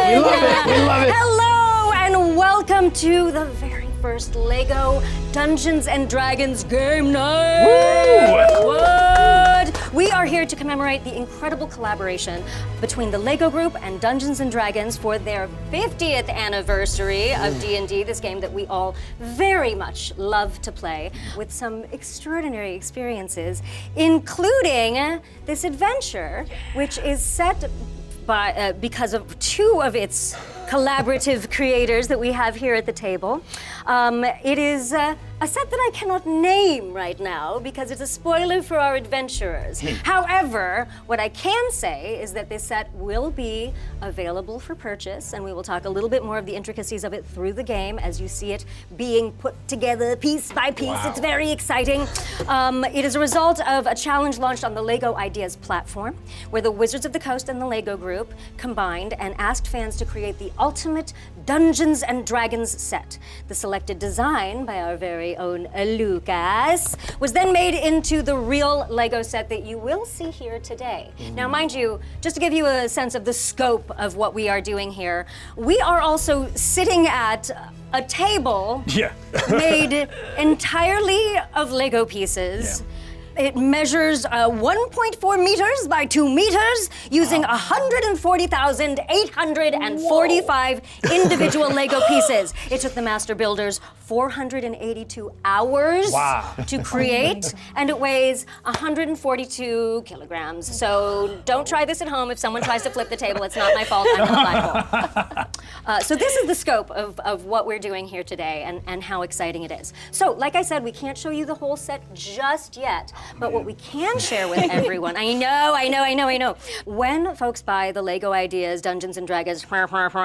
We love it. We love it. Hello and welcome to the very first Lego Dungeons and Dragons game night. Woo! What? We are here to commemorate the incredible collaboration between the Lego Group and Dungeons and Dragons for their 50th anniversary of D&D, this game that we all very much love to play, with some extraordinary experiences, including this adventure, which is set by, because of two of its collaborative creators that we have here at the table. It is a set that I cannot name right now because it's a spoiler for our adventurers. However, what I can say is that this set will be available for purchase, and we will talk a little bit more of the intricacies of it through the game as you see it being put together piece by piece. Wow. It's very exciting. It is a result of a challenge launched on the Lego Ideas platform, where the Wizards of the Coast and the Lego Group combined and asked fans to create the ultimate Dungeons and Dragons set. The selected design by our very own Lucas was then made into the real Lego set that you will see here today. Now, mind you, just to give you a sense of the scope of what we are doing here, we are also sitting at a table made entirely of Lego pieces. It measures 1.4 meters by 2 meters using 140,845 individual Lego pieces. It took the master builders 482 hours to create, and it weighs 142 kilograms. So don't try this at home. If someone tries to flip the table, it's not my fault, I'm not liable. So this is the scope of what we're doing here today and how exciting it is. So like I said, we can't show you the whole set just yet. But what we can share with everyone, I know. When folks buy the Lego Ideas Dungeons and Dragons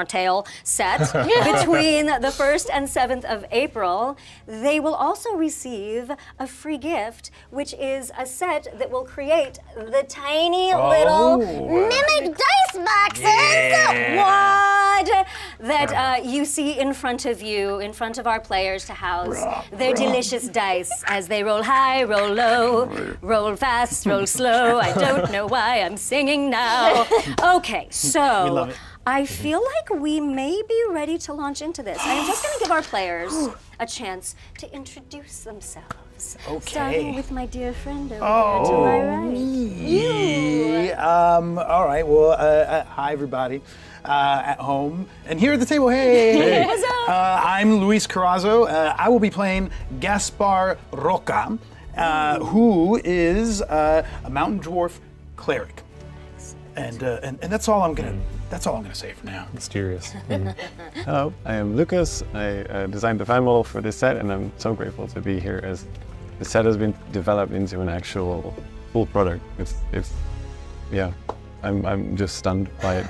Tale set between the 1st and 7th of April, they will also receive a free gift, which is a set that will create the tiny little mimic dice boxes. What? That you see in front of you, in front of our players to house their delicious dice as they roll high, roll low, roll fast, roll slow. I don't know why I'm singing now. Okay, so I feel like we may be ready to launch into this. I'm just going to give our players a chance to introduce themselves. Okay. Starting with my dear friend over there to my right. You. All right. Well, hi everybody at home and here at the table. Hey. What's up? I'm Luiz Carazo. I will be playing Gaspar Roca, who is a mountain dwarf cleric, and that's all I'm gonna say for now. Mysterious. Hello, I am Lucas. I designed the fan model for this set, and I'm so grateful to be here as the set has been developed into an actual full product. I'm just stunned by it.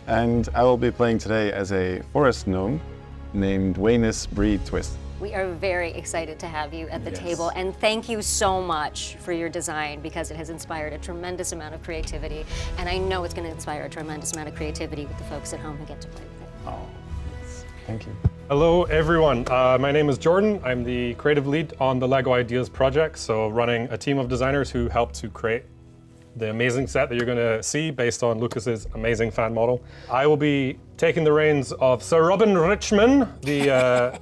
And I will be playing today as a forest gnome named Waynus Bree Twist. We are very excited to have you at the table, and thank you so much for your design because it has inspired a tremendous amount of creativity, and I know it's going to inspire a tremendous amount of creativity with the folks at home who get to play with it. Oh, thank you. Hello everyone, my name is Jordan. I'm the creative lead on the Lego Ideas project, so running a team of designers who helped to create the amazing set that you're going to see based on Lucas's amazing fan model. I will be taking the reins of Sir Robin Richmond, the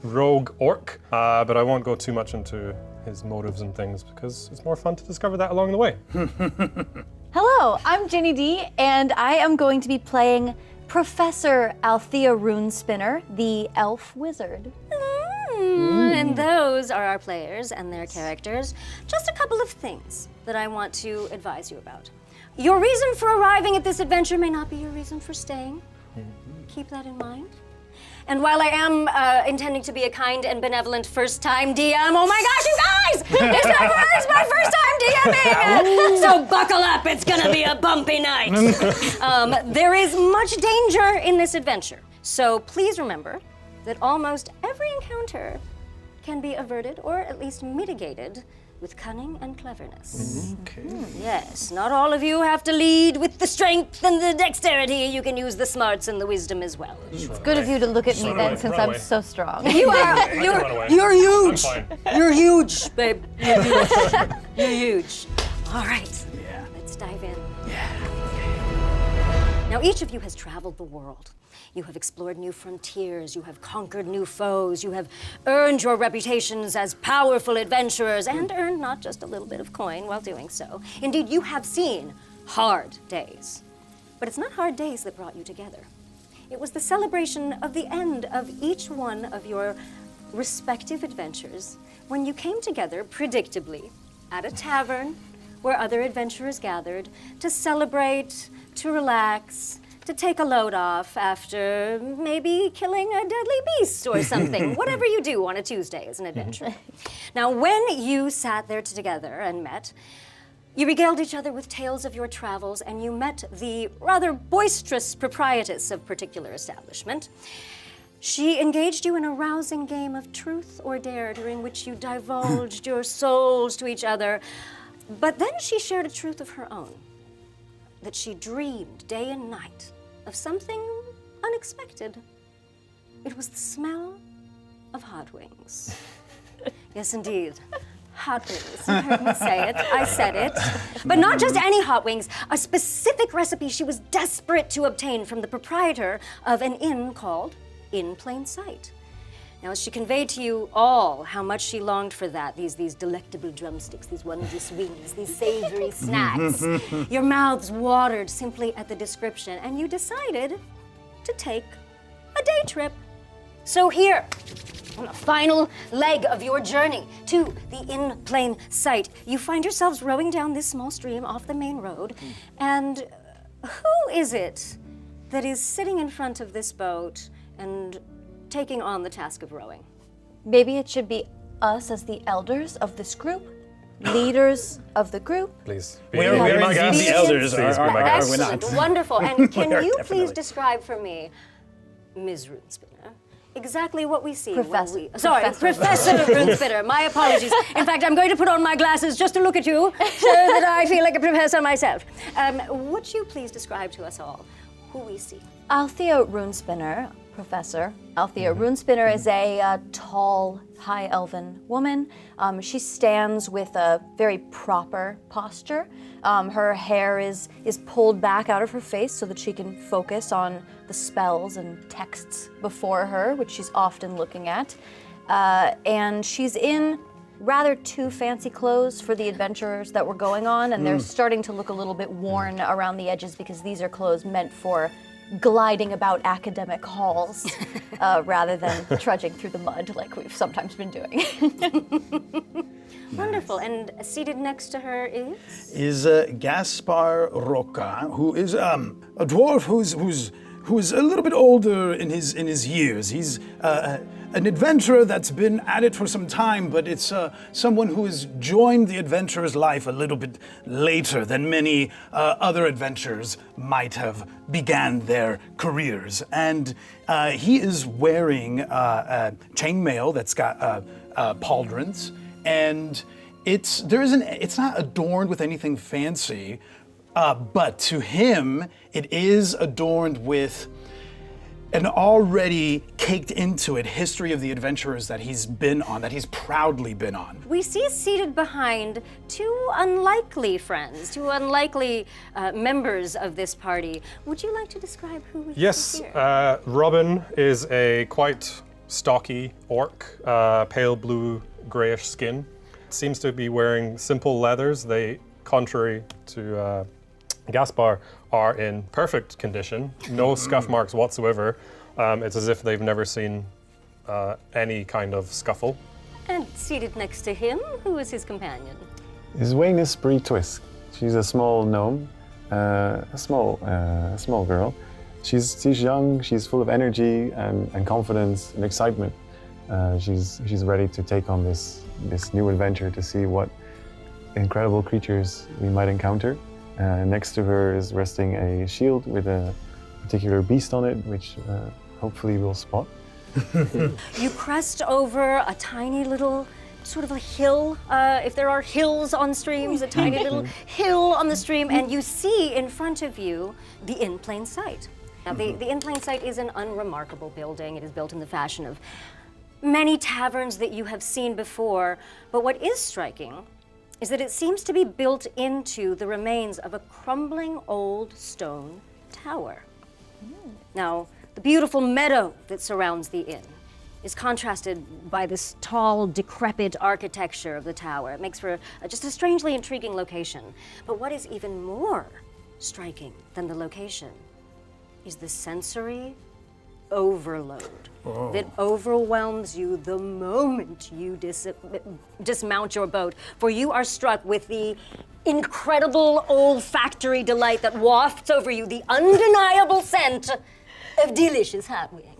rogue orc, but I won't go too much into his motives and things because it's more fun to discover that along the way. Hello, I'm Ginny D, and I am going to be playing Professor Althea Runespinner, the elf wizard. And those are our players and their characters. Just a couple of things that I want to advise you about. Your reason for arriving at this adventure may not be your reason for staying. Keep that in mind. And while I am intending to be a kind and benevolent first-time DM, oh my gosh, you guys! It's my first time DMing! So buckle up, it's gonna be a bumpy night. There is much danger in this adventure. So please remember that almost every encounter can be averted or at least mitigated with cunning and cleverness. Okay. Yes, not all of you have to lead with the strength and the dexterity. You can use the smarts and the wisdom as well. It's good of you to look at me then, since I'm so strong. You're huge. You're huge, babe. You're huge. You're huge. All right. Yeah. Let's dive in. Yeah. Now, each of you has traveled the world. You have explored new frontiers, you have conquered new foes, you have earned your reputations as powerful adventurers, and earned not just a little bit of coin while doing so. Indeed, you have seen hard days. But it's not hard days that brought you together. It was the celebration of the end of each one of your respective adventures when you came together, predictably, at a tavern where other adventurers gathered to celebrate, to relax, to take a load off after maybe killing a deadly beast or something. Whatever you do on a Tuesday is an adventure. Now, when you sat there together and met, you regaled each other with tales of your travels, and you met the rather boisterous proprietress of particular establishment. She engaged you in a rousing game of truth or dare, during which you divulged your souls to each other. But then she shared a truth of her own, that she dreamed day and night of something unexpected. It was the smell of hot wings. Yes, indeed. Hot wings. You heard me say it. I said it. But not just any hot wings, a specific recipe she was desperate to obtain from the proprietor of an inn called In Plain Sight. Now, as she conveyed to you all how much she longed for that, these delectable drumsticks, these wondrous wings, these savory snacks, your mouths watered simply at the description, and you decided to take a day trip. So here, on the final leg of your journey to the In Plain Sight, you find yourselves rowing down this small stream off the main road, and who is it that is sitting in front of this boat and taking on the task of rowing? Maybe it should be us as the elders of this group, leaders of the group. Please. We are my indeed guest. the elders, Please be my are guest. we not? Excellent, wonderful. And can We are you definitely. please describe for me, Ms. Runespinner, exactly what we see Professor. when we... Sorry, Professor Runespinner. My apologies. In fact, I'm going to put on my glasses just to look at you so that I feel like a professor myself. Would you please describe to us all who we see? Althea Runespinner, Professor Althea Runespinner, is a tall, high elven woman. She stands with a very proper posture. Her hair is pulled back out of her face so that she can focus on the spells and texts before her, which she's often looking at. And she's in rather too fancy clothes for the adventures that we're going on, and they're starting to look a little bit worn around the edges because these are clothes meant for gliding about academic halls rather than trudging through the mud like we've sometimes been doing. Wonderful. And seated next to her is? Gaspar Roca, who is a dwarf who's a little bit older in his years. He's an adventurer that's been at it for some time, but it's someone who has joined the adventurer's life a little bit later than many other adventurers might have began their careers. And he is wearing chainmail that's got pauldrons, and it's not adorned with anything fancy, but to him it is adorned with an already caked into it history of the adventurers that he's been on, that he's proudly been on. We see seated behind two unlikely friends, two unlikely members of this party. Would you like to describe who we Yes, see here? Robin is a quite stocky orc, pale blue, grayish skin. Seems to be wearing simple leathers. They, contrary to Gaspar, are in perfect condition, no scuff marks whatsoever. It's as if they've never seen any kind of scuffle. And seated next to him, who is his companion? His wing is Spree Twisk. She's a small gnome, a small girl. She's young. She's full of energy and confidence and excitement. She's ready to take on this new adventure to see what incredible creatures we might encounter. Next to her is resting a shield with a particular beast on it, which hopefully we'll spot. You crest over a tiny little, sort of a hill, if there are hills on streams, a tiny little hill on the stream, and you see in front of you the In Plain Sight. Now, the In Plain Sight is an unremarkable building. It is built in the fashion of many taverns that you have seen before, but what is striking is that it seems to be built into the remains of a crumbling old stone tower. Now, the beautiful meadow that surrounds the inn is contrasted by this tall, decrepit architecture of the tower. It makes for just a strangely intriguing location. But what is even more striking than the location is the sensory overload that overwhelms you the moment you dismount your boat. For you are struck with the incredible olfactory delight that wafts over you, the undeniable scent of delicious hot wings.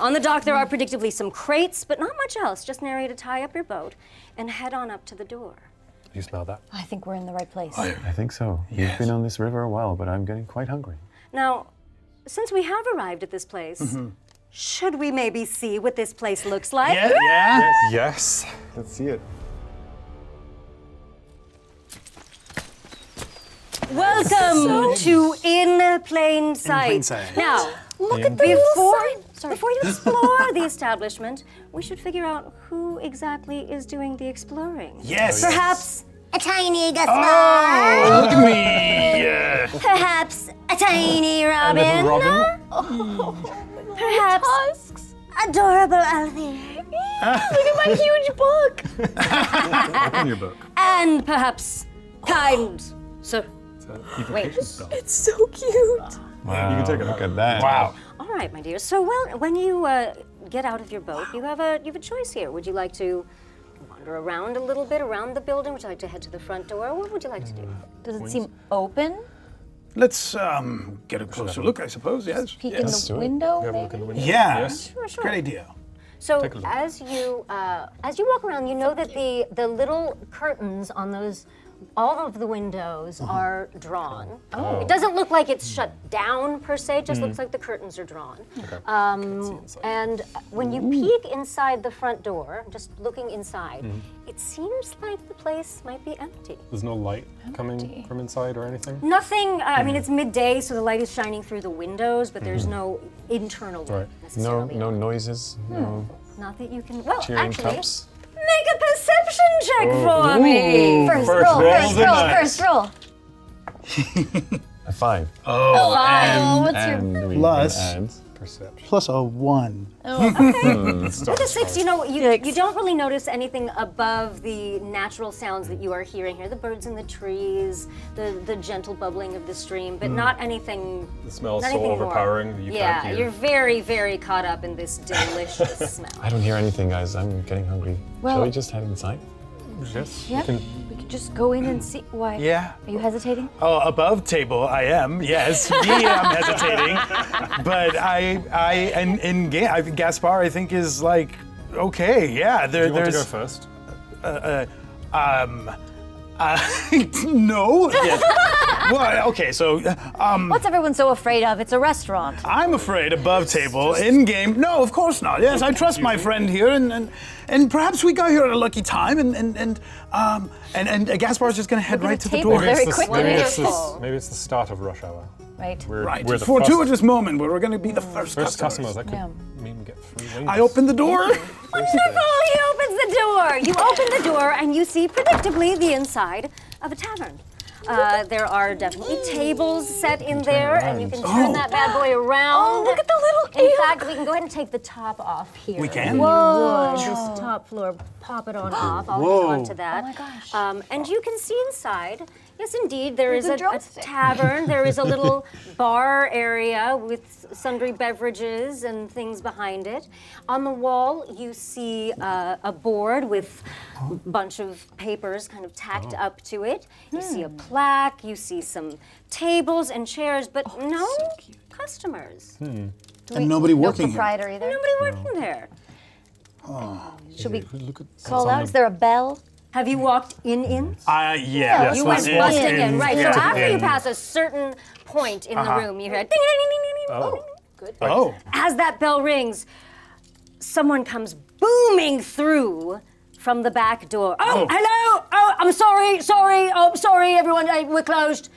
On the dock, there are predictably some crates, but not much else. Just an area to tie up your boat and head on up to the door. You smell that? I think we're in the right place. I think so. We've been on this river a while, but I'm getting quite hungry. Now, since we have arrived at this place, should we maybe see what this place looks like? Yeah. Yes. Let's see it. Welcome to In Plain Sight. Plain Sight. Now, Look at the little sign. before you explore the establishment, we should figure out who exactly is doing the exploring. Yes. Perhaps a tiny Gaspar. Oh, look at me. Yeah. Perhaps a tiny Robin. Perhaps Tusks. adorable Alfie. Look at my huge book. Open your book. And perhaps kind Sir. It's an evocation Wait. spell. It's so cute. Wow, You can take a look at that. Wow. All right, my dear. So, when you get out of your boat, you have a choice here. Would you like to wander around a little bit around the building? Would you like to head to the front door? What would you like to do? Does it seem open? Let's get a closer look, I suppose. Yes. Peek yes. in Let's do the it. window, Have a maybe? look in the window. Yeah. Yes. Sure. Great idea. So Take a look. as you walk around, you know that the little curtains on those. All of the windows are drawn. Oh. It doesn't look like it's shut down per se, it just looks like the curtains are drawn. Okay. And when you peek inside the front door, just looking inside, it seems like the place might be empty. There's no light coming from inside or anything? Nothing, I mean, it's midday, so the light is shining through the windows, but there's no internal light Right. No, necessarily. no noises, no Not that you can, well, cheering actually, cups. make a perception check for me. First First roll, roll's first a roll, nice. first roll. A 5. Oh, what's your... And we Plus- can add Perception. Plus a 1. With a 6, you know, you don't really notice anything above the natural sounds that you are hearing here. The birds in the trees, the gentle bubbling of the stream, but not anything. The smell is not so anything more. overpowering that you Yeah, can't hear. you're very, very caught up in this delicious smell. I don't hear anything, guys. I'm getting hungry. Well- Shall we just head inside? Yes. Yeah, You can, we could just go in and see. Why? Yeah. Are you hesitating? Oh, above table, I am. Yes, me, I'm hesitating. But in game, Gaspar, I think is like okay. Yeah, do you want to go there's first? no. Yes. Well, okay, so What's everyone so afraid of? It's a restaurant. I'm afraid above table in game. No, of course not. Yes, I trust my friend here, and perhaps we got here at a lucky time, and Gaspar's just gonna head Look at right the to the table, door. very It's quickly. maybe it's the start of rush hour. Right. Right, We're the fortuitous moment where we're gonna be the first First customers. customers. That could Yeah. mean we get free wings. I open the door. Wonderful! He opens the door. You open the door and you see predictably the inside of a tavern. There are definitely tables set in there, and you can turn that bad boy around. Oh, look at the little In fact, we can go ahead and take the top off here. We can? Whoa! This top floor, pop it on off. I'll hang on to that. Oh my gosh. And you can see inside. Yes, indeed, there is There's a a drumstick. tavern. There is a little bar area with sundry beverages and things behind it. On the wall, you see a board with a bunch of papers kind of tacked up to it. You see a plaque. You see some tables and chairs, but no customers. And nobody No working here. proprietor either. Nobody working there. Should we Look at call out? Is there a bell? Have you walked in? Yeah. Yes, You that's went it. busting in, right? Yeah. So after you In. pass a certain point in the room, you hear ding, ding, ding, ding, ding, ding. Oh. Good. Oh. As that bell rings, someone comes booming through from the back door. Oh, hello! Oh, I'm sorry. Oh, sorry, everyone. We're closed.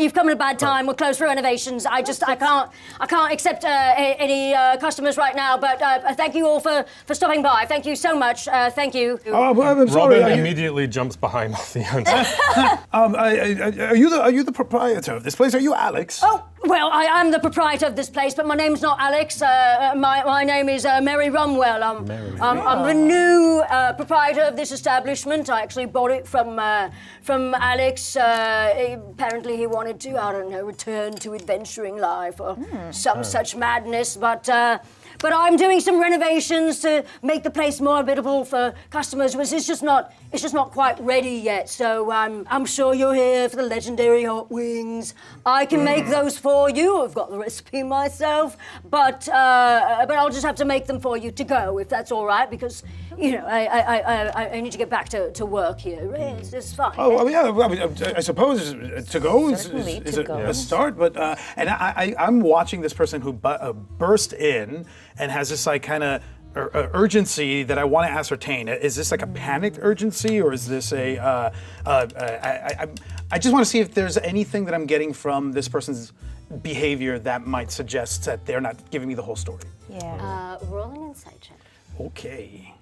You've come at a bad time. We're closed for renovations. I can't accept any customers right now. But thank you all for stopping by. Thank you so much. Thank you. Oh, well, I'm sorry. Robin immediately jumps behind the owner. Are you the proprietor of this place? Are you Alex? Oh, well, I am the proprietor of this place, but my name's not Alex. My name is Mary Rumwell. I'm the new proprietor of this establishment. I actually bought it from Alex. Apparently he wanted to, I don't know, return to adventuring life or some such madness, but I'm doing some renovations to make the place more habitable for customers, which is just not quite ready yet. So I'm sure you're here for the legendary hot wings. I can make those for you. I've got the recipe myself, but I'll just have to make them for you to go, if that's all right, because I need to get back to work here. It's fine. Oh, well, yeah. Well, I suppose to go is a start, but and I'm watching this person who burst in and has this like kind of urgency that I want to ascertain. Is this like a panicked urgency, or is this I just want to see if there's anything that I'm getting from this person's behavior that might suggest that they're not giving me the whole story. Yeah. Roll an insight check. Okay.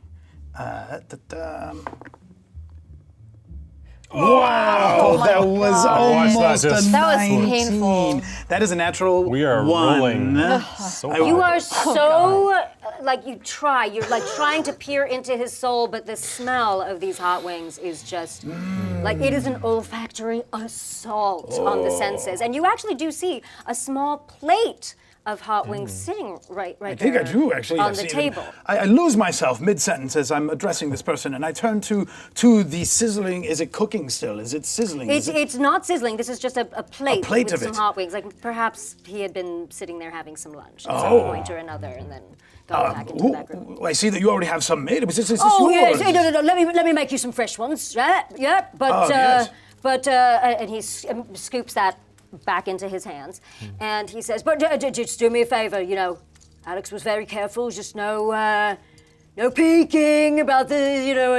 Wow, that was almost a 19. That was painful. That is a natural We are one. rolling so hard. You are so, you're like trying to peer into his soul, but the smell of these hot wings is just, like it is an olfactory assault on the senses. And you actually do see a small plate of hot wings sitting right I there think I do actually. on the table. I lose myself mid-sentence as I'm addressing this person, and I turn to the sizzling. Is it cooking still? Is it sizzling? It's not sizzling. This is just a plate, plate with of some it. hot wings. Like perhaps he had been sitting there having some lunch at some point or another, and then gone back into the back room. I see that you already have some made. Is this Oh yours? yes, no. Let me make you some fresh ones. Yeah. But yes. and he scoops that back into his hands, and he says, "But just do me a favor. Alex was very careful. Just no peeking about the.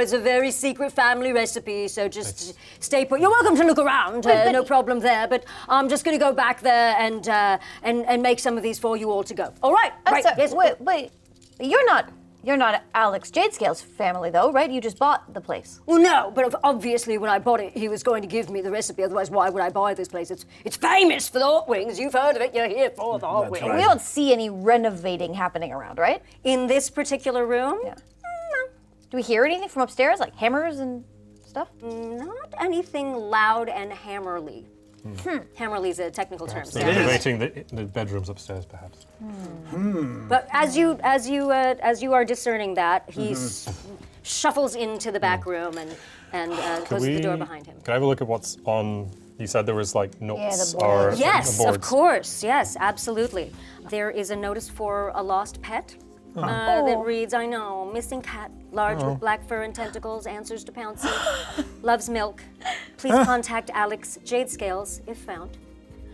It's a very secret family recipe. So just stay put. You're welcome to look around. No problem there. But I'm just going to go back there and make some of these for you all to go. All right. Right. Yes. Wait. You're not Alex Jadescale's family, though, right? You just bought the place. Well, no, but obviously when I bought it, he was going to give me the recipe. Otherwise, why would I buy this place? It's famous for the hot wings. You've heard of it. You're here for the hot wings. right. We don't see any renovating happening around, right? In this particular room, Yeah. Do we hear anything from upstairs, like hammers and stuff? not anything loud and hammerly. Hammerly is a technical term. So renovating the bedrooms upstairs, perhaps. But as you are discerning that, he shuffles into the back room and closes the door behind him. Can I have a look at what's on? You said there was like notes the or boards. Yes, boards. of course. Yes, absolutely. There is a notice for a lost pet that reads, I know, missing cat, large with black fur and tentacles, answers to Pouncy, loves milk. Please contact Alex Jadescales if found.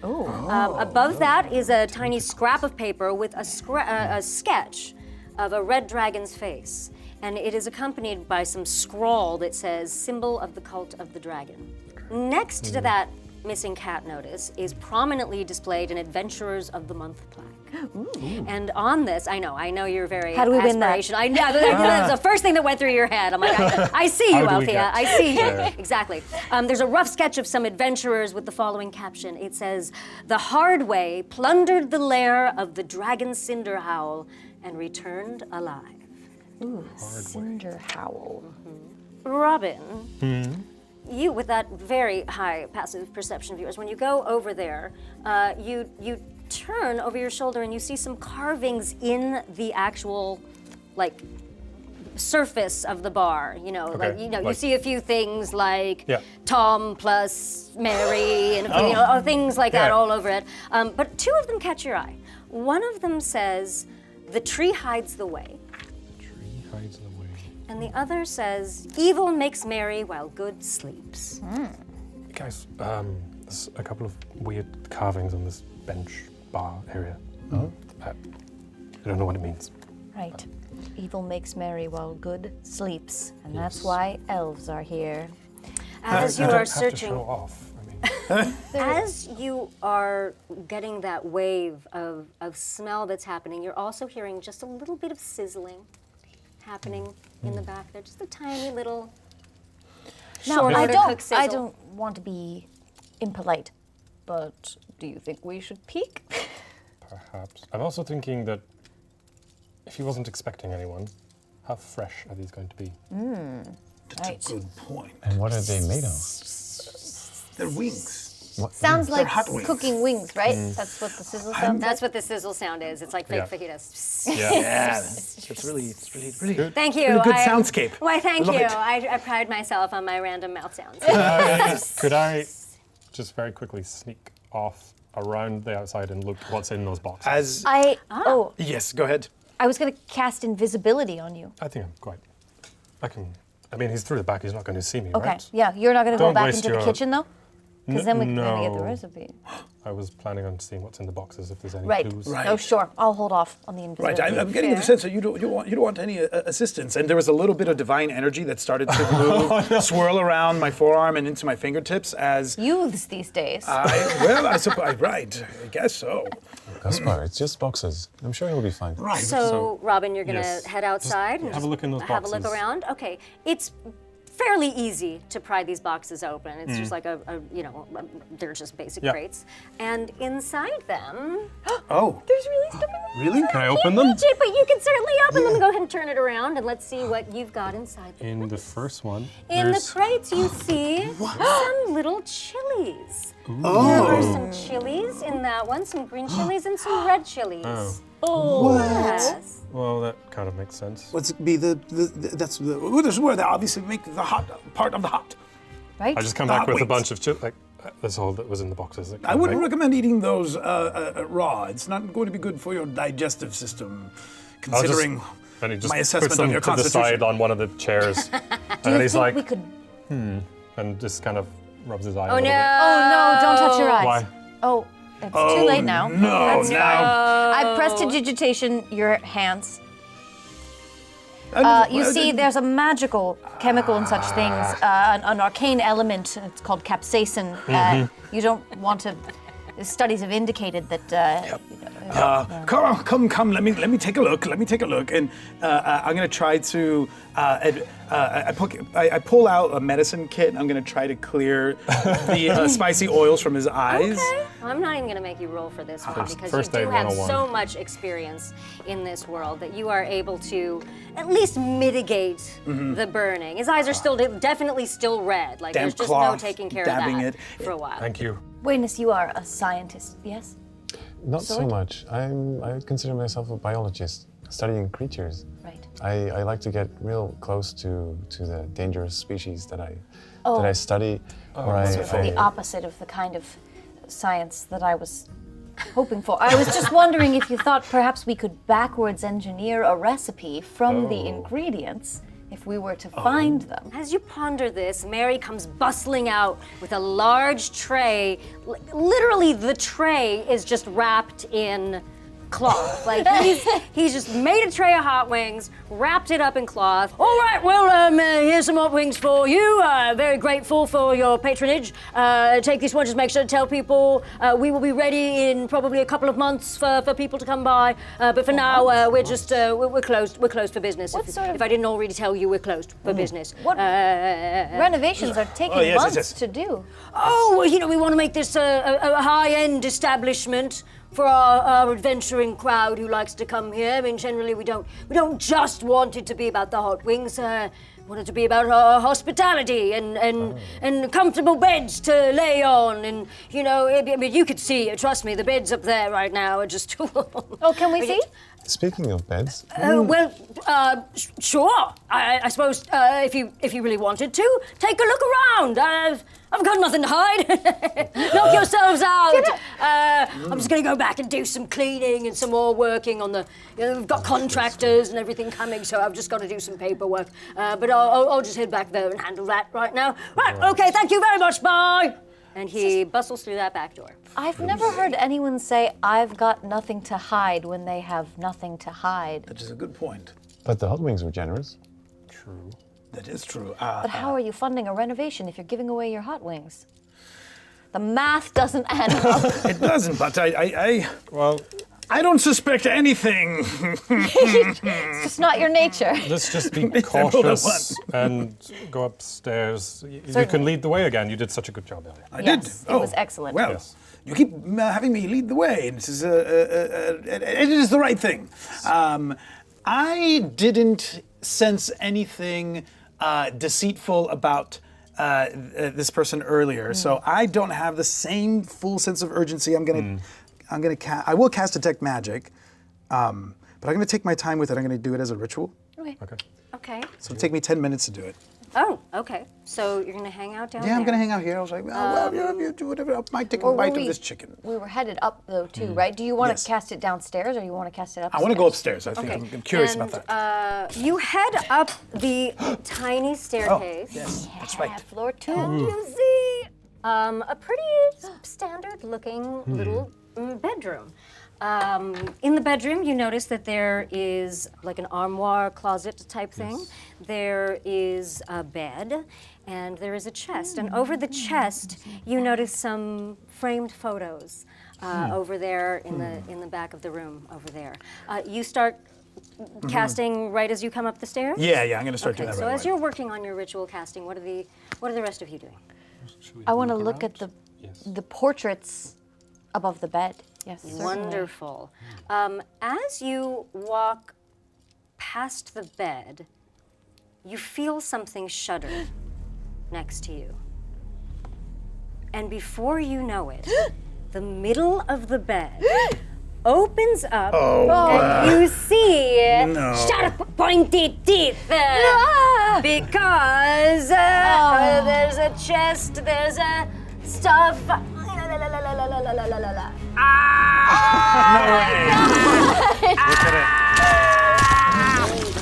Above that is a tiny scrap of paper with a sketch of a red dragon's face. And it is accompanied by some scrawl that says, symbol of the cult of the dragon. Next to that missing cat notice is prominently displayed an Adventurers of the Month plaque. And on this, I know you're very How do we win that? aspirational. I know, that's the first thing that went through your head. I'm like, I see you, How do we Althea. get I see you. there? Exactly. There's a rough sketch of some adventurers with the following caption. It says, the hard way plundered the lair of the dragon Cinder Howl and returned alive. Cinder Howl. Robin, you, with that very high passive perception of yours, when you go over there, you turn over your shoulder and you see some carvings in the actual, surface of the bar. You see a few things like Tom plus Mary and things like that all over it. But two of them catch your eye. One of them says, "The tree hides the way." Hides the way. And the other says, "Evil makes merry while good sleeps." Guys, there's a couple of weird carvings on this bench bar area. I don't know what it means. Right. Evil makes merry while good sleeps, and that's why elves are here. As you don't are have to searching, show off. I mean, as you are getting that wave of smell that's happening, you're also hearing just a little bit of sizzling happening in the back there, just a tiny little Now, short I order don't, cook sizzle. I don't want to be impolite, but do you think we should peek? perhaps. I'm also thinking that if he wasn't expecting anyone, how fresh are these going to be? That's a good point. And what are they made of? They're wings. Sounds like hot wings. cooking wings, right? That's what the sizzle sounds That's what the sizzle sound is. It's like fake Yeah. fajitas. Yeah, it's really good. Thank you. Really good soundscape. Why, thank Love you. it. I pride myself on my random mouth sounds. Could I just very quickly sneak off around the outside and look what's in those boxes? Yes, go ahead. I was going to cast invisibility on you. I think I'm quite. I mean, he's through the back. He's not going to see me, Okay, right? yeah, you're not going to go Don't back waste into the your- kitchen though? Because then we can maybe get the No. recipe. I was planning on seeing what's in the boxes if there's any Right. clues. Right. Oh, sure. I'll hold off on the Right, invisibility. I'm getting the sense that you don't want any assistance, and there was a little bit of divine energy that started to move, swirl around my forearm and into my fingertips as Youths these days. I suppose, right, I guess so. Gaspar, it's just boxes. I'm sure he'll be fine. Right. So, Robin, you're going to Yes. head outside and have a look in those have a look boxes. around. Okay, it's fairly easy to pry these boxes open. It's just like they're just basic Yeah. crates, and inside them, Oh, there's really stuff in there. really? Can I open them? But you can certainly open them. Go ahead and turn it around, and let's see what you've got inside them. In the first one, In the there's crates, you see some little chilies. There are some chilies in that one, some green chilies and some red chilies. What? Yes. well, that kind of makes sense. What's be that's this is where they obviously make the hot part of the hot. right? I just come hot back with a wings. bunch of that's all that was in the boxes. I wouldn't recommend eating those raw. It's not going to be good for your digestive system, considering And he just my puts assessment them of your to the constitution. side on one of the chairs, Do and you then he's think like, we could... and just kind of rubs his eye. Oh a little no! Oh no, don't touch your eyes. Why? Oh, it's too late now. No, now. I prestidigitation your hands. I- You see, there's a magical chemical in such things, an arcane element. It's called capsaicin. You don't want to. Studies have indicated that. Come. Let me take a look. And I'm gonna try to. I pull out a medicine kit. And I'm gonna try to clear the spicy oils from his eyes. Okay. I'm not even going to make you roll for this one because first you aid do have 101. so much experience in this world that you are able to at least mitigate the burning. His eyes are still definitely still red. Like Damp there's just cloth, no taking care of dabbing that it. for a while. Thank you. Witness, you are a scientist, yes? Not so Sword? much. I consider myself a biologist, studying creatures. Right. I like to get real close to the dangerous species that I study. Or The opposite of the kind of science that I was hoping for. I was just wondering if you thought perhaps we could backwards engineer a recipe from the ingredients if we were to find them. As you ponder this, Mary comes bustling out with a large tray. Literally, the tray is just wrapped in cloth. Like he's just made a tray of hot wings, wrapped it up in cloth. All right, well, here's some hot wings for you. Very grateful for your patronage. Take this one, just make sure to tell people we will be ready in probably a couple of months for people to come by. But for now, we're just we're closed. We're closed for business. What sort of- If I didn't already tell you, we're closed for business. What renovations are taking yes, months yes. to do? Oh, well, we want to make this a high-end establishment for our adventuring crowd who likes to come here. I mean, generally we don't just want it to be about the hot wings. Want it to be about hospitality and comfortable beds to lay on, and I mean, you could see. Trust me, the beds up there right now are just. Oh, can we see? Speaking of beds, Sure. I suppose if you really wanted to, take a look around. I've got nothing to hide. Knock yourselves out. I'm just going to go back and do some cleaning and some more working on the. We've got contractors and everything coming, so I've just got to do some paperwork. But I'll just head back there and handle that right now. Right. Okay. Thank you very much. Bye. And he bustles through that back door. I've never heard anyone say, I've got nothing to hide when they have nothing to hide. That is a good point. But the hot wings were generous. True. That is true. But how are you funding a renovation if you're giving away your hot wings? The math doesn't add up. It doesn't, but Well, I don't suspect anything. It's just not your nature. let's just be rolled a cautious and go upstairs. You can lead the way again. You did such a good job, Elliot. I Yes, did. it was excellent. Well, Yes. you keep having me lead the way, and this is it is the right thing. I didn't sense anything deceitful about this person earlier, so I don't have the same full sense of urgency. I will cast Detect Magic, but I'm gonna take my time with it. I'm gonna do it as a ritual. Okay. Okay. Okay. So it'll take me 10 minutes to do it. Oh, okay. So you're gonna hang out down there? Yeah, I'm gonna hang out here. I was like, well, you do whatever. I might take a Or bite of this chicken. We were headed up though too, right? Do you want to Yes. cast it downstairs or you want to cast it upstairs? I want to go upstairs. I think Okay. I'm curious And, about that. You head up the tiny staircase. Yes, that's Yeah, right. floor 2. And you see a pretty standard-looking little bedroom. In the bedroom, you notice that there is like an armoire closet type thing. There is a bed, and there is a chest. And over the chest, you notice some framed photos over there in the back of the room over there. You start casting right as you come up the stairs. Yeah, I'm gonna start Okay, doing that so right as away. you're working on your ritual casting, what are the rest of you doing? I want to look at the portraits above the bed. Yes, certainly. Wonderful. As you walk past the bed, you feel something shudder next to you. And before you know it, the middle of the bed opens up and you see sharp pointy teeth. Because there's a chest, there's a stuff.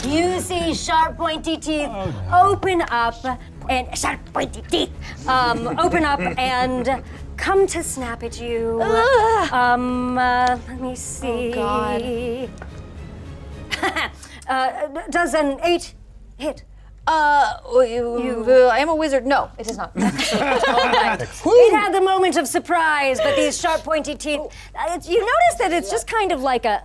You see sharp pointy teeth open up and sharp pointy teeth open up and come to snap at you. Let me see. Oh, God. Does an 8 hit? I am a wizard. No, it is not. It had the moment of surprise, but these sharp pointy teeth, you notice that it's just kind of like a,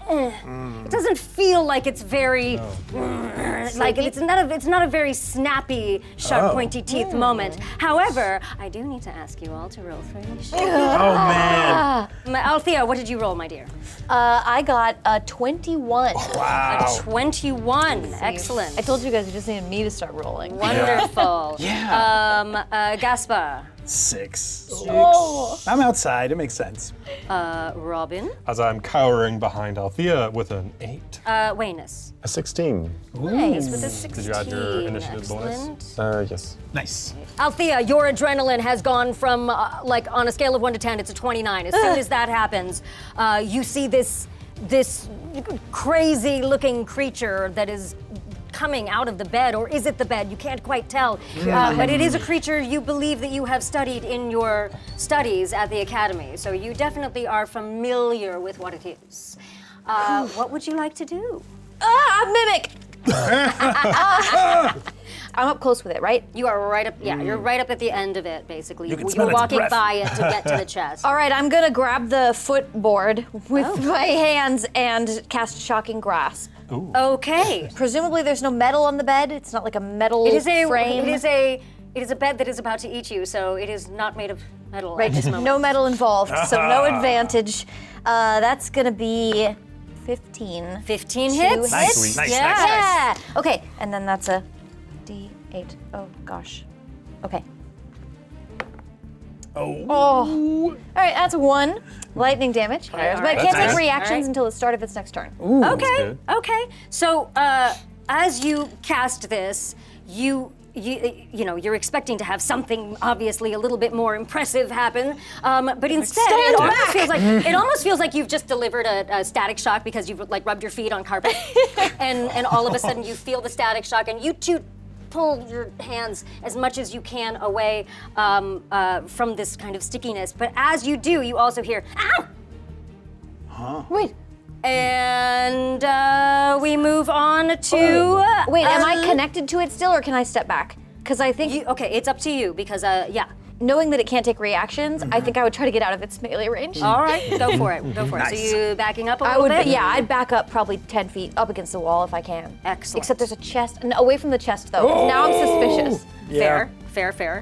it doesn't feel like it's very, like it's not a very snappy, sharp pointy teeth moment. However, I do need to ask you all to roll for initiative. Oh man! Althea, what did you roll, my dear? I got a 21. A 21. Excellent. I told you guys you just needed me to start rolling. Wonderful. Yeah. Gaspar. 6. Oh. I'm outside. It makes sense. Robin. As I'm cowering behind Althea with an 8. Wayness. A 16. Nice, with a 16. Did you add your initiative bonus? Excellent. Yes. Nice. Althea, your adrenaline has gone from, like, on a scale of 1 to 10, it's a 29. As soon as that happens, you see this crazy-looking creature that is coming out of the bed, or is it the bed? You can't quite tell. But it is a creature you believe that you have studied in your studies at the academy, so you definitely are familiar with what it is. What would you like to do? Mimic! I'm up close with it, right? You are right up, you're right up at the end of it, basically. You can smell You're its walking breath. by it to get to the chest. All right, I'm gonna grab the footboard with my hands and cast Shocking Grasp. Okay. Presumably there's no metal on the bed. It's not like a metal It is frame. it is a bed that is about to eat you, so it is not made of metal at this moment. No metal involved, so no advantage. That's gonna be 15. 15 Two hits. Nice. Nice, Yeah. nice, Yeah. Okay, and then that's a D8. Oh gosh. Okay. Oh. All right, that's 1 lightning damage. Okay, But I all can't right. take reactions All right. until the start of its next turn. Okay. good. Okay. So as you cast this, you know, you're expecting to have something obviously a little bit more impressive happen, but instead it almost feels like you've just delivered a static shock because you've like rubbed your feet on carpet, and all of a sudden you feel the static shock, and you two pull your hands as much as you can away from this kind of stickiness. But as you do, you also hear, ow! Wait, And we move on to. wait, am I connected to it still, or can I step back? Because I think, Okay, it's up to you because, yeah. knowing that it can't take reactions, I think I would try to get out of its melee range. All right, go for it. Go for it. So Nice. you backing up a I little would, bit? yeah, I'd back up probably 10 feet up against the wall if I can. Excellent. Except there's a chest, no, away from the chest though. 'Cause now I'm suspicious. Fair.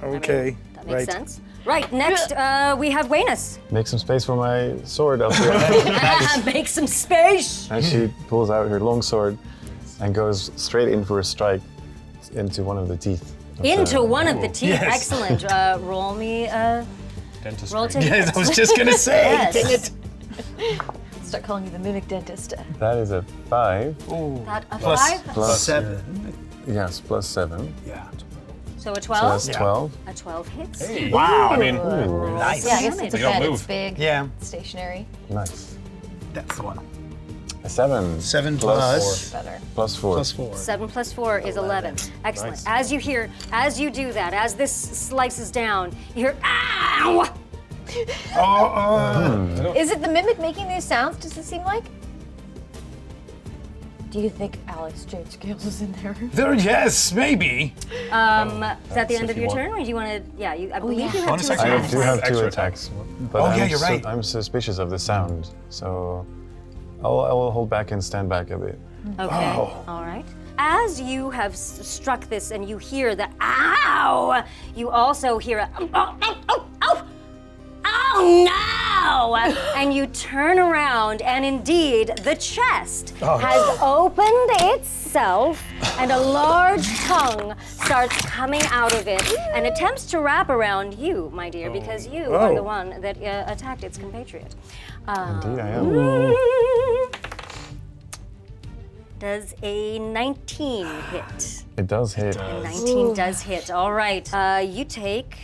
I mean, Okay, that makes right. sense. Right, next we have Waynus. Make some space for my sword, Althea. Make some space. And she pulls out her long sword and goes straight in for a strike into one of the teeth. of Into the- one of the teeth. Yes. Excellent. Roll me. Dentistry. Roll to Yes, I was just gonna say. Yes. Dang it. Start calling you the mimic dentist. That is a 5. That a Plus- 5. Plus 7. Yes, plus 7. Yeah. So a So 12. that's 12. A 12 hits. Wow. I mean, Nice. Yeah, I guess it's a You don't bed, move. it's big, Yeah, stationary. Nice. that's the one. A 7. 7 Plus Better. Plus 4. plus 4. 7 plus 4 is 11. Excellent. Nice. As you do that, as this slices down, you hear, ow! Is it the mimic making these sounds, does it seem like? Do you think Alex Jade Scales is in there? There, yes, maybe. Is that the end if of you your want. turn, or do you want to? Yeah, I believe you have Bonus 2 action. I attacks. do have 2 Extra attacks, but Oh, yeah, you're right. I'm suspicious of the sound, so I will hold back and stand back a bit. Okay. Oh. All right. As you have struck this and you hear the ow, you also hear a oh no! And you turn around, and indeed, the chest has opened itself, and a large tongue starts coming out of it and attempts to wrap around you, my dear, because you are the one that attacked its compatriot. Indeed, I am. Does a 19 hit? It does hit. 19 does hit. All right. You take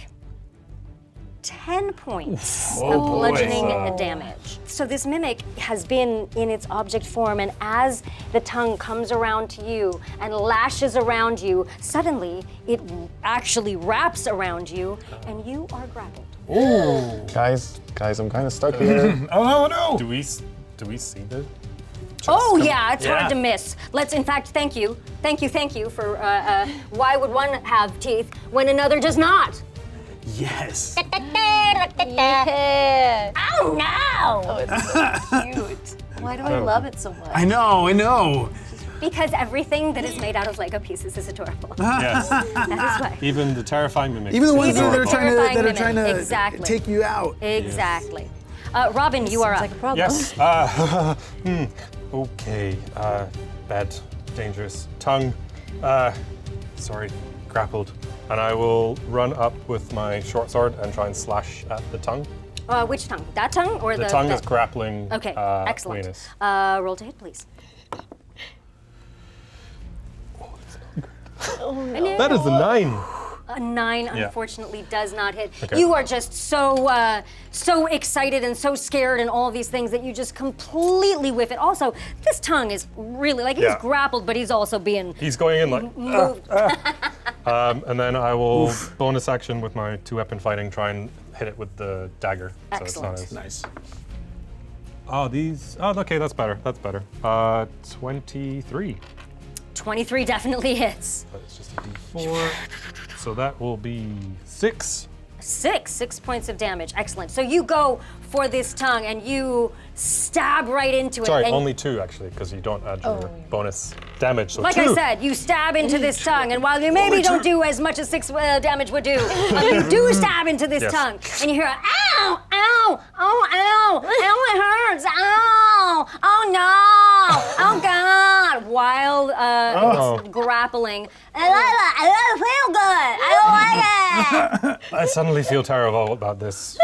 10 points of bludgeoning damage. So this mimic has been in its object form, and as the tongue comes around to you and lashes around you, suddenly it actually wraps around you, and you are grappled. Guys, I'm kind of stuck here. Oh, no. do we see this? Oh yeah, it's Yeah. hard to miss. Let's, in fact, thank you for. Why would one have teeth when another does not? Yes. Yeah. Oh no! Oh, it's so cute. Why do I love it so much? I know. Because everything that is made out of Lego pieces is adorable. Yes. That is why. Even the terrifying mimic. Even the ones that are Terrifying trying to mimic, exactly. take you out. Exactly. Robin, you are up. Like a problem. Yes. Okay. Bad, dangerous tongue. Sorry, grappled. And I will run up with my short sword and try and slash at the tongue. Which tongue? That tongue or the? The tongue is grappling. Okay, excellent. Venus. Roll to hit, please. That is a 9. A 9, Yeah. unfortunately, does not hit. Okay. You are just so excited and so scared and all these things that you just completely whiff it. Also, this tongue is really like he's Yeah. grappled, but he's also being He's going in like. moved. And then I will bonus action with my 2-weapon fighting, try and hit it with the dagger. Excellent. So it's not Nice. Oh, these. Oh, okay, that's better. 23. 23 definitely hits. But it's just a d4. So that will be 6. 6 points of damage. Excellent. So you go for this tongue and you stab right into it. Sorry, and only 2 actually, because you don't add your bonus damage. So like 2. I said, you stab into this tongue, and while you maybe don't do as much as 6 damage would do, you do stab into this Yes. tongue, and you hear a ow, ow, oh, ow, ow, it hurts, ow, oh no, oh God, while it's grappling. I don't feel good. I don't like it. I suddenly feel terrible about this.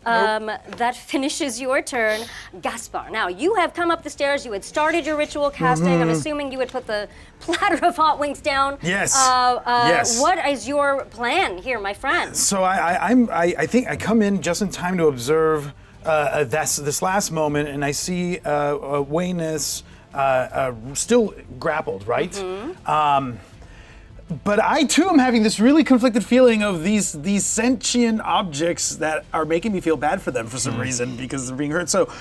That finishes your turn, Gaspar. Now you have come up the stairs. You had started your ritual casting. I'm assuming you had put the platter of hot wings down. Yes. Yes. What is your plan here, my friend? So I think I come in just in time to observe this last moment, and I see Waynus still grappled, right? But I too am having this really conflicted feeling of these sentient objects that are making me feel bad for them for some reason because they're being hurt. So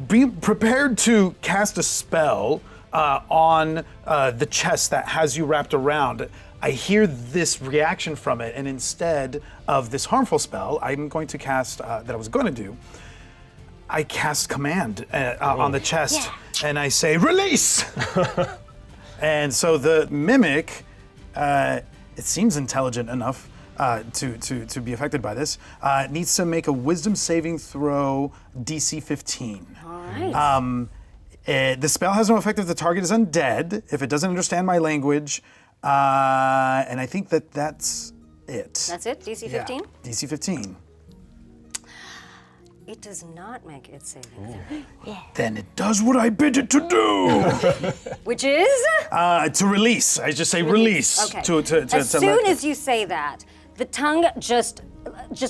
be prepared to cast a spell on the chest that has you wrapped around. I hear this reaction from it, and instead of this harmful spell, I'm going to cast, that I was going to do, I cast command on the chest, and I say, release! And so the mimic, it seems intelligent enough to be affected by this, needs to make a wisdom saving throw DC 15. All right. The spell has no effect if the target is undead, if it doesn't understand my language, and I think that's it. That's it? DC 15? Yeah, DC 15. It does not make it saving throw. Then it does what I bid it to do. Which is? To release. I just say release. Okay. To As soon as you say that, the tongue just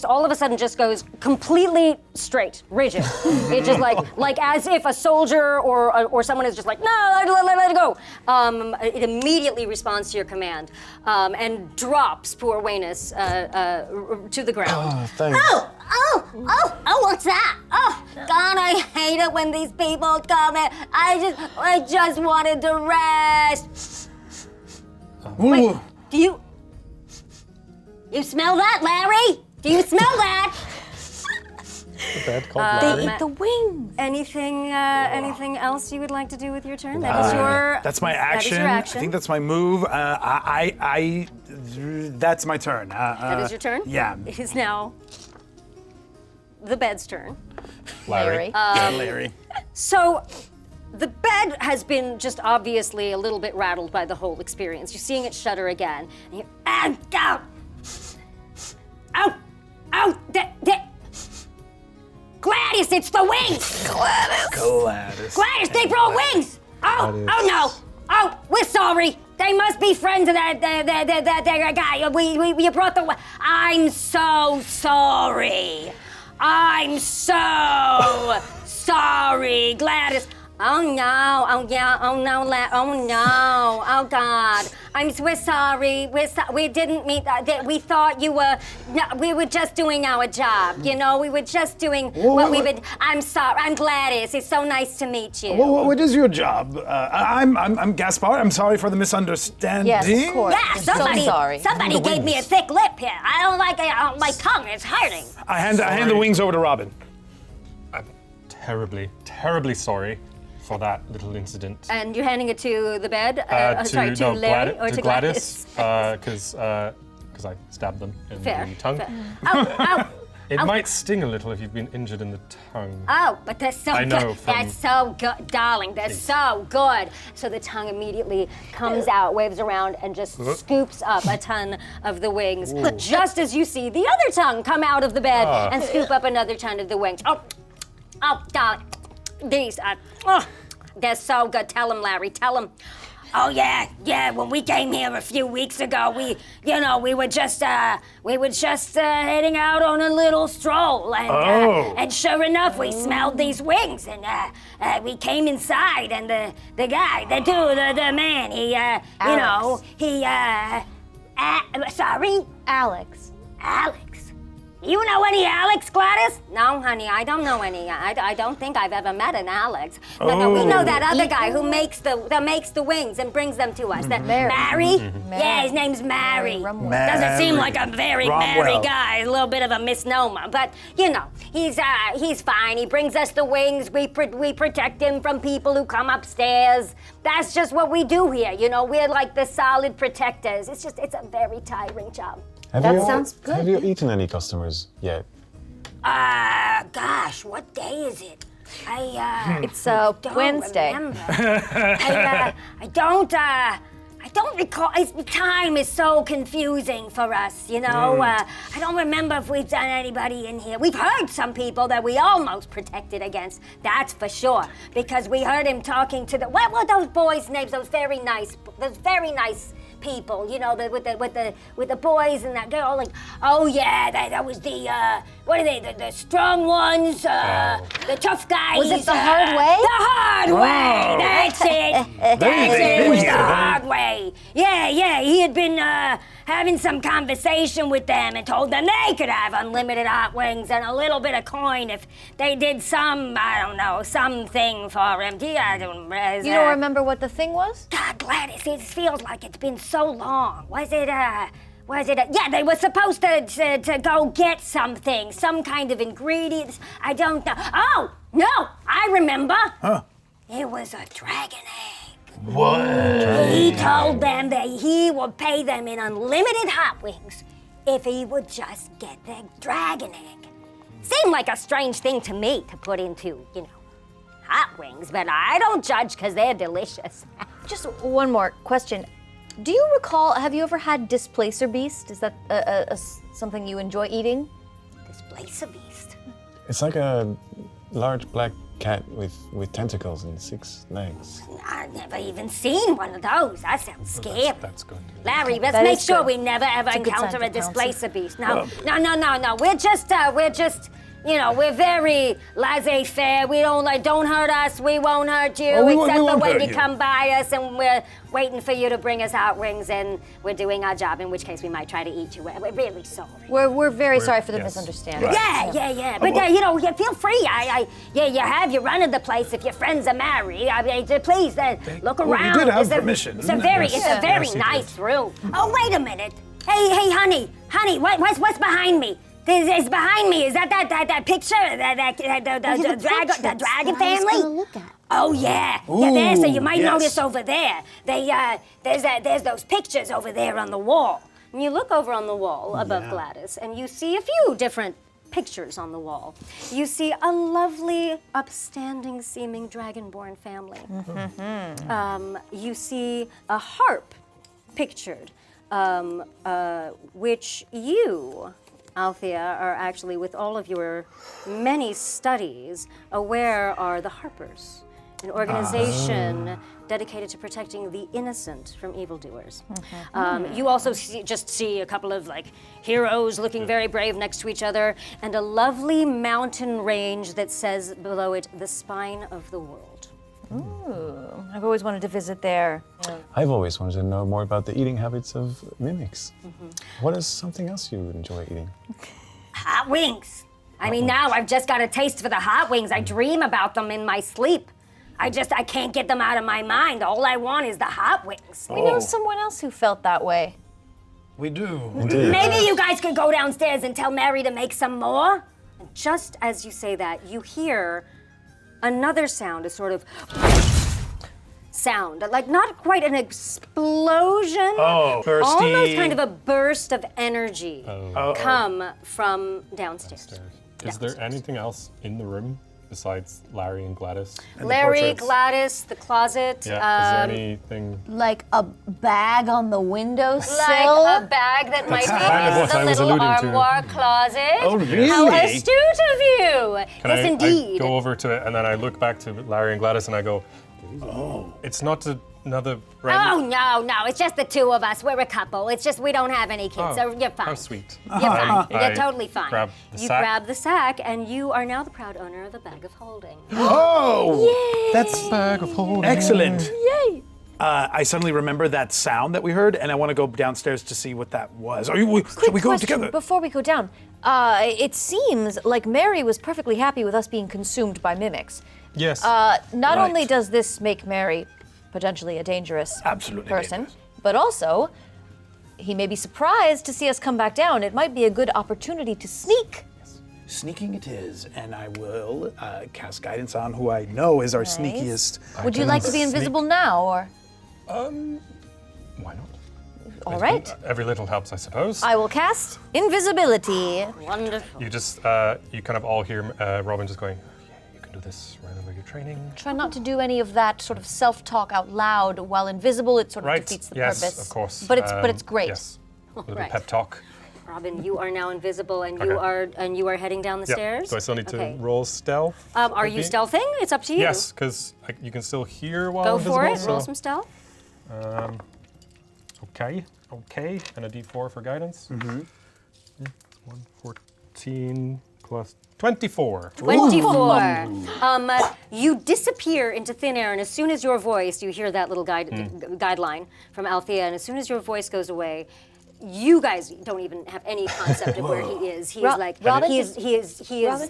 all of a sudden just goes completely straight, rigid. It just like as if a soldier or someone is just like, no, let it go. It immediately responds to your command and drops poor Waynus to the ground. Oh, thanks. Oh, what's that? Oh, God, I hate it when these people come in. I just wanted to rest. Ooh. Do you smell that, Larry? Do you smell that? A bed called Larry. They eat the wings. Anything else you would like to do with your turn? That is your. That's my That is action. your I action. think that's my move. That's my turn. That is your turn? Yeah. It is now the bed's turn. Larry. Larry. So the bed has been just obviously a little bit rattled by the whole experience. You're seeing it shudder again. And you're, Gladys, it's the wings! Gladys, they brought wings! Oh no! Oh, we're sorry. They must be friends of that guy. You brought the. I'm so sorry. I'm so sorry, Gladys. Oh no! Oh yeah! Oh no! Oh no! Oh God! We're sorry. We didn't mean that. We thought you were. No, we were just doing our job. You know, we were just doing what we would. I'm sorry. I'm Gladys. It's so nice to meet you. What is your job? I'm Gaspar. I'm sorry for the misunderstanding. Yes, of course. Yeah, I'm somebody. so sorry. Somebody gave me a thick lip here. I don't like it. My tongue is hurting. I hand the wings over to Robin. I'm terribly sorry for that little incident. And you're handing it to the bed? To Larry or to Gladys, because I stabbed them in Fair. the tongue. Oh, It might sting a little if you've been injured in the tongue. oh, but that's so I know good. from- That's so good, darling. That's so good. So the tongue immediately comes out, waves around, and just scoops up a ton of the wings. Just as you see the other tongue come out of the bed and scoop up another ton of the wings. Oh, darling. These are, they're so good. Tell him, Larry. Tell him. Oh yeah. When we came here a few weeks ago, we were just heading out on a little stroll, and sure enough, we smelled these wings, and we came inside, and the guy, the man, sorry, Alex. Alex. You know any Alex, Gladys? No, honey, I don't know any. I don't think I've ever met an Alex. No, we know that other guy who makes the wings and brings them to us. Mary? Yeah, his name's Mary. Doesn't seem like a very merry guy. A little bit of a misnomer, but he's fine. He brings us the wings. We protect him from people who come upstairs. That's just what we do here. We're like the solid protectors. It's a very tiring job. Sounds good. Have you eaten any customers yet? Gosh, what day is it? It's don't Wednesday. remember. I don't recall. Time is so confusing for us, I don't remember if we've done anybody in here. We've heard some people that we almost protected against. That's for sure, because we heard him talking to what were those boys' names? Those very nice people, with the boys and that girl, like, oh yeah, that was the what are they? The strong ones, the tough guys. Was it the hard way? The hard way. That's it. That's it. It was the hard way. say. Yeah, he had been having some conversation with them and told them they could have unlimited hot wings and a little bit of coin if they did something for him. You don't remember what the thing was? God, Gladys, it feels like it's been so long. Was it, yeah, they were supposed to go get something, some kind of ingredients. I don't know. Oh, no, I remember. Huh. It was a dragon egg. What? He told them that he would pay them in unlimited hot wings if he would just get the dragon egg. Seemed like a strange thing to me to put into, hot wings, but I don't judge because they're delicious. Just one more question. Do you recall, have you ever had Displacer Beast? Is that something you enjoy eating? Displacer Beast. It's like a large black cat with tentacles and 6 legs. I've never even seen one of those. That sounds scary. That's good. Larry, let's That make is sure good. we never ever It's a good encounter sign a for counsel. Displacer Beast. No. We're just, we're very laissez-faire. We don't hurt us. We won't hurt you, Oh, we except for won't when hurt you you. come by us and we're waiting for you to bring us hot wings and we're doing our job, in which case we might try to eat you. We're really sorry. We're very sorry for the yes. misunderstanding. Yeah. But you feel free. You have your run of the place if your friends are married. I mean, please look Well, we around. did have It's a- permission. It's a very Yes, you nice room. Oh, wait a minute. Hey, honey, what's behind me? Is behind me? Is that picture? The dragon family? Oh yeah, there. So you might yes. notice over there. There's those pictures over there on the wall. And you look over on the wall above Gladys, and you see a few different pictures on the wall. You see a lovely, upstanding seeming dragonborn family. You see a harp pictured, which you, Althea, are actually, with all of your many studies, aware are the Harpers, an organization dedicated to protecting the innocent from evildoers. You also see a couple of heroes looking very brave next to each other, and a lovely mountain range that says below it, the spine of the world. Ooh, I've always wanted to visit there. I've always wanted to know more about the eating habits of mimics. What is something else you enjoy eating? Hot wings. I mean, now I've just got a taste for the hot wings. I dream about them in my sleep. I can't get them out of my mind. All I want is the hot wings. We know someone else who felt that way. We do. Maybe you guys could go downstairs and tell Mary to make some more. And just as you say that, you hear another sound, a sort of sound, like not quite an explosion, bursty. almost kind of a burst of energy come from downstairs. Is there anything else in the room besides Larry and Gladys? Larry, portraits. Gladys, the closet, Yeah. Is there anything? Like a bag on the windowsill? like a bag that might kind of be in what the I was little alluding to. armoire closet. Oh, really? How astute of you! Can Yes, I indeed. go over to it and then I look back to Larry and Gladys and I go, it's not another Oh, no, it's just the two of us. We're a couple. It's just we don't have any kids, so you're fine. How sweet. You're fine. I You're totally fine. Grab the You sack. grab the sack, and you are now the proud owner of the bag of holding. Oh! That's Bag of holding. excellent. Yay! I suddenly remember that sound that we heard, and I want to go downstairs to see what that was. Should we go Question together? before we go down. It seems like Mary was perfectly happy with us being consumed by mimics. Yes. Not Right. only does this make Mary potentially a dangerous Absolutely person, dangerous. but also he may be surprised to see us come back down. It might be a good opportunity to sneak. Sneaking it is, and I will cast guidance on who I know is our Nice. sneakiest. Would you like to be invisible now, or? Why not? All right. Every little helps, I suppose. I will cast invisibility. Wonderful. You just, you kind of all hear Robin just going, yeah, you can do this right over your training. Try not to do any of that sort of self-talk out loud while invisible. It sort of Right. defeats the Yes, purpose. of course. But it's great. Yes. A little Right. pep talk. Robin, you are now invisible, and Okay. you are heading down the Yeah. stairs. Do I still need to Okay. roll stealth? Are you maybe? stealthing? It's up to you. Yes, because you can still hear while Go invisible. for it. so- Roll some stealth. Okay, and a D4 for guidance. 1, 14, plus 24. 24. You disappear into thin air, and as soon as your voice, you hear that little guideline from Althea, and as soon as your voice goes away, you guys don't even have any concept of where he is. He is like Robin? he is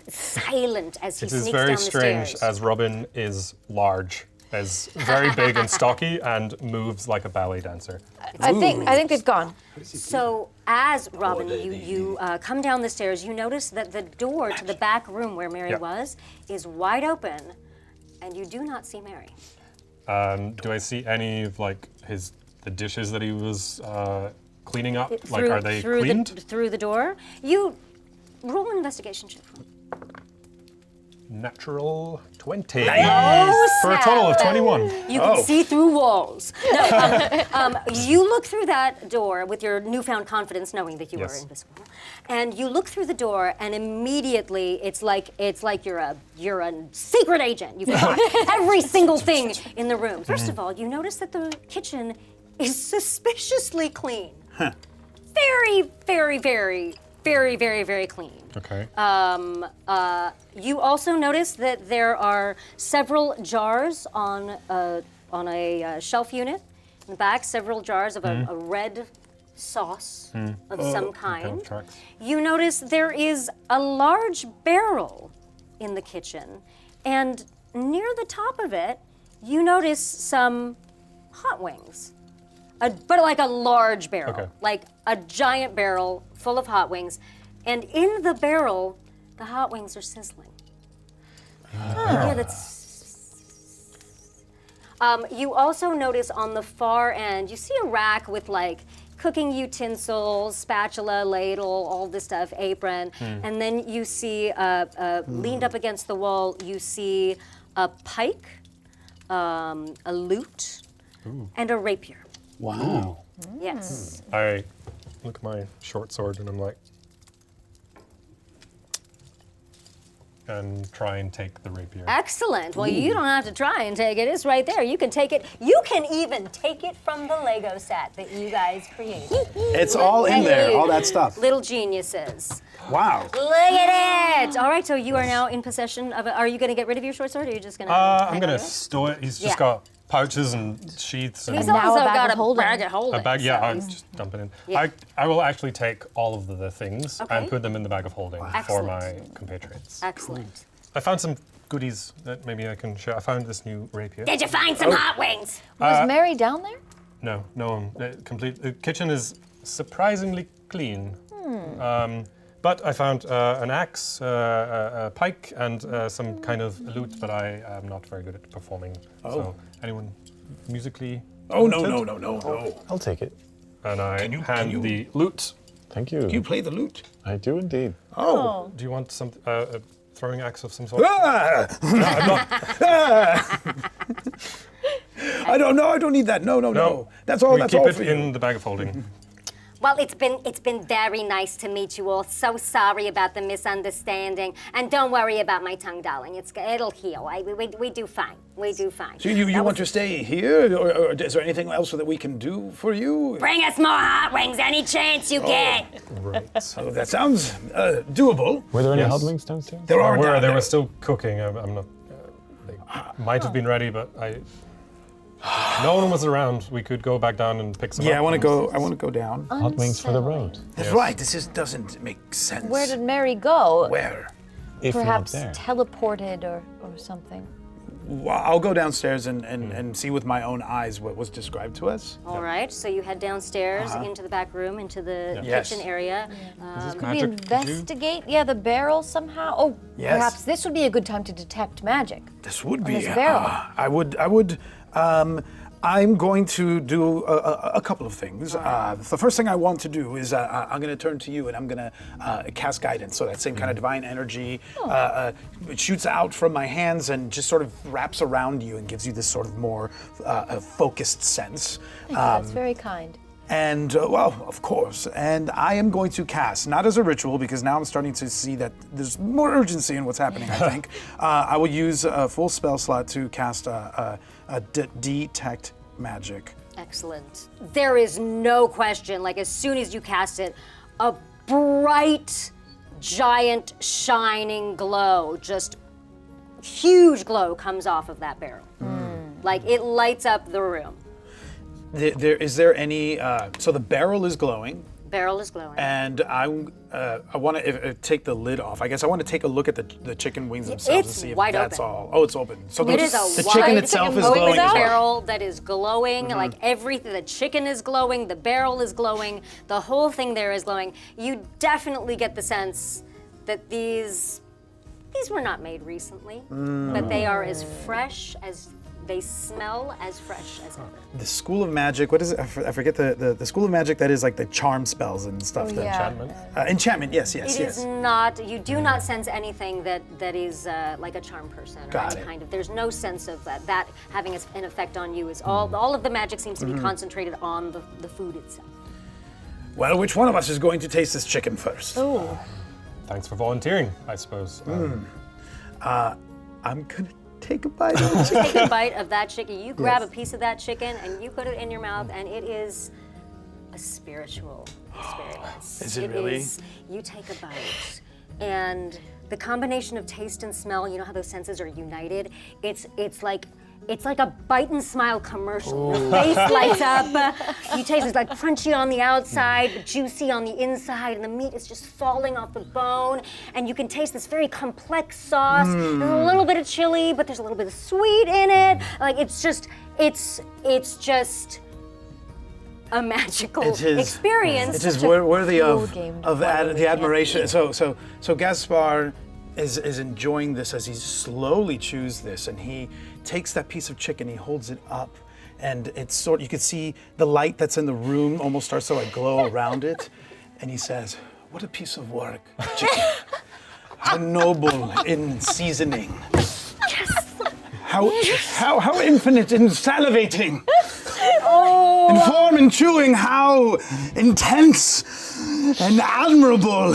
silent as he It sneaks is down very the strange stairs. as Robin is large, as very big and stocky, and moves like a ballet dancer. I think they've gone. So as Robin, you come down the stairs, you notice that the door to the back room where Mary was is wide open, and you do not see Mary. Do I see any of like the dishes that he was cleaning up? Through- Are they through cleaned? through the door? You roll an investigation check. Natural 20. Oh, For a total of 21. You can see through walls. No, you look through that door with your newfound confidence, knowing that you are invisible, and you look through the door, and immediately it's like you're a secret agent. You've got every single thing in the room. First of all, you notice that the kitchen is suspiciously clean. Very, very, very, very, very, very clean. Okay. You also notice that there are several jars on a shelf unit in the back, several jars of a red sauce of some kind. tracks. You notice there is a large barrel in the kitchen, and near the top of it, you notice some hot wings. But like a large barrel, Okay. like a giant barrel full of hot wings. And in the barrel, the hot wings are sizzling. Yeah, you also notice on the far end, you see a rack with like cooking utensils, spatula, ladle, all this stuff, apron. And then you see, leaned up against the wall, you see a pike, a lute, and a rapier. Wow. Yes. I look at my short sword and I'm like, and try and take the rapier. Excellent. Well, you don't have to try and take it. It's right there. You can take it. You can even take it from the Lego set that you guys created. It's all in there, all that stuff. Little geniuses. Wow. Look at it. All right, so you are now in possession of it. Are you going to get rid of your short sword, or are you just going to I'm going to stow it. He's just Yeah. got pouches and sheaths and He's now also a bag got of a holding. bag of holding. a bag. Yeah, so- I'll just dump it in. Yeah. I will actually take all of the things Okay. and put them in the bag of holding for Excellent. my compatriots. Excellent. I found some goodies that maybe I can share. I found this new rapier. Did you find some hot wings? Was Mary down there? No, the kitchen is surprisingly clean. But I found an axe, a pike, and some kind of lute, but I am not very good at performing. So anyone musically? Oh, no, talented? no. I'll take it. And I Can you- hand can you- the lute. Thank you. You play the lute. I do indeed. Oh. Do you want some a throwing axe of some sort? Ah! I don't know. I don't need that. No. That's all. We That's keep all it for you. in the bag of holding. Well, it's been very nice to meet you all. So sorry about the misunderstanding, and don't worry about my tongue, darling. It'll heal. We do fine. We do fine. So you want to stay here, or is there anything else that we can do for you? Bring us more hot wings any chance you get. Right. Oh, that sounds doable. Were there any Yes. hot wings downstairs? There are. down They there. were still cooking. I'm not. They might have been ready, but no one was around. We could go back down and pick some up. Yeah, I want to go. I want to go down. Hot wings for the road. That's right. This doesn't make sense. Where did Mary go? Where? If Perhaps not there. teleported or something. Well, I'll go downstairs and see with my own eyes what was described to us. All right, so you head downstairs into the back room, into the Yes. kitchen area. Could we Magic, could you- investigate? Yeah, the barrel somehow. Oh, Yes. perhaps this would be a good time to detect magic. This would be. this barrel. I would. I'm going to do a couple of things. The first thing I want to do is I'm going to turn to you and I'm going to cast guidance. So that same kind of divine energy it shoots out from my hands and just sort of wraps around you and gives you this sort of more focused sense. Thank you, that's very kind. And, well, of course. And I am going to cast, not as a ritual, because now I'm starting to see that there's more urgency in what's happening, I think. I will use a full spell slot to cast detect magic. Excellent. There is no question, like as soon as you cast it, a bright giant shining glow, just huge glow comes off of that barrel. Like it lights up the room. Is there any? So the barrel is glowing, Barrel is glowing. and I want to take the lid off. I guess I want to take a look at the chicken wings themselves It's and see if wide that's open. all. Oh, it's open. So It is a the chicken wide itself is open glowing as well. barrel that is glowing, like everything. The chicken is glowing, the barrel is glowing, the whole thing there is glowing. You definitely get the sense that these were not made recently, but they are as fresh as they smell as fresh as ever. The School of Magic. What is it? I forget the School of Magic. That is like the charm spells and stuff. that- Enchantment. Enchantment. Yes. It Yes. is not. You do not sense anything that is like a charm person or Got any it. kind of. There's no sense of that having an effect on you. Is all of the magic seems to be concentrated on the food itself. Well, which one of us is going to taste this chicken first? Thanks for volunteering, I suppose. I'm gonna take a bite of the chicken. Take a bite of that chicken. You grab Yes. a piece of that chicken and you put it in your mouth, and it is a spiritual experience. Is it really? You take a bite, and the combination of taste and smell. You know how those senses are united. It's like a bite and smile commercial. Your face lights up. You taste it's like crunchy on the outside, but juicy on the inside, and the meat is just falling off the bone. And you can taste this very complex sauce. There's a little bit of chili, but there's a little bit of sweet in it. Like it's just a magical It is. experience. It is worthy of game the admiration. So Gaspar is enjoying this as he slowly chews this, and he takes that piece of chicken, he holds it up, and it's you can see the light that's in the room almost starts to like glow around it, and he says, "What a piece of work, chicken! How noble in seasoning! How infinite in salivating! In form and chewing, how intense and admirable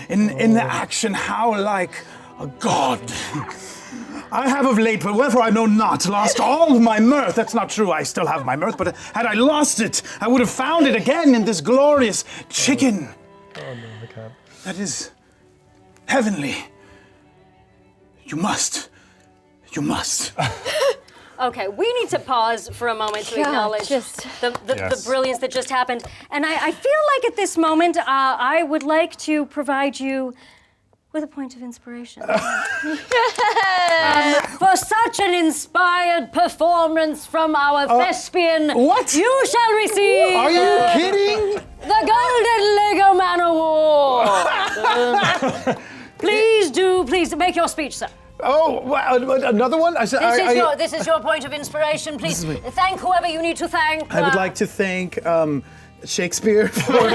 in the action, how like a god. I have of late, but wherefore I know not, lost all of my mirth. That's not true, I still have my mirth, but had I lost it, I would have found it again in this glorious chicken. Oh no, I can't. That is heavenly. You must. Okay, we need to pause for a moment to Yeah, acknowledge just- the Yes. brilliance that just happened. And I feel like at this moment, I would like to provide you with a point of inspiration. For such an inspired performance from our thespian, what? you shall receive Are you kidding? the Golden Lego Man Award. Please make your speech, sir. Oh, another one? This is your point of inspiration. Please thank whoever you need to thank. I would like to thank Shakespeare for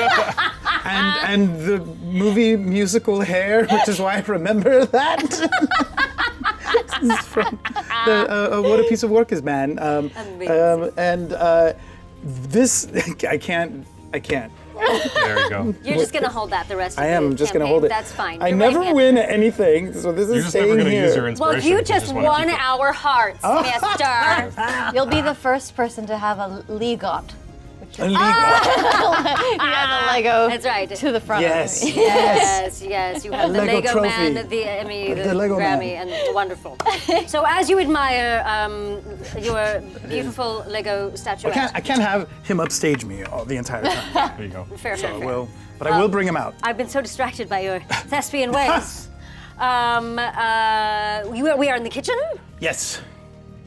and the movie musical Hair, which is why I remember that. This is from What a Piece of Work is Man. Amazing. This I can't. There you go. You're just gonna hold that the rest of I the am just gonna campaign. hold it. That's fine. I You're never right-handed. win anything, so this You're is just never staying going to use your here. inspiration. Well, you you just wanna won keep it. our hearts, mister. You'll be the first person to have a legot. A league. Yeah, the Lego That's right. to the front. Yes. Yes, you have the Lego Lego trophy. Man, the Emmy, the Lego Grammy, Man. and wonderful. So as you admire your beautiful Lego statuette, I can't have him upstage me the entire time. There you go. fair. But I will bring him out. I've been so distracted by your thespian ways. We are in the kitchen. Yes.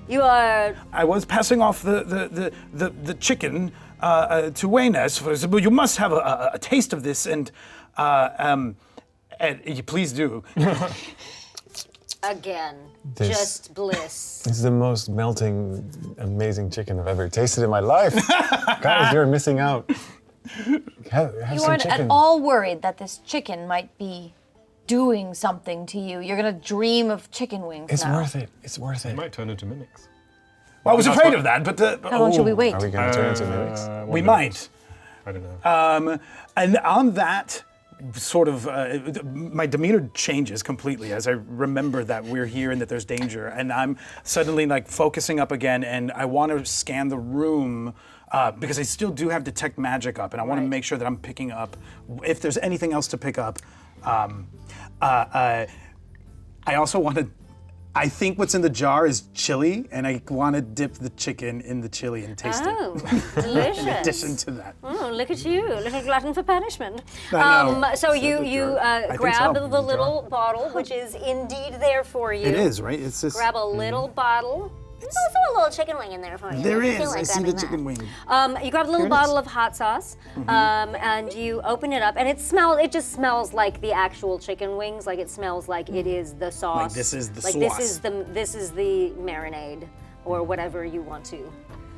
You are. I was passing off the chicken to Waynes. Well, you must have a taste of this, and you please do. Again, This- just bliss. It's the most melting, amazing chicken I've ever tasted in my life. Guys, you're missing out. Have You some aren't chicken. at all worried that this chicken might be doing something to you. You're gonna dream of chicken wings It's now. worth it. It's worth it. It might turn into mimics. Well, I was afraid of that, but How long should we wait? Are we going to turn into mimics? we might. I don't know. And on that sort of, my demeanor changes completely as I remember that we're here and that there's danger. And I'm suddenly like focusing up again, and I want to scan the room because I still do have detect magic up, and I want to make sure that I'm picking up if there's anything else to pick up. I also want to. I think what's in the jar is chili, and I want to dip the chicken in the chili and taste Oh, it. delicious. In addition to that. Oh, look at you, little glutton for punishment. I know. So you think grab so. the little bottle, which is indeed there for you. It is, right? It's just. Grab a little bottle. There's also a little chicken wing in there for you. There if you feel is. like I see the grabbing chicken that. wing. You grab a little bottle of hot sauce, and you open it up, and it just smells like the actual chicken wings. Like it smells like it is the sauce. Like this is the like sauce. This is the marinade, or whatever you want to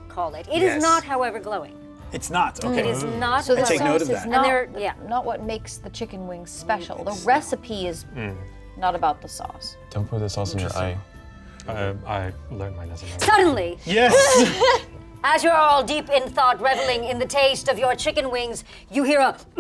call it. It Yes. is not, however, glowing. It's not. Okay. It is not. So the take note sauce of is that. And not, they're- not what makes the chicken wings special. The recipe is not about the sauce. Don't put the sauce in your eye. I learned my lesson. Suddenly, Yes. as you're all deep in thought, reveling in the taste of your chicken wings, you hear a thump,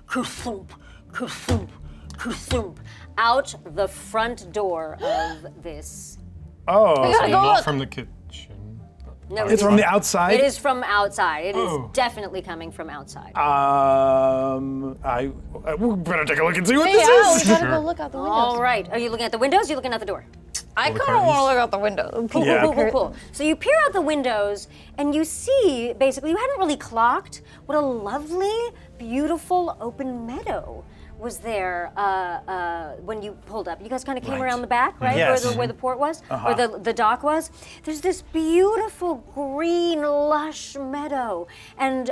thump, thump, thump out the front door of this. Oh. Not from the kitchen. No, It's from the outside. It is from outside. It is Oh. definitely coming from outside. We better take a look and see what Yeah, this we is. gotta go look out the windows. All right. Are you looking at the windows? Or are you looking at the door? I kind of want to look out the window. Cool, Yeah. cool, cool, cool. So you peer out the windows and you see, basically, you hadn't really clocked what a lovely, beautiful open meadow was there when you pulled up. You guys kind of came Right. around the back, right? Yes. Where the port was, or the dock was. There's this beautiful green, lush meadow, and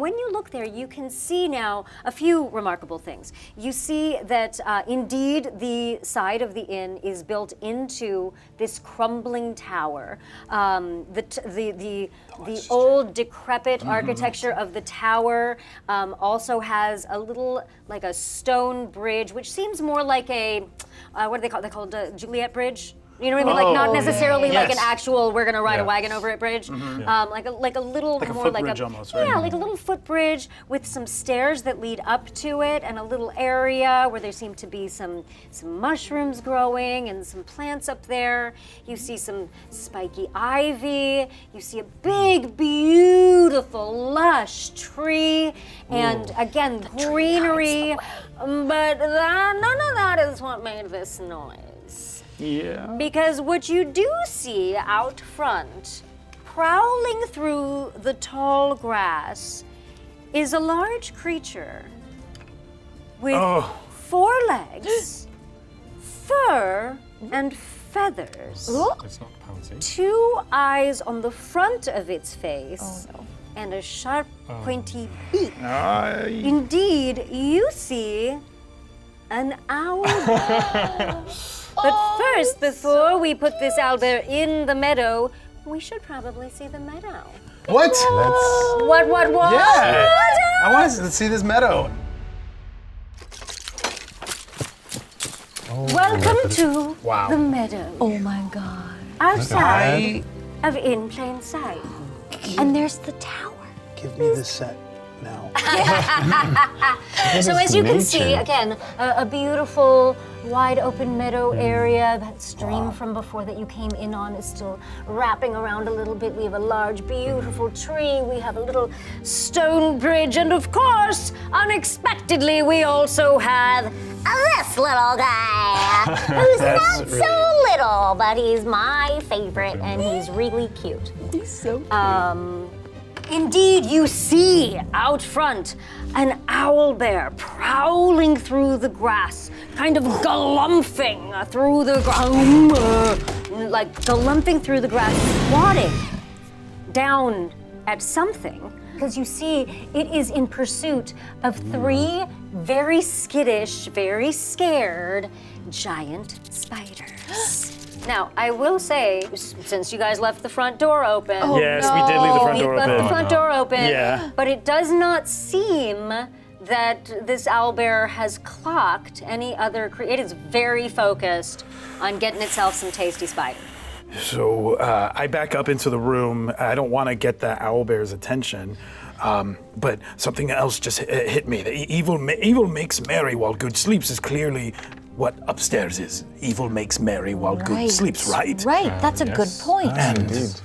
when you look there, you can see now a few remarkable things. You see that indeed the side of the inn is built into this crumbling tower. The old decrepit architecture of the tower also has a little, like a stone bridge, which seems more like a, what do they call it? They call it a Juliet Bridge. You know what I mean? Like not necessarily like an Yes. actual we're gonna ride a Yeah. wagon over it bridge. Like a little Like a more footbridge almost, right? Yeah, like a little footbridge with some stairs that lead up to it, and a little area where there seem to be some mushrooms growing and some plants up there. You see some spiky ivy. You see a big, beautiful, lush tree, and again greenery. But none of that is what made this noise. Yeah. Because what you do see out front, prowling through the tall grass, is a large creature with Oh. 4 legs, fur, and feathers. It's not pouncy. 2 eyes on the front of its face, Oh, no. and a sharp, pointy beak. I- Indeed, you see an owl. But first, before we put this owlbear in the meadow, we should probably see the meadow. What? Let's. What? Yeah. I want to see this meadow. Welcome to Wow. the meadow. Oh my god. Outside of In Plain Sight. And there's the tower. Give me the set now. So as you can see, nature. again, a beautiful, wide open meadow area. That stream from before that you came in on is still wrapping around a little bit. We have a large, beautiful tree. We have a little stone bridge. And of course, unexpectedly, we also have This little guy, who's That's not so little, but he's my favorite, and he's really cute. He's so Indeed, you see out front an owlbear prowling through the grass, kind of galumphing through the like galumphing through the grass, swatting down at something. Because you see, it is in pursuit of 3 very skittish, very scared giant spiders. Now, I will say, since you guys left the front door open, Yes, we did leave the front we door left open. the front door open. Yeah. But it does not seem that this owlbear has clocked any other It is very focused on getting itself some tasty spider. So I back up into the room. I don't want to get that owlbear's attention, but something else just hit me. The evil makes merry while good sleeps is clearly what upstairs is. Evil makes merry while good sleeps, right? Right, that's a good point. And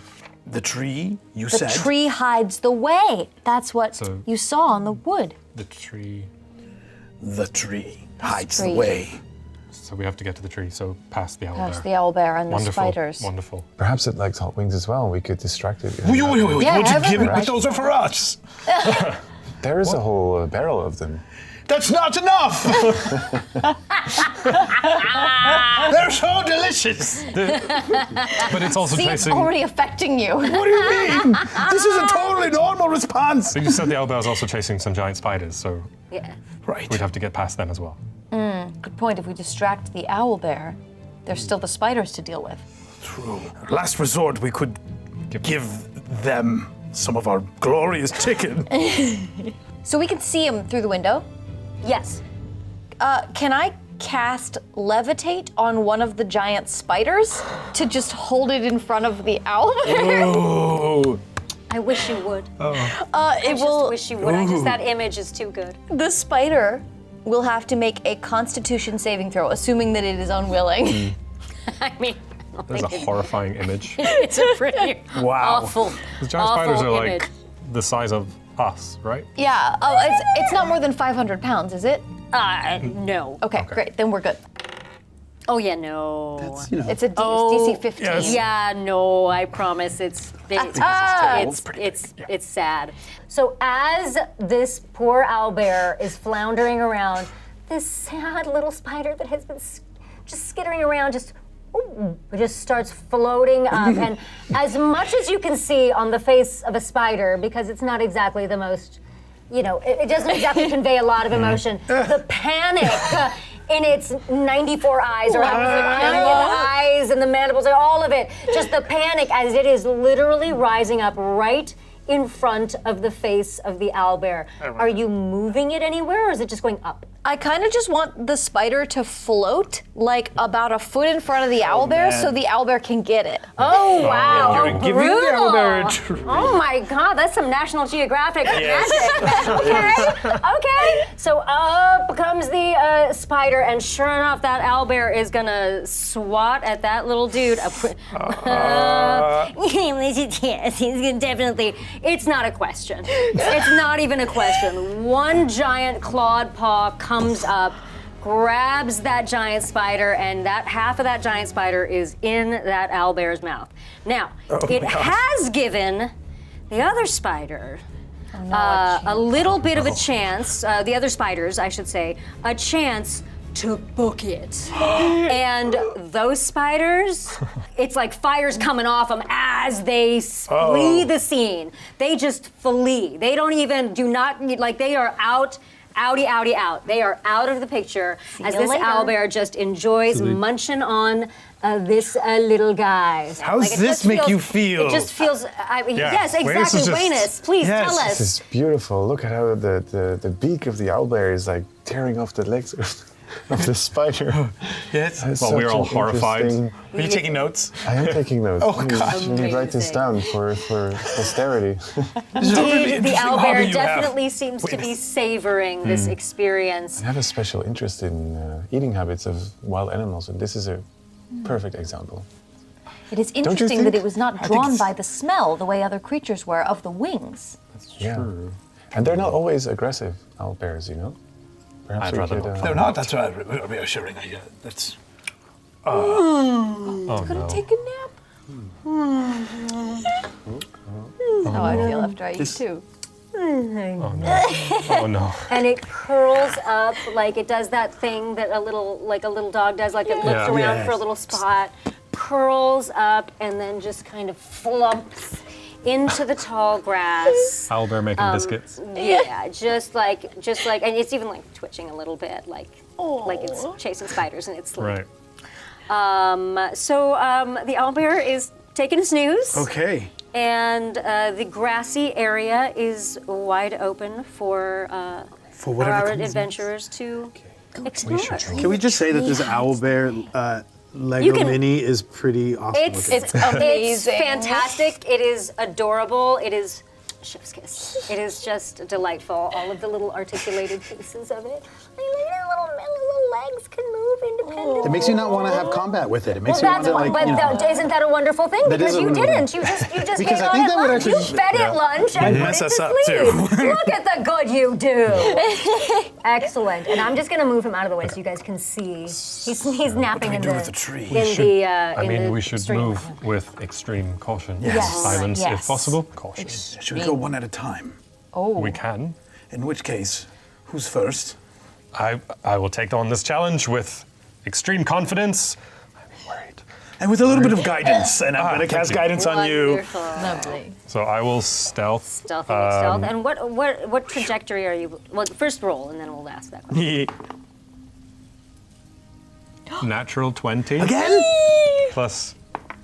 the tree, you The said. tree hides the way. That's what So- you saw on the wood. The tree. The tree hides tree. the way. So we have to get to the tree. So past the owlbear. Past the owlbear and the Wonderful. spiders. Wonderful. Perhaps it likes hot wings as well. We could distract it. Wait, Yeah, won't you give it? right. Those are for us. There is a whole barrel of them. That's not enough. They're so delicious. But it's also See, it's chasing. already affecting you. What do you mean? This is a totally normal response. So you said the owlbear is also chasing some giant spiders, so Yeah. Right. we'd have to get past them as well. Good point. If we distract the owlbear, there's still the spiders to deal with. True. Last resort, we could give them some of our glorious chicken. So we can see him through the window. Yes. Can I cast levitate on one of the giant spiders to just hold it in front of the owlbear? Oh. I wish you would. It I just will. wish you would. I just that image is too good. The spider will have to make a Constitution saving throw, assuming that it is unwilling. I mean, I don't There's think a horrifying image. it's a pretty Wow. awful, The giant awful spiders are image. like the size of us, right? Yeah. Oh, it's not more than 500 pounds, is it? No. Okay, great. Then we're good. Oh yeah, no. That's, you know. It's a DC 15. yes. Yeah, no. I promise it's it's sad. So as this poor owlbear is floundering around, this sad little spider that has been just skittering around, just starts floating up, and as much as you can see on the face of a spider, because it's not exactly the most, it doesn't exactly convey a lot of emotion. The panic in its 94 eyes, or however many eyes and the mandibles, and all of it, just the panic as it is literally rising up right in front of the face of the owlbear. Are you moving it anywhere, or is it just going up? I kind of just want the spider to float like about a foot in front of the owlbear so the owlbear can get it. Oh, wow. You're Oh, giving the brutal. owlbear a treat. Oh my God, that's some National Geographic magic. Okay. So up comes the spider, and sure enough, that owlbear is gonna swat at that little dude. Yes, he's gonna definitely. It's not a question. It's not even a question. One giant clawed paw comes up, grabs that giant spider, and that half of that giant spider is in that owlbear's mouth. Now, it has given the other spider a little bit of a chance, the other spiders, I should say, a chance to book it. And those spiders, it's like fire's coming off them as they flee the scene. They just flee. They they are out. Outie, outie, out. They are out of the picture as you this later. owlbear just enjoys munching on this little guy. How does it this just make feels- you feel? It just feels. Yes, Waynes exactly. is just- Waynes, please Yes, tell This us. is beautiful. Look at how the beak of the owlbear is like tearing off the legs of the spider. Yes. It's Well, we're such all an horrified. interesting- Are you taking notes? I am taking notes. Oh, gosh. Let me write this down for posterity. Indeed, the hobby owlbear you have. definitely seems to be savoring this experience. I have a special interest in eating habits of wild animals, and this is a perfect example. It is you interesting that think? it was not think drawn it's- by the smell the way other creatures were of the wings. Yeah. And they're not always aggressive, owlbears, you know? Perhaps I'd we rather could, not. They're not. That's reassuring. That's. Oh Gonna no. take a nap. That's how I feel after I eat too. Oh no. And it curls up like it does that thing that a little dog does, like it looks Yeah. around for a Yes. little spot, curls up, and then just kind of flumps into the tall grass. Owlbear making biscuits. Yeah, just like, and it's even like twitching a little bit, like it's chasing spiders in its sleep. Right. So the owlbear is taking a snooze. Okay. And the grassy area is wide open for whatever our comes adventurers to explore. Can we just say that this owlbear Lego You can- mini is pretty awesome It's looking? amazing. It's fantastic. It is adorable. It is chef's kiss. It is just delightful. All of the little articulated pieces of it. Little legs can move independently. It makes you not want to have combat with it. It makes you want to isn't that a wonderful thing? That Because is a you wonderful didn't. thing. You just Because ate I on think it that would lunch. You actually- fed it lunch and put mess it us to up, sleep. too. Look at the good you do. Excellent. And I'm just gonna move him out of the way so you guys can see. He's napping in do the with the tree? We should stream. move with extreme caution. Yes. Silence if Yes. possible. Caution. Should we go one at a time? We can. In which case, who's first? I will take on this challenge with extreme confidence. I'm worried. And with a little bit of guidance, and I'm going to thank cast you. guidance on you. Wonderful. Lovely. So I will stealth. Stealthy stealth. And what trajectory are you? Well, first roll, and then we'll ask that question. Natural 20. Again? Plus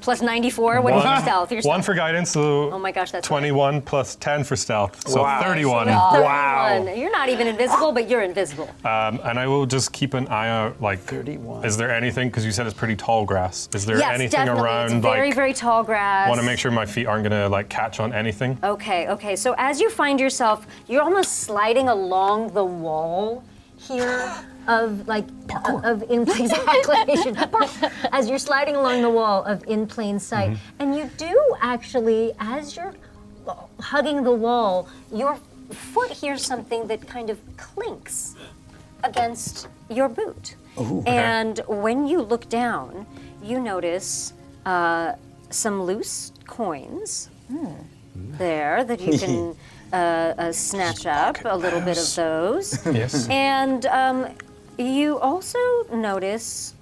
Plus 94. What is your stealth? Your one stealth. for guidance, so Oh my gosh, that's 21 plus 10 for stealth, so Wow. 31. Wow. You're not even invisible, but you're invisible. And I will just keep an eye out, like, 31. is there anything, because you said it's pretty tall grass, is there Yes, anything definitely. around, It's very, like, very tall grass. I want to make sure my feet aren't going to, like, catch on anything. Okay. So as you find yourself, you're almost sliding along the wall here of as you're sliding along the wall of in plain sight, and you do actually, as you're hugging the wall, your foot hears something that kind of clinks against your boot. And when you look down, you notice some loose coins there that you can snatch up a little bit of those. Yes. And you also notice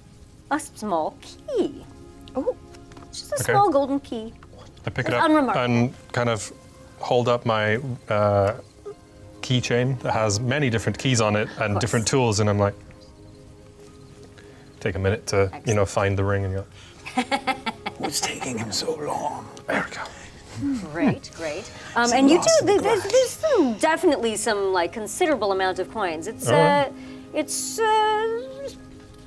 a small key. Oh, just a Okay. small golden key. I pick it It's up unremarkable. and kind of hold up my keychain that has many different keys on it and different tools, and I'm like, take a minute to, find the ring, and you're like, What's taking him so long? there we go. Great. And you do. lost in the There's definitely some considerable amount of coins. It's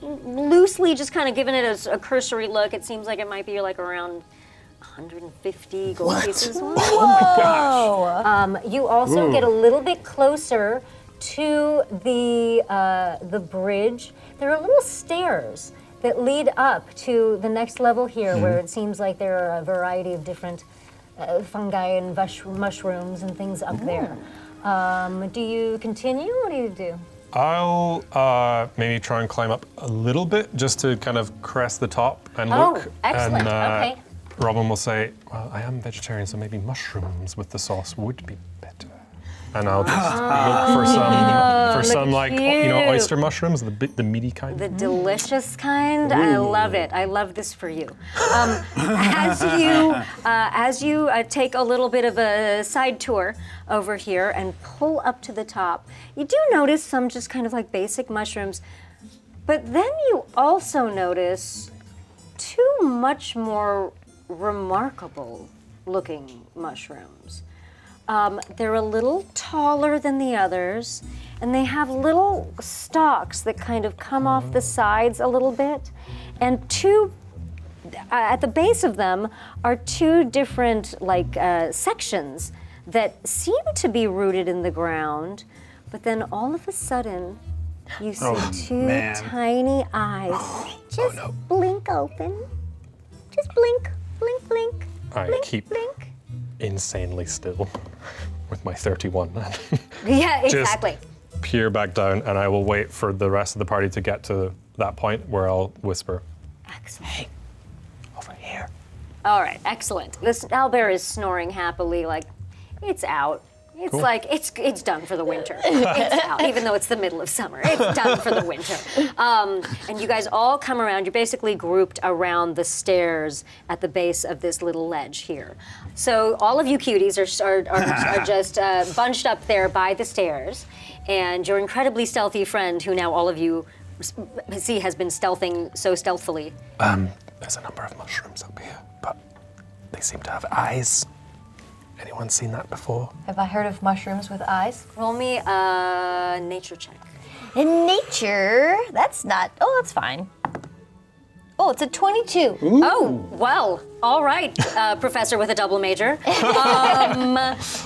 loosely just kind of giving it a cursory look. It seems like it might be around 150 gold pieces. Oh my gosh. You also get a little bit closer to the bridge. There are little stairs that lead up to the next level here, where it seems like there are a variety of different fungi and mushrooms and things up there. Do you continue? What do you do? I'll maybe try and climb up a little bit just to kind of crest the top and look. Excellent. And Okay. Robin will say, well, I am vegetarian, so maybe mushrooms with the sauce would be better. And I'll just look for some oyster mushrooms, the meaty kind. The delicious kind. I love it. I love this for you. As you take a little bit of a side tour over here and pull up to the top, you do notice some just kind of basic mushrooms, but then you also notice two much more remarkable looking mushrooms. They're a little taller than the others, and they have little stalks that kind of come off the sides a little bit. And at the base of them are two different sections that seem to be rooted in the ground, but then all of a sudden you see two tiny eyes just blink open. Just blink, blink, blink, I blink, keep blink. insanely still with my 31. Yeah, Just exactly. peer back down, and I will wait for the rest of the party to get to that point where I'll whisper, Excellent. hey, over here. All right, excellent. This owlbear is snoring happily, it's out. It's Cool. it's done for the winter. It's out, even though it's the middle of summer. It's done for the winter. And you guys all come around. You're basically grouped around the stairs at the base of this little ledge here. So all of you cuties are just bunched up there by the stairs, and your incredibly stealthy friend, who now all of you see has been stealthing so stealthily. There's a number of mushrooms up here, but they seem to have eyes. Anyone seen that before? Have I heard of mushrooms with eyes? Roll me a nature check. In nature, that's fine. Oh, Oh, it's a 22. Oh, well, all right, Professor with a double major.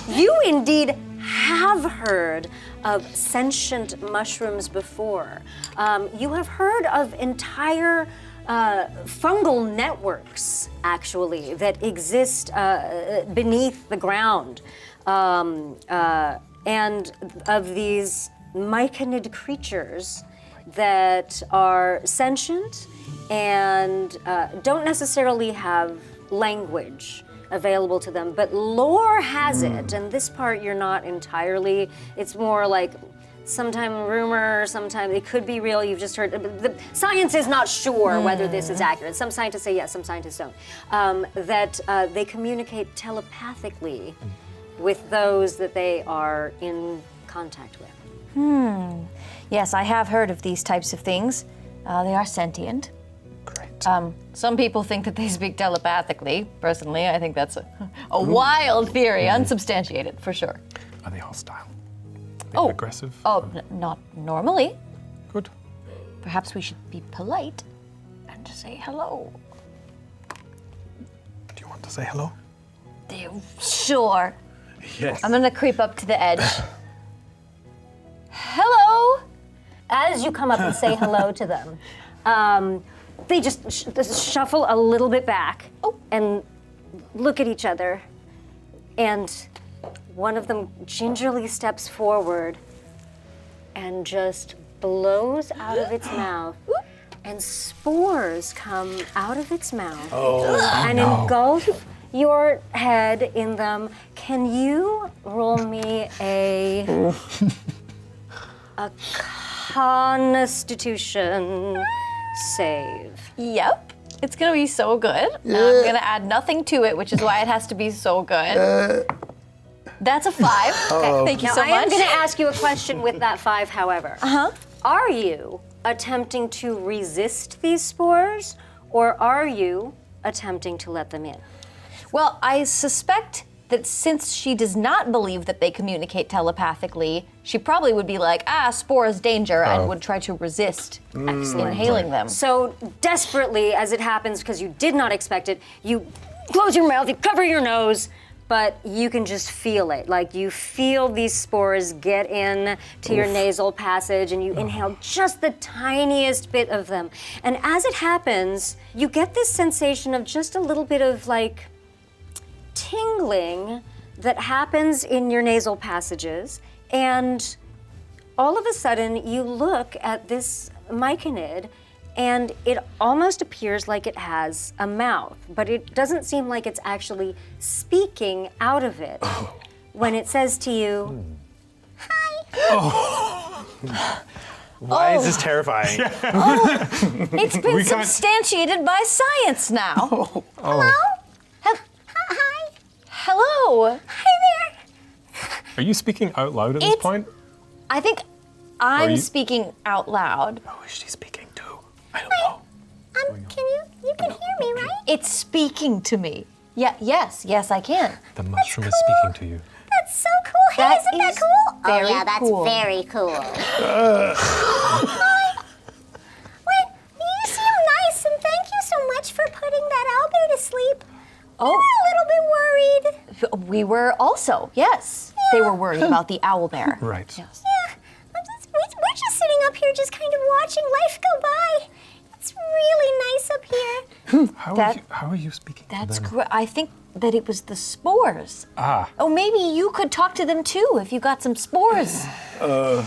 You indeed have heard of sentient mushrooms before. You have heard of entire fungal networks, actually, that exist beneath the ground. And of these myconid creatures that are sentient and don't necessarily have language available to them, but lore has it, and this part you're not entirely, it's more like sometime rumor, sometime it could be real, you've just heard, the science is not sure whether this is accurate. Some scientists say yes, some scientists don't. That they communicate telepathically with those that they are in contact with. Yes, I have heard of these types of things. They are sentient. Great. Some people think that they speak telepathically. Personally, I think that's a wild theory, unsubstantiated, for sure. Are they hostile? Are they aggressive? Oh, not normally. Good. Perhaps we should be polite and just say hello. Do you want to say hello? Sure. Yes. I'm gonna creep up to the edge. Hello. As you come up and say hello to them, they just shuffle a little bit back and look at each other, and one of them gingerly steps forward and just blows out of its mouth, and spores come out of its mouth and engulf your head in them. Can you roll me a Constitution save? Yep. It's gonna be so good. I'm gonna add nothing to it, which is why it has to be so good. That's a 5. Okay, thank you Now, so I am much. going to ask you a question with that 5, however. Are you attempting to resist these spores, or are you attempting to let them in? Well, I suspect that since she does not believe that they communicate telepathically, she probably would be like, spores, danger, and would try to resist inhaling them. So desperately, as it happens, because you did not expect it, you close your mouth, you cover your nose, but you can just feel it. Like you feel these spores get in to your nasal passage, and you inhale just the tiniest bit of them. And as it happens, you get this sensation of just a little bit of like tingling that happens in your nasal passages, and all of a sudden you look at this myconid and it almost appears like it has a mouth, but it doesn't seem like it's actually speaking out of it when it says to you, Why is this terrifying? It's been substantiated by science now. Hi. Hello. Hi there. Are you speaking out loud at this point? I think I'm you- speaking out loud. Who is she speaking to? I don't know. You can hear me, right? It's speaking to me. Yeah, yes, I can. The mushroom is speaking to you. That's so cool. Hey, That isn't that is cool? very Oh yeah, that's cool. very cool. Wait, you seem nice, and thank you so much for putting that owlbear to sleep. We were a little bit worried. We were also, yes. They were worried about the owlbear. Right. Yes. Yeah, we're just sitting up here, just kind of watching life go by. It's really nice up here. How are you speaking to That's them? great. I think that it was the spores. Oh, maybe you could talk to them too if you got some spores in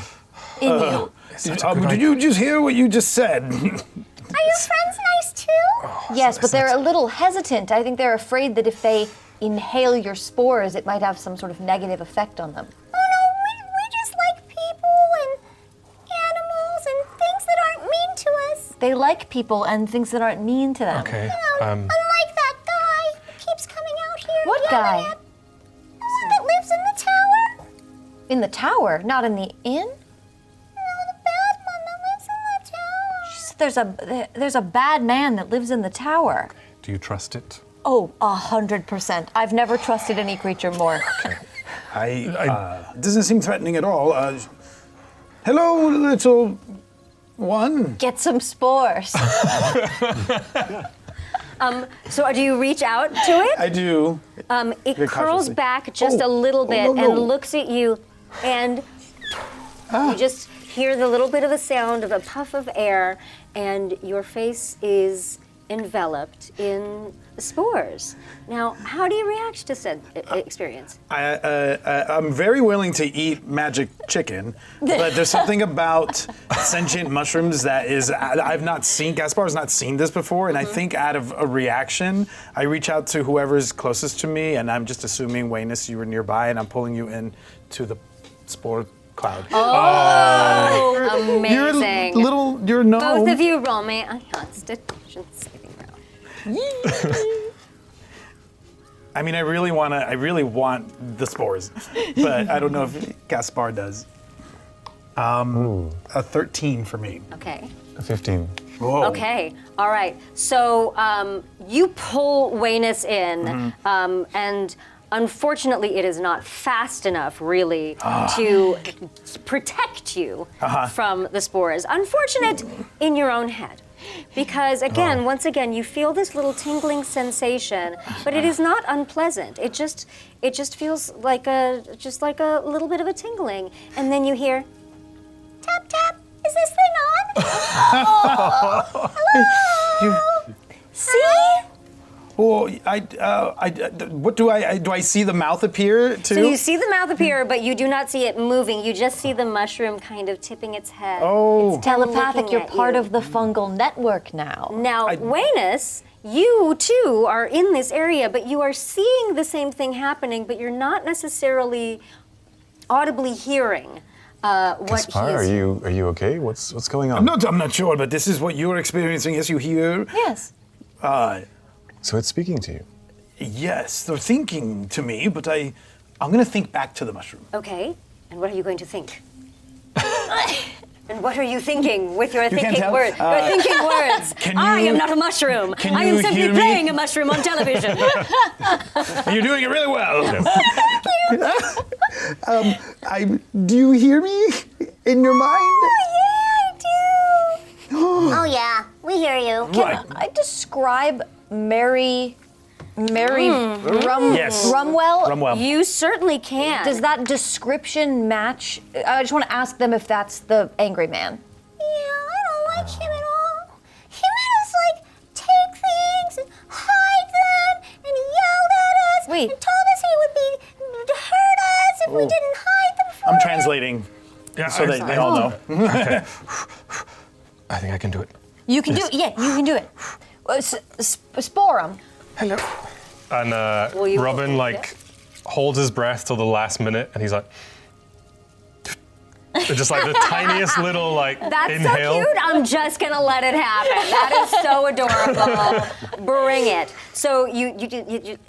you. Did you just hear what you just said? Are your friends nice too? Yes, but they're a little hesitant. I think they're afraid that if they inhale your spores, it might have some sort of negative effect on them. Oh no, we just like people and animals and things that aren't mean to us. They like people and things that aren't mean to them. Okay. Unlike that guy who keeps coming out here. What yelling guy? at- The one that lives in the tower. In the tower, not in the inn? No, the bad one that lives in the tower. There's a bad man that lives in the tower. Do you trust it? Oh, 100%. I've never trusted any creature more. It doesn't seem threatening at all. Hello, little 1. Get some spores. So do you reach out to it? I do. It Very curls cautiously. back just a little bit no. and looks at you, and you just hear the little bit of the sound of a puff of air, and your face is enveloped in spores. Now, how do you react to said experience? I'm very willing to eat magic chicken, but there's something about sentient mushrooms that is, I've not seen, Gaspar's not seen this before, and I think out of a reaction, I reach out to whoever's closest to me, and I'm just assuming, Wayness, you were nearby, and I'm pulling you in to the spore cloud. Oh, amazing. You're a gnome. Both of you roll me a Constitution saving throw. I mean, I really want the spores, but I don't know if Gaspar does. A 13 for me. Okay. 15. Whoa. Okay. All right. So you pull Wayness in, and unfortunately, it is not fast enough, really, to protect you from the spores. Unfortunate in your own head. Because again, once again, you feel this little tingling sensation, but it is not unpleasant. It just feels like a little bit of a tingling, and then you hear, tap tap. Is this thing on? Hello. See? Well, what do I see the mouth appear too? So you see the mouth appear, but you do not see it moving. You just see the mushroom kind of tipping its head. Oh. It's Telepathic, looking you're at part you. of the fungal network now. Now, Wayness, you too are in this area, but you are seeing the same thing happening, but you're not necessarily audibly hearing what Gaspar, he is. are you okay? What's going on? I'm not sure, but this is what you're experiencing. Yes, you hear. Yes. So it's speaking to you. Yes, they're thinking to me, but I'm going to think back to the mushroom. Okay, and what are you going to think? And what are you thinking with your thinking tell? words? Your thinking words. I am not a mushroom. can I am you simply hear me? playing a mushroom on television. You're doing it really well. Do you hear me in your mind? Oh yeah, we hear you. Right. I describe Mary Yes. Rumwell? Rumwell. You certainly can. Does that description match? I just want to ask them if that's the angry man. Yeah, I don't like him at all. He made us like take things and hide them, and he yelled at us Wait. and told us he would hurt us if we didn't hide them for I'm him. translating Yeah, so that they all know. I think I can do it. You can do it. Yeah, you can do it. Spore him. Hello. And you- Robin holds his breath till the last minute, and he's like, just like the tiniest little That's inhale. so cute. I'm just gonna let it happen. That is so adorable. Bring it. So you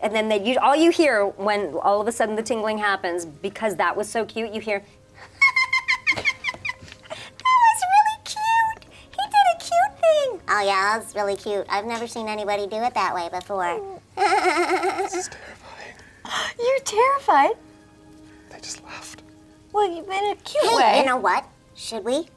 and then all you hear when all of a sudden the tingling happens, because that was so cute, you hear, That was really cute. He did a cute thing. Oh yeah, that's really cute. I've never seen anybody do it that way before. This is terrifying. You're terrified. They just laughed. Well, in a cute Hey, way. you know what? Should we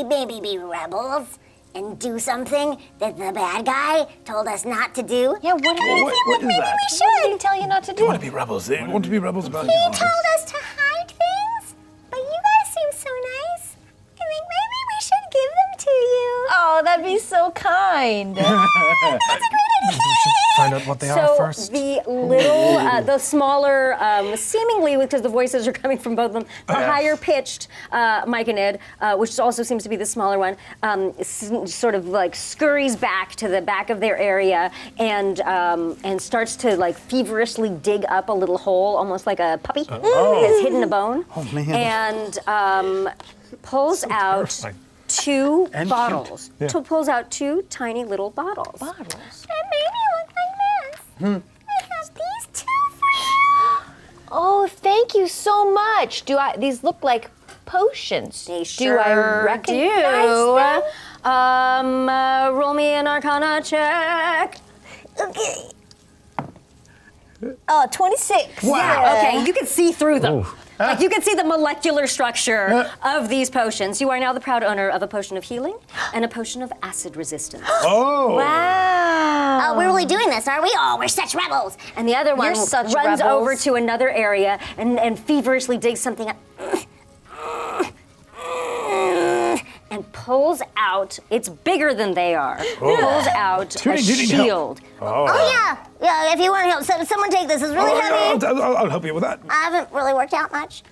maybe be rebels and do something that the bad guy told us not to do? Yeah, what did he, What is that? what did he tell you not to do? They want to be rebels. They want to be rebels about He told us to hide things, but you guys seem so nice. I think maybe we should give them to you. Oh, that'd be so kind. That's a great idea. Find out what they are so first. the little, the smaller, seemingly because the voices are coming from both of them, the higher pitched Myconid, which also seems to be the smaller one, sort of like scurries back to the back of their area and starts to like feverishly dig up a little hole, almost like a puppy that has hidden a bone, and pulls out terrifying. two And bottles. Pulls out two tiny little bottles. That made me look like this. I have these two for you. Oh, thank you so much. These look like potions. They do I sure recognize them? Roll me an Arcana check. Okay. Oh, 26. Yeah, okay, you can see through them. Like you can see the molecular structure of these potions. You are now the proud owner of a potion of healing and a potion of acid resistance. Oh. Wow. Oh, we're really doing this, are we? Oh, we're such rebels. And the other one You're such runs rebels. over to another area and feverishly digs something up. And pulls out, it's bigger than they are, pulls out a Do you need help? shield. Oh, yeah. Yeah, if you want help, someone take this. It's really heavy. I'll help you with that. I haven't really worked out much.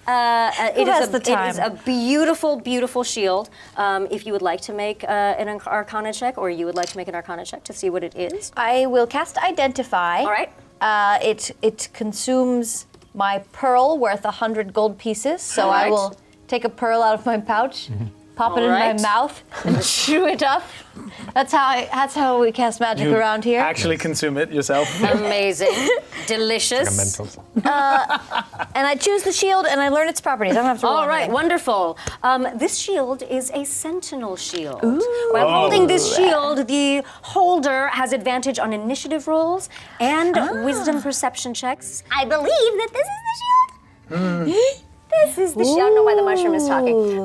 It has is the time? It is a beautiful, beautiful shield. If you would like to make an Arcana check, or you would like to make an Arcana check to see what it is. I will cast Identify. All right. It consumes my pearl worth 100 gold pieces, so All I right. will take a pearl out of my pouch, pop it in my right. mouth, and chew it up. That's how we cast magic around here. Actually consume it yourself. Amazing. Delicious. Mentos. And I choose the shield and I learn its properties. I don't have to roll All right, anything. wonderful. This shield is a sentinel shield. While holding this shield, the holder has advantage on initiative rolls and wisdom perception checks. I believe that this is the shield. This is the shield. I don't know why the mushroom is talking.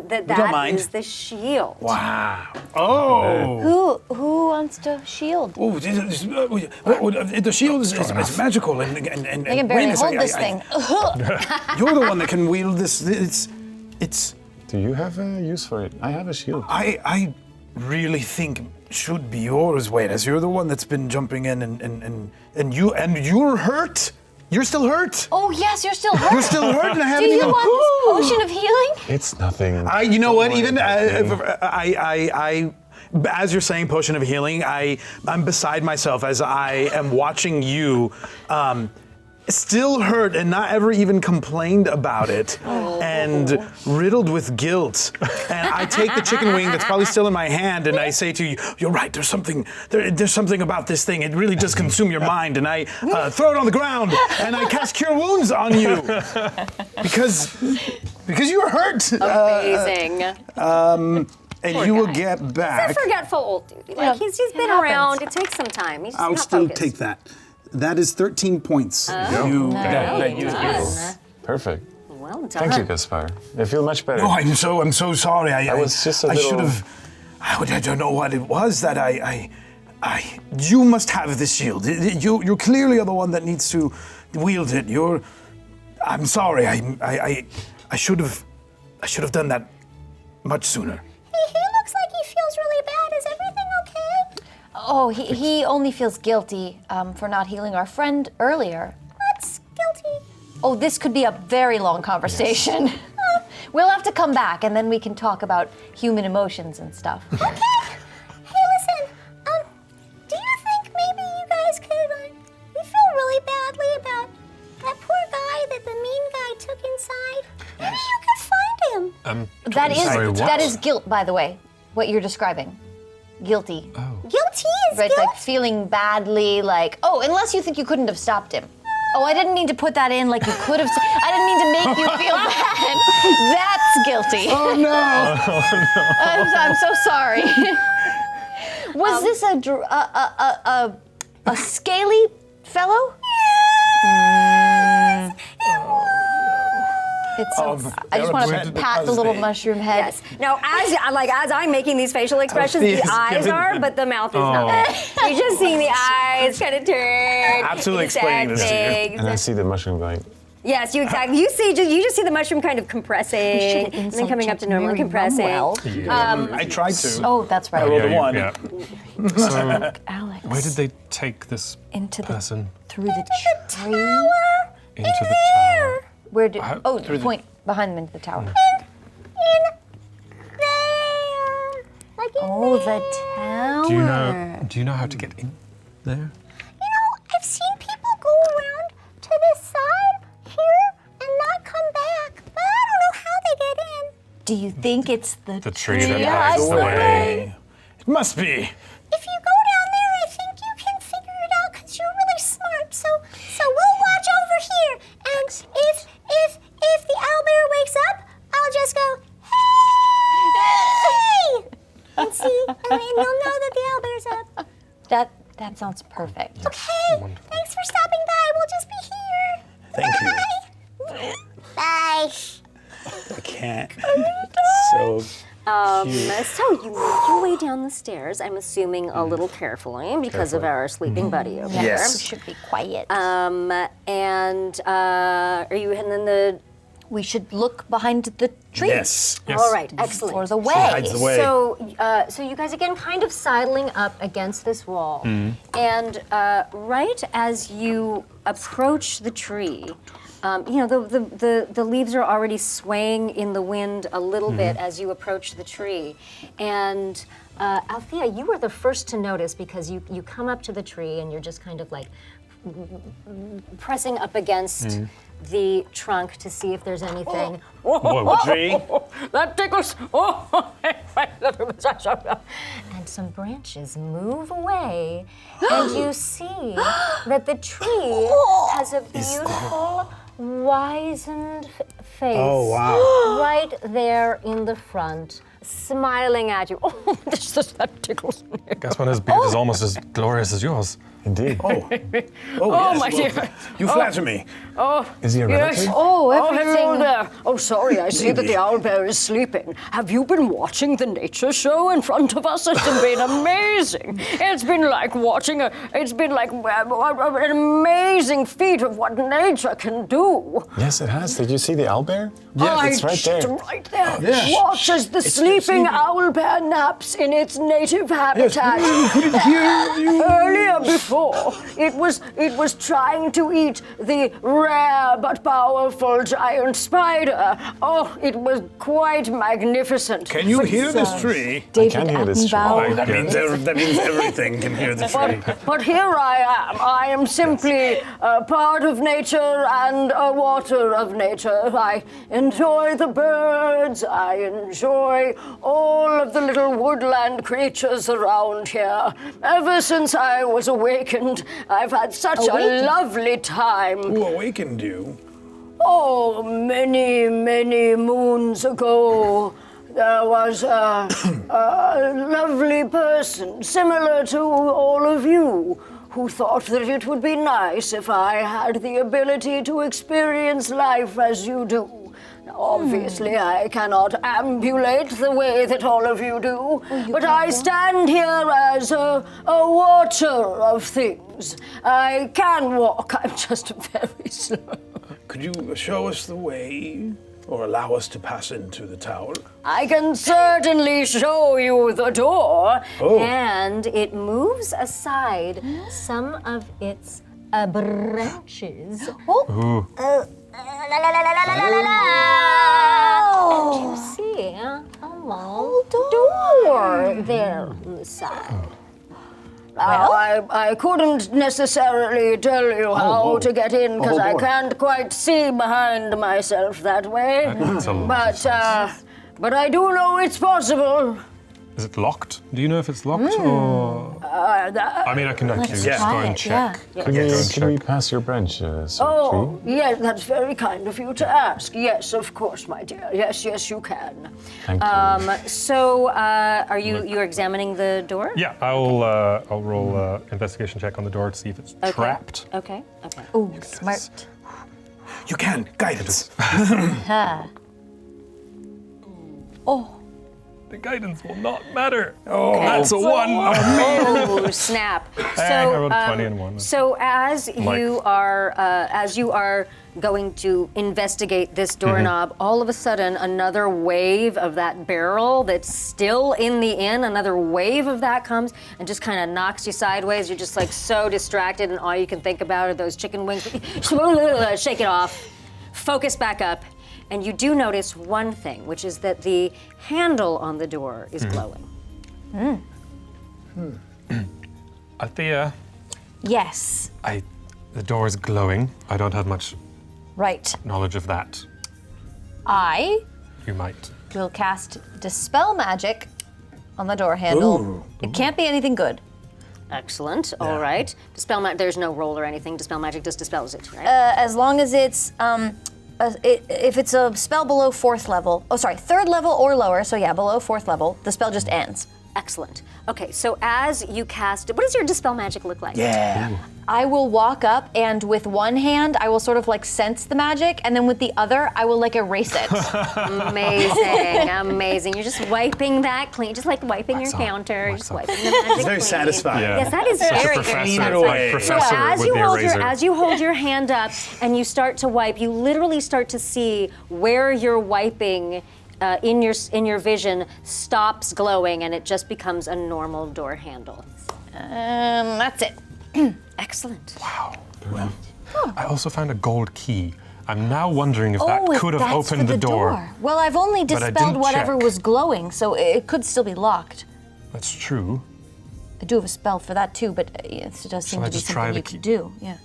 That don't mind. is the shield. Wow. Oh. Who wants to shield? Oh, the shield is magical and I can barely wins. hold this thing. You're the one that can wield this. It's. Do you have a use for it? I have a shield. I really think should be yours, Waynes. You're the one that's been jumping in and you're hurt. You're still hurt. Oh yes, you're still hurt. You're still hurt, and I Do haven't you even. want this potion of healing? It's nothing. You know what? Don't Even worry about me. as you're saying potion of healing, I'm beside myself as I am watching you, still hurt and not ever even complained about it, and riddled with guilt. And I take the chicken wing that's probably still in my hand, and I say to you, "You're right. There's something about this thing. It really does consume your mind." And I throw it on the ground, and I cast Cure Wounds on you because you were hurt. Amazing. And you will get He's a back. forgetful old dude. Like he's been happens. around. It takes some time. He's just I'll not still focused. take that. That is 13 points. That you Done. Perfect. Well done. Thank you, Gaspar. I feel much better. Oh, I'm so sorry. I was just a I little- should have. I don't know what it was that you must have this shield. You clearly are the one that needs to wield it. I'm sorry. I should have done that much sooner. He looks like he feels really bad. Is everything okay? Oh, he only feels guilty for not healing our friend earlier. What's guilty? Oh, this could be a very long conversation. We'll have to come back and then we can talk about human emotions and stuff. Okay. Hey, listen. Do you think maybe you guys could? We feel really badly about that poor guy that the mean guy took inside. Maybe you could find him. Sorry, what? That is guilt, by the way, what you're describing. Guilty. Guilty is Right, guilt. like feeling badly, like, oh, unless you think you couldn't have stopped him. Oh, I didn't mean to put that in like you could have. I didn't mean to make you feel bad. That's guilty. Oh no! I'm so sorry. Was this a scaly fellow? It's I just want to pat the little mushroom head. Yes. Now, as I'm making these facial expressions, He the is eyes giving are, them. but the mouth is not. You're just seeing the eyes kind of turn. Absolutely sad explaining this to you. things. And I see the mushroom going. Yes, you exactly. You just see the mushroom kind of compressing, and then coming up to normal and compressing. I tried to. Oh, that's right. I rolled a you- one. yeah. So, Alex. where did they take this Into the person? through the tree? Into the tower. Where did? How- Oh, point behind them into the tower. There. Like in Oh, there. the tower. Do you know how to get in there? You know, I've seen people go around to this side here and not come back, but I don't know how they get in. Do you think it's the tree that hides hides the way. It must be. If you go down there, I think you can figure it out because you're really smart. So we'll watch over here, and if the owlbear wakes up, I'll just go, hey, and see, and then you'll know that the owlbear's up. That sounds perfect. Okay, thanks for stopping by. We'll just be here. Thank you. Bye. So So you make your way down the stairs, I'm assuming a little carefully because of our sleeping buddy over We Yes. should be quiet. there. Are you heading in the... we should look behind the tree. yes. All right, excellent. For the way. hides the way. So you guys again kind of sidling up against this wall, and right as you approach the tree, the leaves are already swaying in the wind a little bit as you approach the tree, and Althea, you were the first to notice because you come up to the tree and you're just kind of like pressing up against the trunk to see if there's anything. Whoa, tree. That tickles. And some branches move away, and you see that the tree has a beautiful, wizened face. Oh, wow. Right there in the front, smiling at you. Oh, that tickles me. Guess when his beard is almost as glorious as yours. Indeed. Oh, yes, my well, dear. You flatter me. Is he a relative? Oh, hello there. Oh, sorry, I see that the owlbear is sleeping. Have you been watching the nature show in front of us? It's been amazing. It's been like watching an amazing feat of what nature can do. Yes, it has. Did you see the owlbear? Yes, it's right there. Right there. Yes. Watch as the sleeping owlbear naps in its native habitat. Couldn't hear you. Earlier before, it was trying to eat the rare but powerful giant spider. Oh, it was quite magnificent. Can you hear this tree? David can hear this tree. Attenborough. That means everything can hear the tree. But here I am. I am simply a part of nature and a water of nature. I enjoy the birds. I enjoy all of the little woodland creatures around here. Ever since I was awakened, I've had such a lovely time. Who awakened you? Oh, many, many moons ago, there was a lovely person similar to all of you who thought that it would be nice if I had the ability to experience life as you do. Now, obviously, I cannot ambulate the way that all of you do, but I stand here as a watcher of things. I can walk, I'm just very slow. Could you show us the way or allow us to pass into the tower? I can certainly show you the door. Oh. And it moves aside some of its branches. Ooh. And you see a small door there on the side. I couldn't necessarily tell you how to get in because I can't quite see behind myself that way. That's a lot. But I do know it's possible. Is it locked? Do you know if it's locked or? I mean, I can actually just go and check. Can we pass your branch, Oh, tree? yes, that's very kind of you to ask. Yes, of course, my dear. Yes, you can. Thank you. So, are you're examining the door? Yeah, I'll roll investigation check on the door to see if it's trapped. Okay. Ooh, smart. You can. Guidance. Oh, The guidance will not matter. Oh, That's a one. Oh, snap! I rolled a 20 and 1. So as you are going to investigate this doorknob, all of a sudden another wave of that barrel that's still in the inn, another wave of that comes and just kind of knocks you sideways. You're just like so distracted, and all you can think about are those chicken wings. Shake it off. Focus back up. And you do notice one thing, which is that the handle on the door is glowing. Althea, yes. the door is glowing. I don't have much Right. knowledge of that. I You might. will cast Dispel Magic on the door handle. It can't be anything good. Excellent. All right. Dispel magic. There's no roll or anything. Dispel magic just dispels it, right? As long as it's, if it's a spell below 4th level, 3rd level or lower, so yeah, below 4th level, the spell just ends. Excellent. Okay, so as you cast, what does your Dispel Magic look like? Yeah. I will walk up and with one hand, I will sort of like sense the magic, and then with the other, I will like erase it. Amazing, amazing. You're just wiping that clean, just like wiping your counter, just wiping the magic It's very clean. satisfying. Yeah. Yes, that is Such a very professor, Clean it away. professor as with you the hold eraser. as you hold your hand up and you start to wipe, you literally start to see where you're wiping in your vision stops glowing, and it just becomes a normal door handle. That's it. Excellent. Wow. Brilliant. I also found a gold key. I'm now wondering if that Oh, could have that's opened for the door. Well, I've only I dispelled didn't whatever check. was glowing, so it could still be locked. That's true. I do have a spell for that too, but it does seem I to be just try something the you key? could do. Yeah.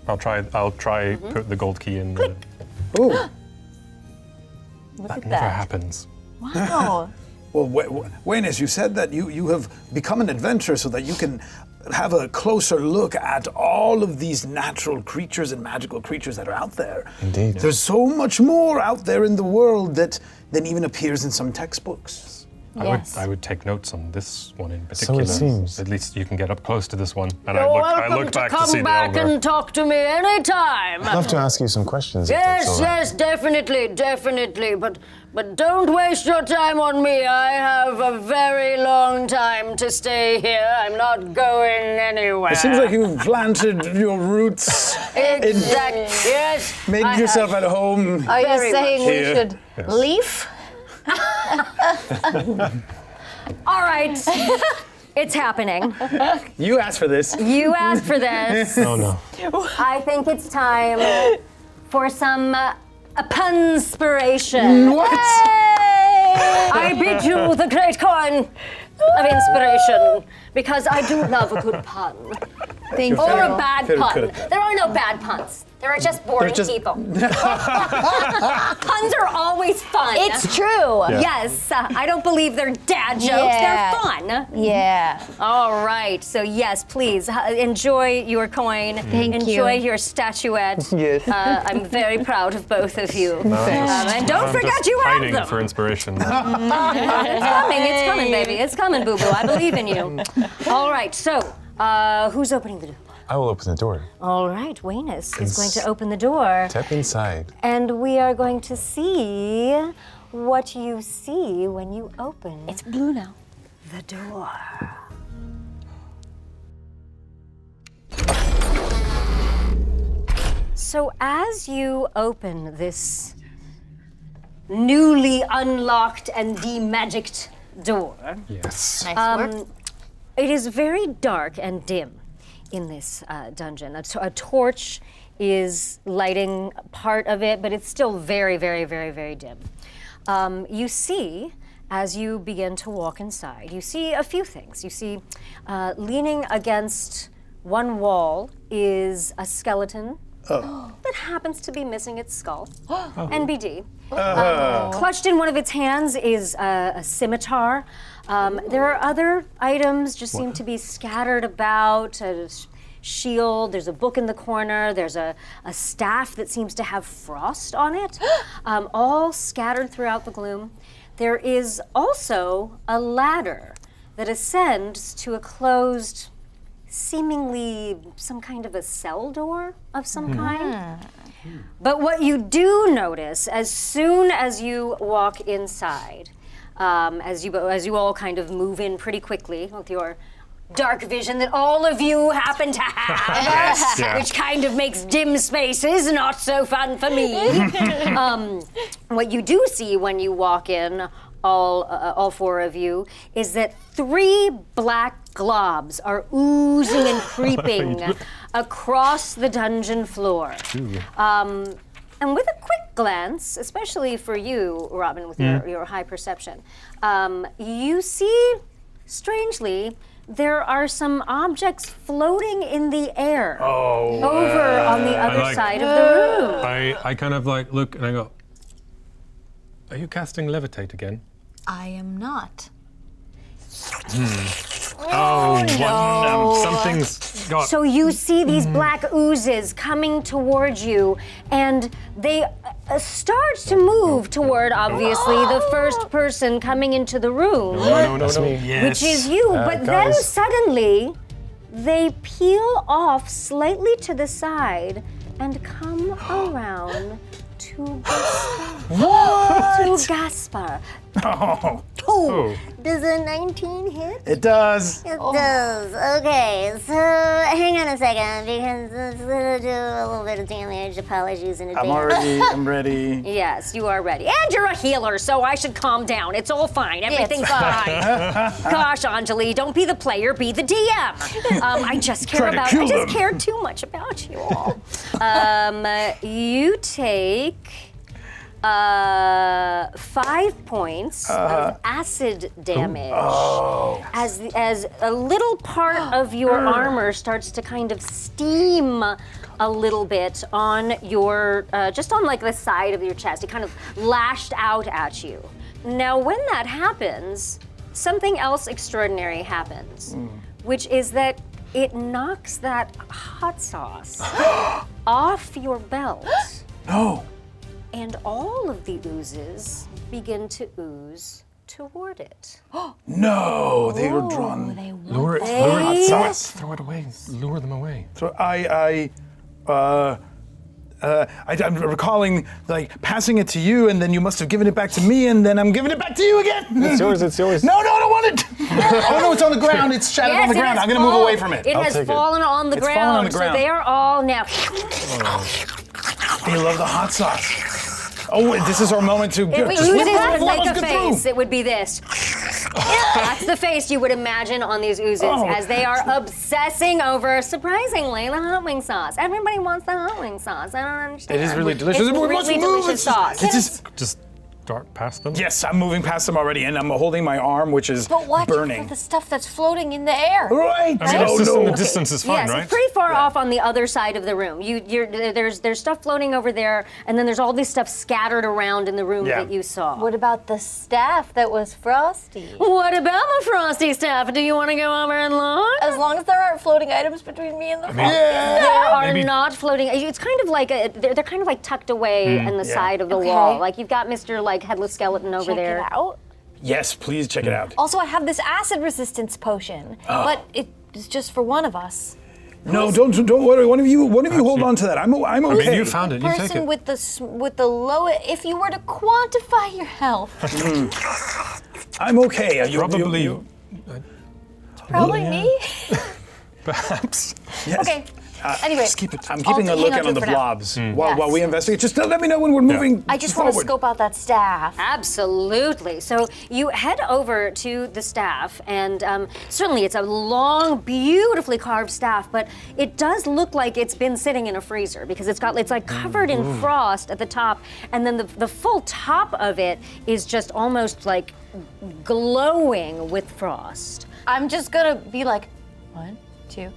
I'll try put the gold key in. Ooh. Look That at never that. happens. Wow. Well, Wayne, as you said that you have become an adventurer so that you can have a closer look at all of these natural creatures and magical creatures that are out there. Indeed. There's so much more out there in the world than even appears in some textbooks. Yes. I would take notes on this one in particular. seems. At least you can get up close to this one. And You're I welcome looked to back come to see back the elder. and talk to me anytime. I'd love to ask you some questions. if Yes, that's all right. yes, definitely. But don't waste your time on me. I have a very long time to stay here. I'm not going anywhere. It seems like you've planted your roots, Exactly. Yes. made I yourself have. at home. Are you Very saying we Here. should leave? All right. It's happening. You asked for this. You asked for this. Oh no. I think it's time for some punspiration. What? I bid you the great coin of inspiration because I do love a good pun. Thank Or you. a bad Very pun. good. There are no bad puns. There are just boring just- people. Puns are always fun. It's true. Yes, I don't believe they're dad jokes. Yeah. They're fun. Yeah. All right. So yes, please enjoy your coin. Thank enjoy you. your statuette. Yes. I'm very proud of both of you. And don't I'm forget just you have pining them. for inspiration. It's coming, baby. It's coming, boo boo. I believe in you. All right. So who's opening the door? I will open the door. All right, Waynus is going to open the door. Step inside. And we are going to see what you see when you open It's blue now. the door. So as you open this newly unlocked and demagicked door, Yes. Nice work. it is very dark and dim in this dungeon. A torch is lighting part of it, but it's still very, very, very, very dim. You see, as you begin to walk inside, you see a few things. You see, leaning against one wall is a skeleton that happens to be missing its skull. NBD. Clutched in one of its hands is a scimitar. There are other items just seem to be scattered about. A shield, there's a book in the corner, there's a staff that seems to have frost on it, all scattered throughout the gloom. There is also a ladder that ascends to a closed, seemingly some kind of a cell door of some kind. But what you do notice as soon as you walk inside, as you all kind of move in pretty quickly with your dark vision that all of you happen to have, yeah. which kind of makes dim spaces not so fun for me. What you do see when you walk in, all four of you, is that 3 black globs are oozing and creeping across the dungeon floor. And with a quick glance, especially for you, Robin, with your high perception, you see, strangely, there are some objects floating in the air over on the other side of the room. I kind of like look and I go, are you casting levitate again? I am not. Something's got. So you see these black oozes coming towards you, and they starts to move toward, obviously, the first person coming into the room, No. Yes. which is you. But then guys. suddenly, they peel off slightly to the side and come around to Gaspar. To Gaspar. Oh, Oh, does a 19 hit? it does. It does. Okay, so hang on a second because it's gonna do a little bit of damage. Apologies in advance. I'm ready. Yes, you are ready. And you're a healer, so I should calm down. It's all fine. Everything's fine. Gosh, Anjali, don't be the player, be the DM. I just care Trying to about. kill I just them. care too much about you all. You take 5 points of acid damage as a little part of your armor starts to kind of steam a little bit on your, just on like the side of your chest. It kind of lashed out at you. Now, when that happens, something else extraordinary happens, which is that it knocks that hot sauce off your belt. No. And all of the oozes begin to ooze toward it. No, they were drawn. Lure it. They- Throw it away. Lure them away. So I'm recalling like passing it to you, and then you must have given it back to me, and then I'm giving it back to you again. It's yours, it's yours. No, I don't want it. Oh no, it's on the ground. It's shattered on the it ground. has I'm gonna move away from it. It I'll has take it. fallen on the It's ground. fallen on the ground. So they are all now. They love the hot sauce. Oh, this is our moment to If we just use it let to the make flames a get through. face, it would be this. That's the face you would imagine on these oozes as they are obsessing over, surprisingly, the hot wing sauce. Everybody wants the hot wing sauce. I don't understand. It is really delicious. It's We must really move. delicious sauce. It's just, Just dart past them. yes, I'm moving past them already, and I'm holding my arm, which is But watch burning. for the stuff that's floating in the air. Right. I mean, it's Oh, just in the no. distance is fine, Yes, right? it's pretty far off on the other side of the room. There's stuff floating over there, and then there's all this stuff scattered around in the room Yeah. that you saw. What about the staff that was frosty? What about the frosty stuff? Do you want to go over and look? As long as there aren't floating items between me and the frosty. There are Maybe- not floating. It's kind of like they're kind of like tucked away in the side of the Okay. wall. Like you've got Mr. like Headless Skeleton over Check there. it out. Yes, please check it out. Also, I have this acid resistance potion, but it's just for one of us. No, don't worry. One of you hold on to that. I'm okay. I mean, you found it. You take Person it. with the lowest. If you were to quantify your health, I'm okay. Probably. probably me. Perhaps. Yes. Okay. Anyway, Just keep it. I'm keeping a hang look on out to on it the for now. blobs while we Yes. investigate. Just let me know when we're moving I just want to forward. scope out that staff. Absolutely. So you head over to the staff, and certainly it's a long, beautifully carved staff, but it does look like it's been sitting in a freezer because it's like covered in frost at the top, and then the full top of it is just almost like glowing with frost. I'm just gonna be like, 1, 2,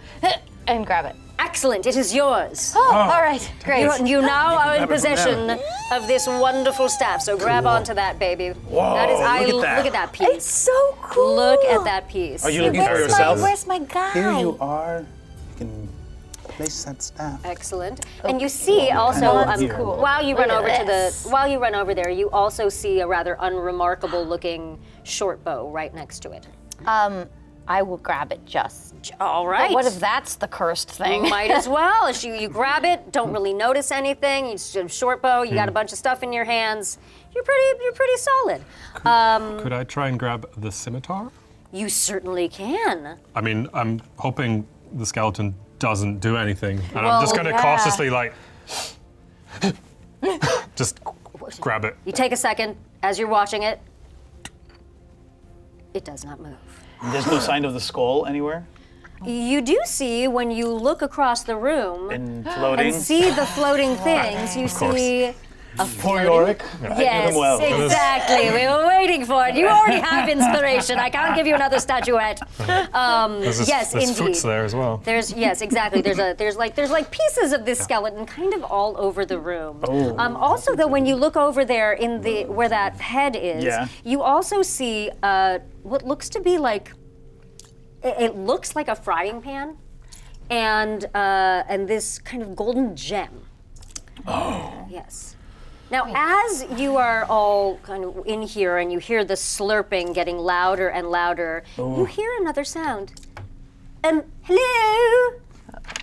and grab it. Excellent. It is yours. Oh, all right, great. You now are in grab it from possession of this wonderful staff, so grab onto that, baby. Whoa, that is, look at that. piece. It's so cool. Look at that piece. Are you looking for Where's yourself? Where's my guy? Here you are. You can place that staff. Excellent. And you see also that's cool. while you run Look over at to this. while you run over there, you also see a rather unremarkable looking short bow right next to it. I will grab it just. All right. What if that's the cursed thing? Might as well. As you grab it, don't really notice anything. You just a short bow. You got a bunch of stuff in your hands. You're pretty solid. Could I try and grab the scimitar? You certainly can. I mean, I'm hoping the skeleton doesn't do anything, and Well, I'm just going to yeah. cautiously just grab it. You take a second as you're watching it. It does not move. There's no sign of the skull anywhere. You do see when you look across the room And floating. and see the floating things, you course. see Poor Yorick. Yes, well. exactly. We were waiting for it. You already have inspiration. I can't give you another statuette. There's Yes, there's indeed. fruits there as well. Yes, exactly. There's like pieces of this skeleton kind of all over the room. Also, though, when you look over there in the where that head is, Yeah. you also see what looks to be like it looks like a frying pan, and this kind of golden gem. Oh. Yes. Now, as you are all kind of in here and you hear the slurping getting louder and louder, you hear another sound. Hello?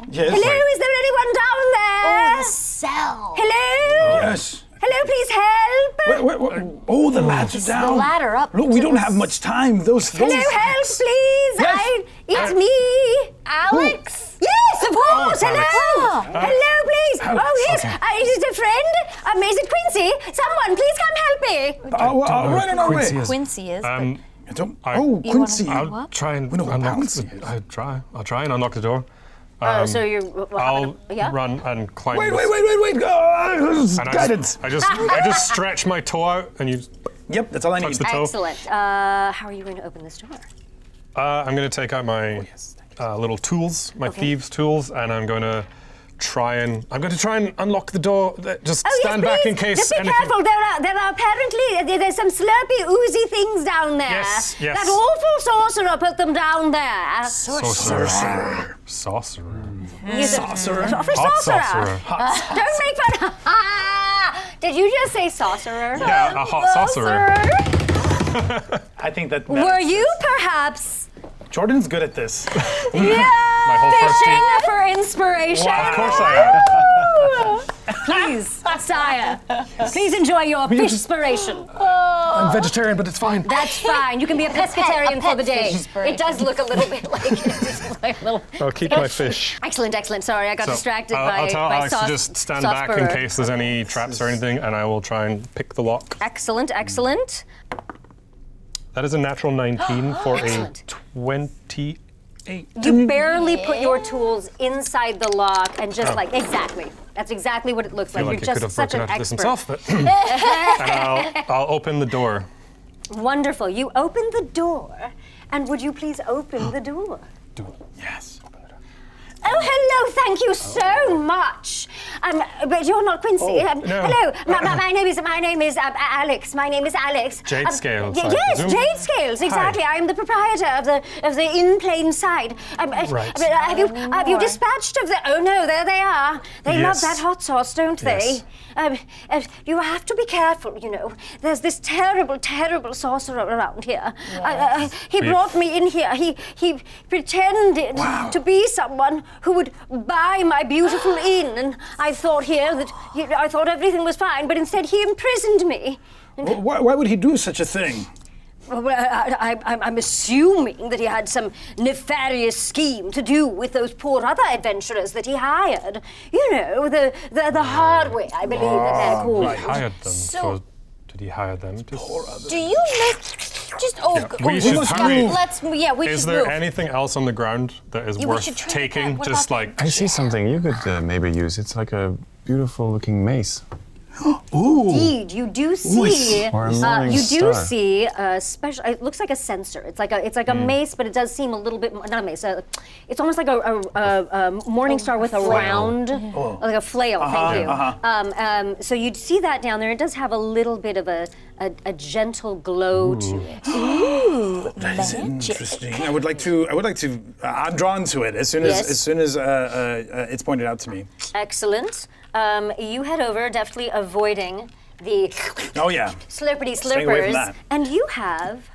Yes. Hello, is there anyone down there? Oh, the cell. Hello? Yes. Hello, please help. Wait. Oh, the lads are down. The ladder up. Look, we don't have much time. Those. Hello, help, please. Yes. It's me. Alex? Yes, of course. it's Alex. Hello. Hello, please. Alex. Oh, yes. Okay. Is it a friend? Is it Quincy? Someone, please come help me. Right on our way. Quincy is. I don't. I- Oh, You Quincy. wanna- I'll try and We know what unlock. bouncy is. I'll try and unlock the door. So you're. I'll yeah? run and climb. Wait. this- and Guidance. I just stretch my toe out and you Yep, that's all I touch need. the toe. Excellent. How are you going to open this door? I'm going to take out my little tools, my thieves' tools, and I'm going to try and unlock the door. Just stand back in case Just be anything. careful. There are apparently there's some slurpy, oozy things down there. Yes. That awful sorcerer put them down there. Sorcerer. He's a Sorcerer. awful Hot sorcerer. sorcerer. Don't make fun. Did you just say sorcerer? Yeah, a hot sorcerer. I think that. Were you perhaps Jordan's good at this. My whole first fishing team. for inspiration? Of course I am. Please, sire. Please enjoy your fish-spiration. I'm vegetarian, but it's fine. That's fine. You can be a pescatarian for the day. fish-inspiration. It does look a little bit like it. Just like a little. I'll keep my fish. Excellent. Sorry, I got distracted by I'll tell by Alex to just stand back in case there's any traps or anything, and I will try and pick the lock. Excellent. That is a natural 19 for Excellent. a 28. You barely put your tools inside the lock and just like, exactly. That's exactly what it looks I feel like. like You're he could just have such broken an out of this expert. himself, but and I'll open the door. Wonderful. You open the door, and would you please open the door? Yes. Oh, hello. Thank you so much. But you're not Quincy. no. Hello. My name is Alex. My name is Alex. Jade Scales, I Yes, presume? Jade Scales. Exactly. I am the proprietor of the In Plain Sight. Right. Have you dispatched of the? Oh no, there they are. They love Yes. that hot sauce, don't Yes. they? You have to be careful. You know, there's this terrible sorcerer around here. He brought me in here. He pretended to be someone who would buy my beautiful inn, and I thought I thought everything was fine, but instead he imprisoned me. Why would he do such a thing? Well, I'm assuming that he had some nefarious scheme to do with those poor other adventurers that he hired. You know, the hard way, I believe that they're called. He hired them. Did he hire them? Do you just we should hurry. we Is should there move. anything else on the ground that is Yeah, we worth should try taking? that. What Just about like I see something you could maybe use. It's like a beautiful looking mace. Indeed, you do see. Or a morning You do star. see a special. It looks like a sensor. It's like a mace, but it does seem a little bit not a mace. It's almost like a morning star with a round, like a flail. Thank you. So you'd see that down there. It does have a little bit of a gentle glow to it. That is interesting. I would like to. I'm drawn to it as soon Yes. as it's pointed out to me. Excellent. You head over, deftly avoiding the Oh yeah. slurpity Staying away from slurpers, that. and you have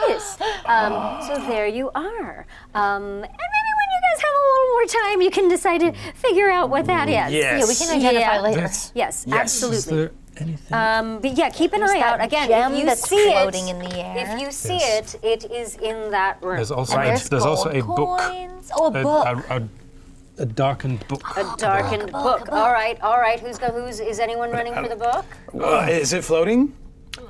this. So there you are. And maybe when you guys have a little more time, you can decide to figure out what that is. Yes. Yeah, we can identify later. Yes, Yes. absolutely. Is there anything? But yeah, keep an eye out. Again, gem if you that's see floating it, in the air. if you see it, it is in that room. There's also There's there's also a gold book. coins. Oh, a book. A darkened book. A darkened book. All right. Is anyone running for the book? Is it floating?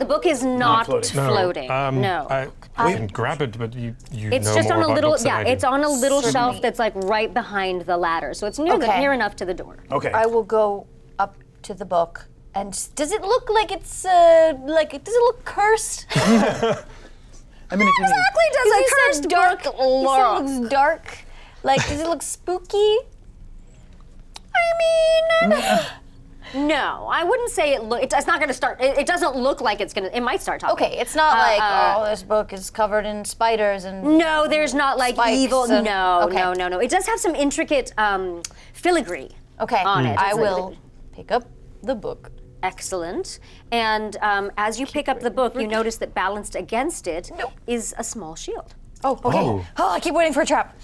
The book is not floating. floating. No. I can grab it, but you It's know just more on a about little, books than I do. it's on a little Certainly. shelf that's like right behind the ladder. So it's near, Okay. near enough to the door. Okay. I will go up to the book. And does it look like it's does it look cursed? I mean, it can Exactly, does a You said cursed dark. book You look? said it looks dark. Like, does it look spooky? I mean, no, I wouldn't say it look. It's not going to start. It doesn't look like it's going to. It might start talking. Okay, it's not like this book is covered in spiders and. No, there's not like Spikes evil. and- No. okay. It does have some intricate filigree. Okay, on it. I It's will pick up the book. Excellent. And as you pick up the book, you notice that balanced against it is a small shield. Oh, okay. Oh, I keep waiting for a trap.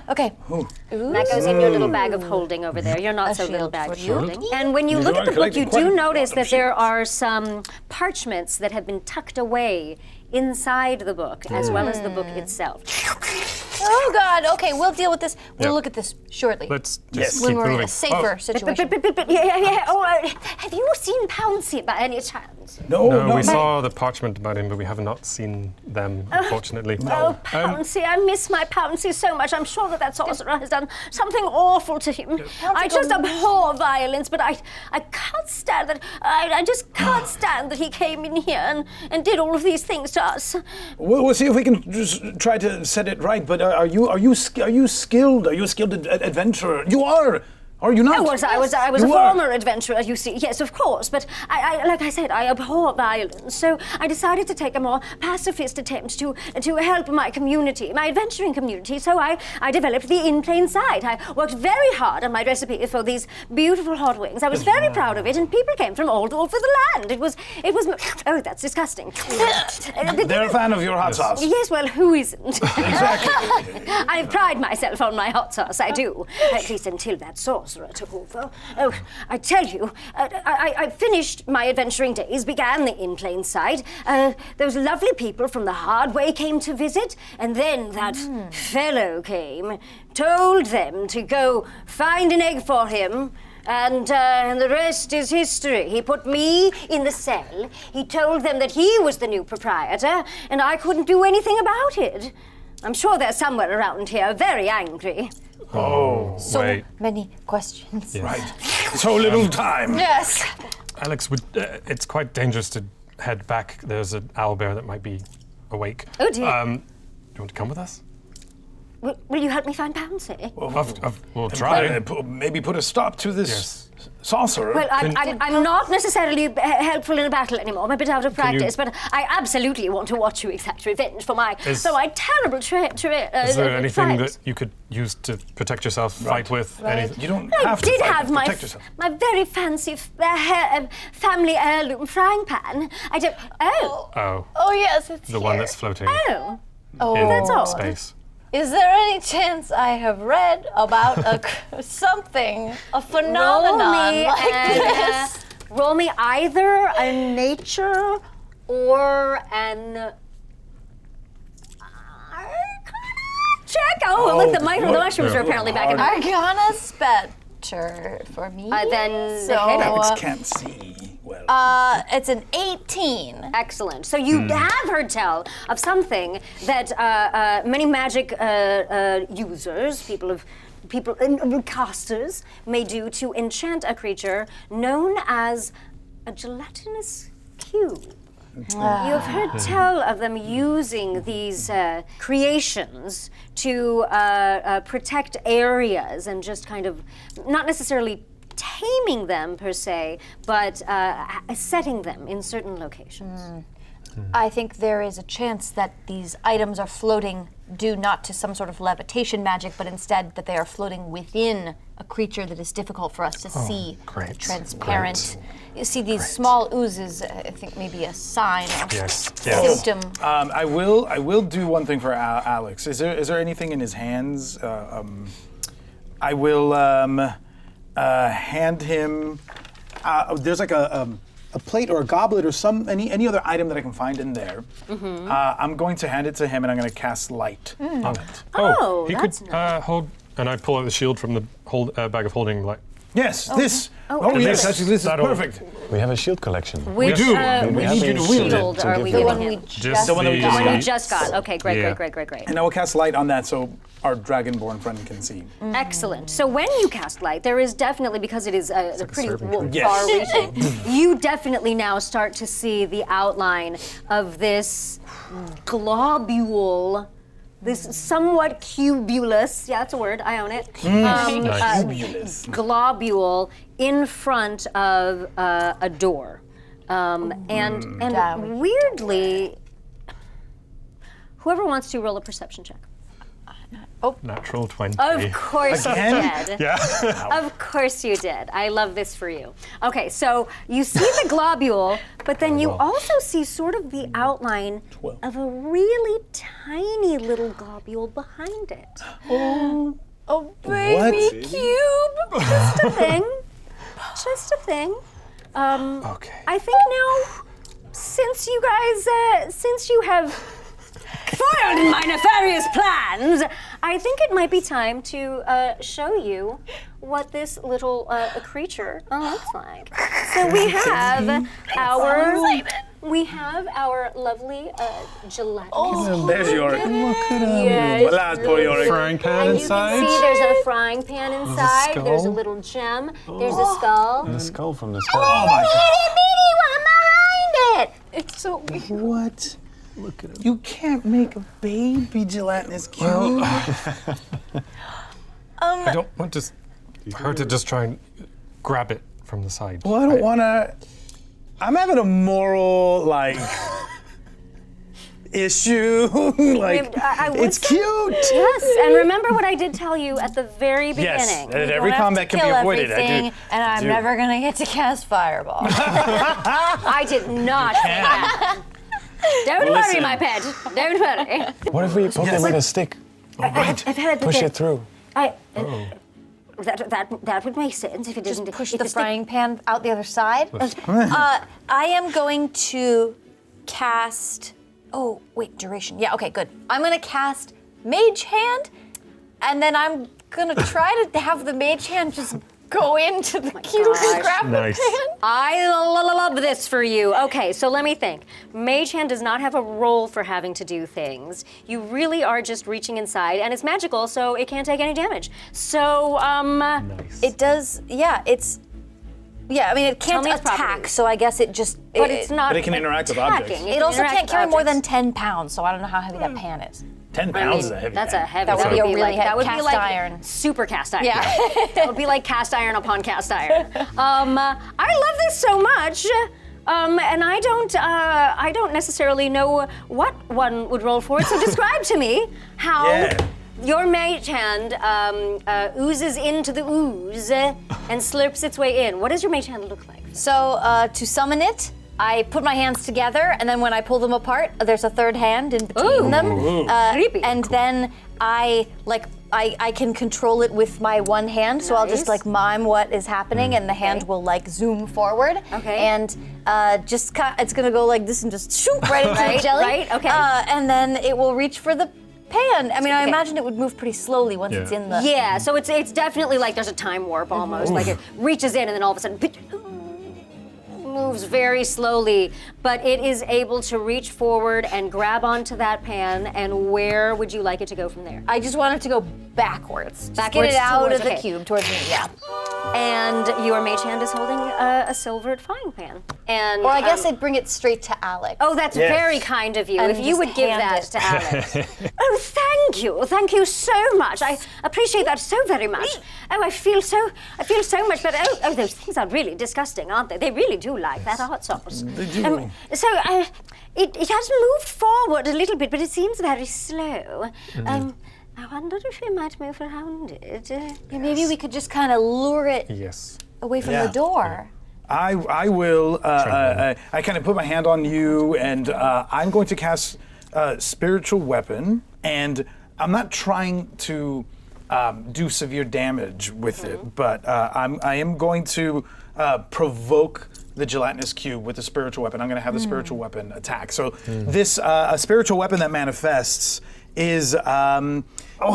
Okay. That goes in your little bag of holding over there. You're not so little shield bag for of you. holding. And when you look at the book, you do notice that there are some parchments that have been tucked away inside the book, as well as the book itself. Oh God. Okay, we'll deal with this. We'll Yeah. look at this shortly. Let's just when keep we're in moving. a safer situation. Yeah. Oh, have you seen Pouncy by any chance? No, we saw the parchment about him, but we have not seen them, unfortunately. Oh, Pouncy, I miss my Pouncy so much. I'm sure that sorcerer has done something awful to him. I just abhor violence, but I can't stand that. I just can't stand that he came in here and did all of these things to us. We'll see if we can just try to set it right. But are you skilled? Are you a skilled adventurer? You are. Are you not? I was a former adventurer, you see. Yes, of course. But I like I said, I abhor violence. So I decided to take a more pacifist attempt to help my community, my adventuring community. So I developed the In Plain Sight. I worked very hard on my recipe for these beautiful hot wings. I was very proud of it, and people came from all over the land. It was. Oh, that's disgusting. They're a fan of your hot sauce. Yes, well, who isn't? Exactly. I pride myself on my hot sauce, I do. At least until that sorcerer took over. Oh, I tell you, I finished my adventuring days, began the In Plain Sight. Those lovely people from the hard way came to visit, and then that fellow came, told them to go find an egg for him, and the rest is history. He put me in the cell. He told them that he was the new proprietor, and I couldn't do anything about it. I'm sure they're somewhere around here, very angry. Oh, So wait. many questions. Right. So little time. Yes. Alex, it's quite dangerous to head back. There's an owlbear that might be awake. Oh, dear. Do you want to come with us? Will you help me find Pouncy? We'll try. Maybe put a stop to this Yes. sorcerer. Well, I'm not necessarily helpful in a battle anymore. I'm a bit out of practice, but I absolutely want to watch you exact revenge for my terrible Is there anything that you could use to protect yourself, fight with? Anything? You don't I have to did fight have to protect yourself. my very fancy family heirloom frying pan. I don't. Oh. Oh yes, it's The one that's floating Oh. in that's odd. space. Is there any chance I have read about a phenomenon like this? Roll me either a nature or an check. Oh, look, the mushrooms are apparently back in. Arcana better for me. Then so, Alex can't see well. it's an 18. Excellent. So you have heard tell of something that many magic users, casters, may do to enchant a creature known as a gelatinous cube. You've heard tell of them using these creations to protect areas and just kind of not necessarily taming them per se, but setting them in certain locations. I think there is a chance that these items are floating due not to some sort of levitation magic, but instead that they are floating within a creature that is difficult for us to see. Great, Transparent. You see these small oozes, I think maybe a sign or Yes. symptom. I will do one thing for Alex. Is there anything in his hands? I will hand him. There's like a plate or a goblet or any other item that I can find in there. I'm going to hand it to him, and I'm going to cast light on it. Oh, he that's could nice. hold, and I pull out the shield from the bag of holding. Like, Yes, this. Oh, yes, excellent. actually, this is That'll- perfect. We have a shield collection. Which, do. which need you to wield it shield to are give we you The giving one we him? just The one that we The one you got. just got. Okay, great. And I will cast light on that so our dragonborn friend can see. Excellent. So when you cast light, there is definitely, because it is a pretty Yes. far-reaching, you definitely now start to see the outline of this globule, this somewhat cubulous, yeah, that's a word, I own it, Fabulous. globule in front of a door. And weirdly, whoever wants to roll a perception check. Natural 20. Of course Again? you did. Yeah. Of course you did. I love this for you. Okay, so you see the globule, but then you also see sort of the outline of a really tiny little globule behind it. Oh, baby cube. Just a thing. Just a thing. Okay. I think now, since you have foiled my nefarious plans, I think it might be time to show you what this little creature looks like. So we have our lovely gelatinous. There's your. Yes. Alas, por your. Frying pan And you inside. can see there's a frying pan inside. There's a skull. little gem. There's a skull. The skull from the skull. Oh my Behind it. It's so weird. God. What? Look at him. You can't make a baby gelatinous cube. I don't want her to just try and grab it from the side. Well, I don't want to. I'm having a moral issue. I would It's say- cute. Yes, and remember what I did tell you at the very Yes, beginning. and every combat can be avoided. I do. And I'm never gonna get to cast Fireball. I did not say that. Don't worry, Listen. my pet. Don't worry. What if we poke it with a stick? Right. I've heard that Push it through. that would make sense if it Just didn't push if the stick- frying pan out the other side. I am going to cast. Oh wait, duration. Yeah. Okay, good. I'm gonna cast Mage Hand, and then I'm gonna try to have the Mage Hand just go into the cube gosh. and grab Nice. the pan. I love this for you. Okay, so let me think. Mage Hand does not have a role for having to do things. You really are just reaching inside, and it's magical, so it can't take any damage. So, It does. Yeah. It's. Yeah. I mean, it can't me its attack, properties. so I guess it just. but it's not. But it can interact with objects. attacking. It also interact can't with carry more than objects. 10 pounds, so I don't know how heavy that pan is. 10 pounds is a heavy. That's a pan. heavy. That would be a really like, heavy that would be cast like iron. super cast iron. Yeah. That would be like cast iron upon cast iron. I love this so much. And I don't necessarily know what one would roll for it. So describe to me how Yeah. your mage hand oozes into the ooze and slurps its way in. What does your mage hand look like? So to summon it, I put my hands together, and then when I pull them apart, there's a third hand in between them. Creepy. And then I can control it with my one hand, so I'll just Nice. mime what is happening, and the hand will zoom forward. Okay. And it's gonna go like this and just shoot right into the jelly. right, okay. And then it will reach for the pan. I mean, I Okay. imagine it would move pretty slowly once it's in the. Yeah, so it's definitely like there's a time warp almost. Like it reaches in and then all of a sudden moves very slowly, but it is able to reach forward and grab onto that pan. And where would you like it to go from there? I just want it to go backwards. Just Backwards get it out towards- of the okay. cube towards me. Yeah. And your mage hand is holding a silvered frying pan. And Or I guess I'd bring it straight to Alec. oh, that's Yes. very kind of you. And If you just would give hand that it. to Alex. Oh, thank you so much. I appreciate that so very much. Oh, I feel so much better. Oh, those things are really disgusting, aren't they? They really do like that hot sauce. They do. So it has moved forward a little bit, but it seems very slow. I wonder if we might move around it. Yeah, maybe we could just kind of lure it Yes. away from Yeah. the door. I will. I kind of put my hand on you, and I'm going to cast spiritual weapon, and I'm not trying to do severe damage with it, but I am going to provoke the gelatinous cube with the spiritual weapon. I'm going to have the spiritual weapon attack. So this a spiritual weapon that manifests is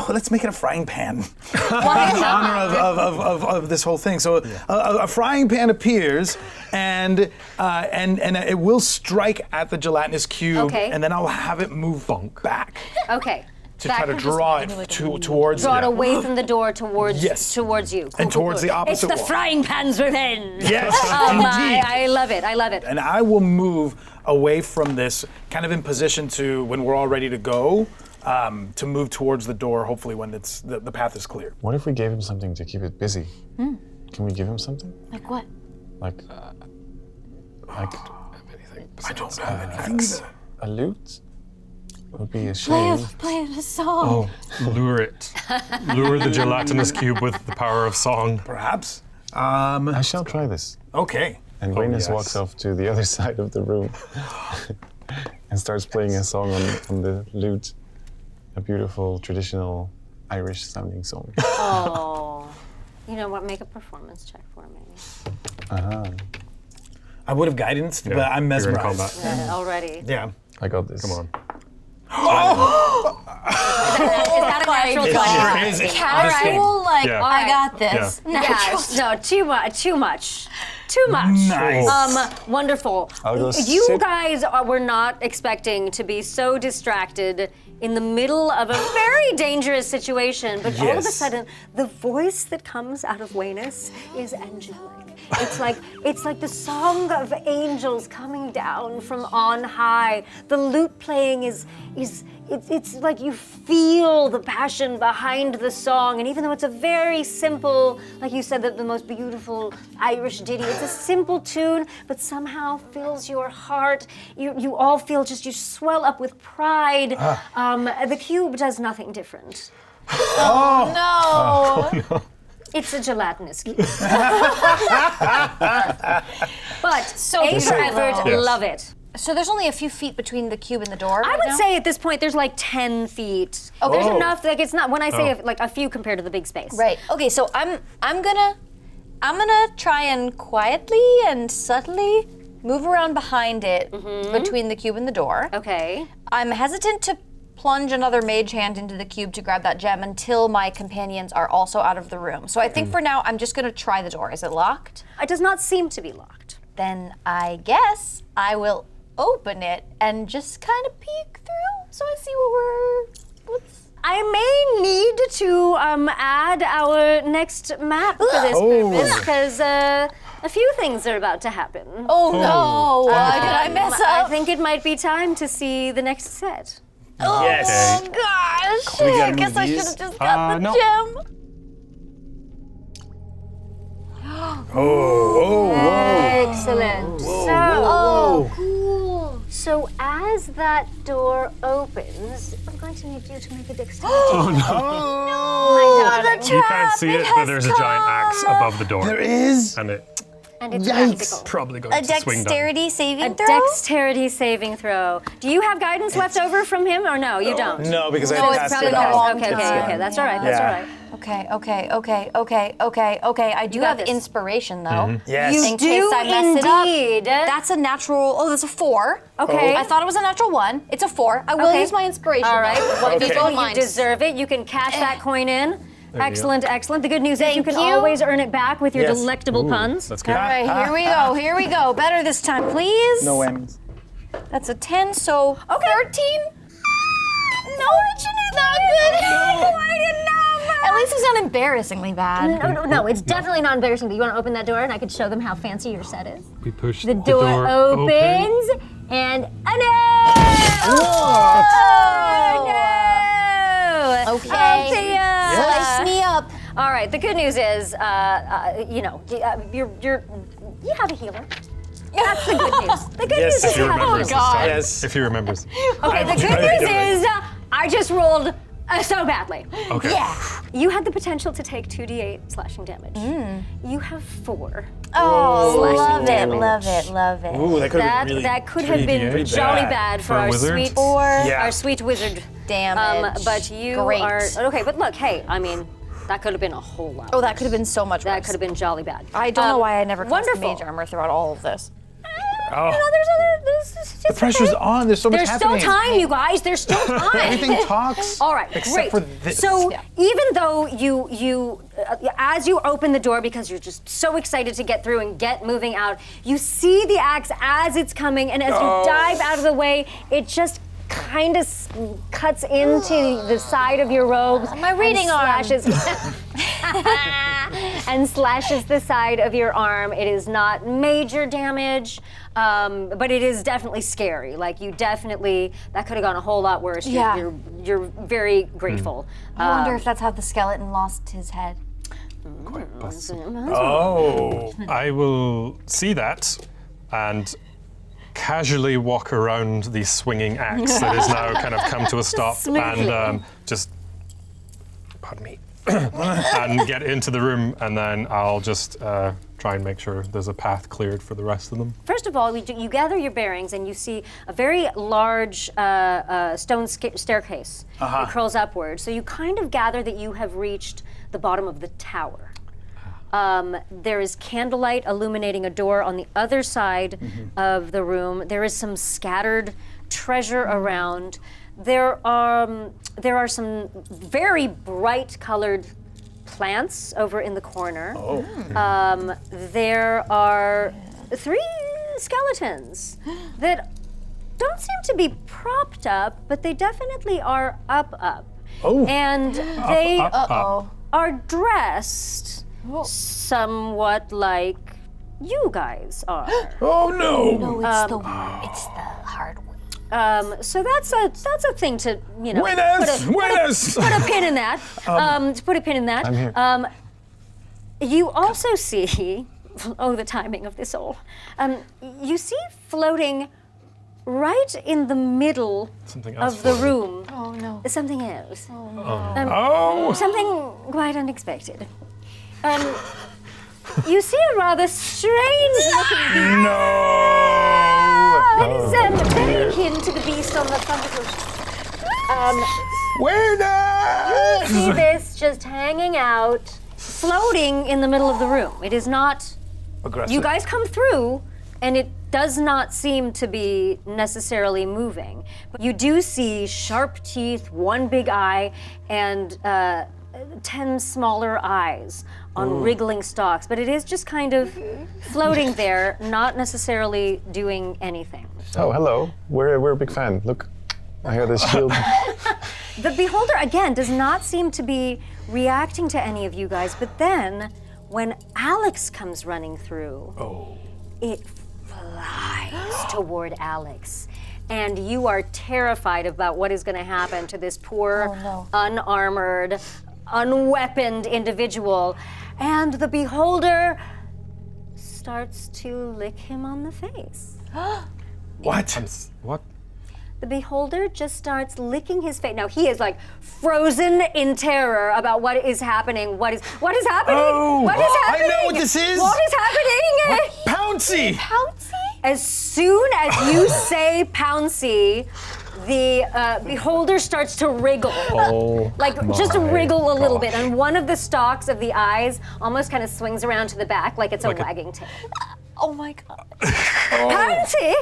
let's make it a frying pan in honor of this whole thing. So a frying pan appears, and it will strike at the gelatinous cube, Okay. and then I'll have it move back Okay. to try to draw it towards Draw it you. away from the door towards Yes. towards you. And towards the It's opposite the wall. frying pans within. Yes, indeed. I love it. I love it. And I will move away from this, kind of in position to when we're all ready to go, to move towards the door. Hopefully, when it's the path is clear. What if we gave him something to keep it busy? Can we give him something? Like what? Like I don't have anything. a lute? It would be a shame. Play a song. Oh, lure it. Lure the gelatinous cube with the power of song. Perhaps. I shall try this. Okay. And Oh, Venus yes. walks off to the other side of the room and starts playing a song on the lute. A beautiful, traditional Irish-sounding song. Oh. You know what? Make a performance check for me. I would have guidance, but I'm you're in mesmerized. combat. Already. Yeah. I got this. Come on. Is that a natural It 20? sure is. Cat, I will Yeah. I got this. Yeah, no, too much. Too much. Too much. Nice. Wonderful. I'll go You sit. guys were not expecting to be so distracted in the middle of a very dangerous situation, but all of a Yes. sudden, the voice that comes out of Weynus is angelic. It's like the song of angels coming down from on high. The lute playing it's like you feel the passion behind the song, and even though it's a very simple, like you said, the most beautiful Irish ditty, it's a simple tune, but somehow fills your heart. You all feel you swell up with pride. The cube does nothing different. No. It's a gelatinous cube. But So A for beautiful. effort, Yes. love it. So there's only a few feet between the cube and the door. I right would now? say at this point there's like 10 feet. Okay. There's Oh. enough, like it's not, when I say like a few compared to the big space. Right. Okay. So I'm gonna try and quietly and subtly move around behind it between the cube and the door. Okay. I'm hesitant to plunge another mage hand into the cube to grab that gem until my companions are also out of the room. So I think for now I'm just gonna try the door. Is it locked? It does not seem to be locked. Then I guess I will open it and just kind of peek through so I see what's. I may need to add our next map for this purpose, because a few things are about to happen. Oh no! Did I mess I up? think it might be time to see the next set. Yes. Oh gosh! We gotta I guess move I these. should have just got the no. gem. Excellent. So as that door opens, I'm going to need you to make a dexterity. You can't see it, but there's a giant axe above the door. There is. And it And it's Yikes. practical. probably going A to swing down. dexterity saving A throw. dexterity saving throw. Do you have guidance left over from him, or no? You don't. No, because No, I it's passed probably it not out. long Okay, okay, time. okay. That's all right. That's Yeah. all right. Okay. I do got have this. inspiration though. Yes. You In do case I mess it up. indeed. That's a natural. Oh, that's a 4. Okay. I thought it was a natural 1. It's a 4. I will Okay. use my inspiration. All right. though. Well, If you you don't mind. deserve it. You can cash that coin in. Excellent, excellent. The good news is you can Thank you. always earn it back with your Yes. delectable puns. That's good. All right, here we go. Better this time, please. No whammies. That's a 10, so 13. No, it's not good. Quite enough. At least it's not embarrassingly bad. No, it's definitely not embarrassing. But you want to open that door and I can show them how fancy your set is? We push The door opens and a no! Oh, no! Okay. Althea! Slice me up. All right. The good news is, you have a healer. That's the good news. The good Yes, news if is he you have a remembers healer. this time. Yes. If he remembers. Okay. The good news is, I just rolled so badly. Okay. Yeah. You had the potential to take 2d8 slashing damage. You have 4. Oh, Slashing love it, damage. love it. Ooh, that could have been really. That could have been pretty jolly bad. bad for For a our wizard? sweet, Yeah. our sweet wizard. Damage. But you Great. are okay. But look, hey, I mean, that could have been a whole lot. Oh, that could have been so much that worse. could have been jolly bad. I don't know why I never cast wonderful. mage armor throughout all of this. Oh. There's The pressure's on. There's so much There's happening. still time, you guys. There's still time. Everything talks. All right, except great. for this. So even though you as you open the door because you're just so excited to get through and get moving out, you see the axe as it's coming, and as you dive out of the way, it just kind of cuts into the side of your robes. My reading arm. And slashes the side of your arm. It is not major damage, but it is definitely scary. Like you definitely, that could have gone a whole lot worse. Yeah. You're very grateful. I wonder if that's how the skeleton lost his head. Oh. I will see that and casually walk around the swinging axe that has now kind of come to a stop and just, pardon me, and get into the room, and then I'll just try and make sure there's a path cleared for the rest of them. First of all, you gather your bearings and you see a very large stone staircase that curls upward. So you kind of gather that you have reached the bottom of the tower. There is candlelight illuminating a door on the other side of the room. There is some scattered treasure around. There are some very bright colored plants over in the corner. There are 3 skeletons that don't seem to be propped up, but they definitely are up. And they are dressed somewhat like you guys are. Oh no! No, it's the hard way. So that's a thing to Winners! put a pin in that. To put a pin in that. I'm here. You also see, the timing of this all. You see floating right in the middle Something else of the floating. room. Oh no. Something else. Oh! Something quite unexpected. You see a rather strange looking beast. No! That is very akin to the beast on the front of the Winner! You see this just hanging out, floating in the middle of the room. It is not. Aggressive. You guys come through, and it does not seem to be necessarily moving. But you do see sharp teeth, 1 big eye, and 10 smaller eyes on wriggling stalks. But it is just kind of floating there, not necessarily doing anything. Oh, hello. We're a big fan. Look, I hear this shield. The beholder, again, does not seem to be reacting to any of you guys, but then when Alex comes running through, it flies toward Alex. And you are terrified about what is going to happen to this poor, unarmored, unweaponed individual. And the beholder starts to lick him on the face. What? What? The beholder just starts licking his face. Now he is like frozen in terror about what is happening. What is happening? Oh, What is happening? I know what this is. What is happening? Pouncy! Pouncy? As soon as you say Pouncy, the beholder starts to wriggle. Just wriggle a little bit. And one of the stalks of the eyes almost kind of swings around to the back like it's a wagging tail. Oh my god. Pouncy?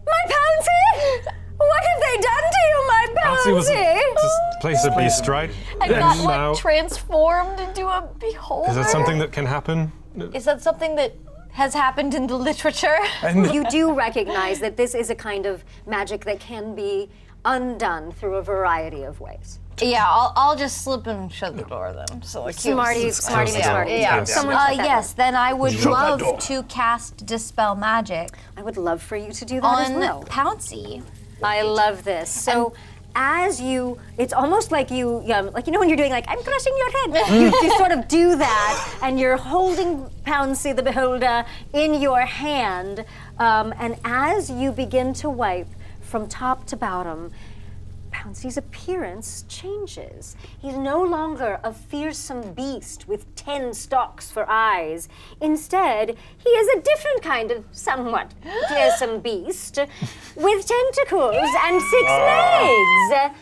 My Pouncy? What have they done to you, my Pouncy was Pouncy? just place a beast, right? I got now, transformed into a beholder. is that something that can happen? Is that something that has happened in the literature? You do recognize that this is a kind of magic that can be undone through a variety of ways. Yeah, I'll just slip and shut the door then. So like Smarty McSmarty. Yeah. Someone shut that Yes, then I would Shut that door. love to cast Dispel Magic I would love for you to do that as on well. Pouncy. I love this. So as you, it's almost like you, like when you're doing like, I'm crushing your head. You sort of do that, and you're holding Pouncy the Beholder in your hand, and as you begin to wipe from top to bottom, Pouncy's appearance changes. He's no longer a fearsome beast with 10 stalks for eyes. Instead, he is a different kind of somewhat fearsome beast with tentacles and 6 legs.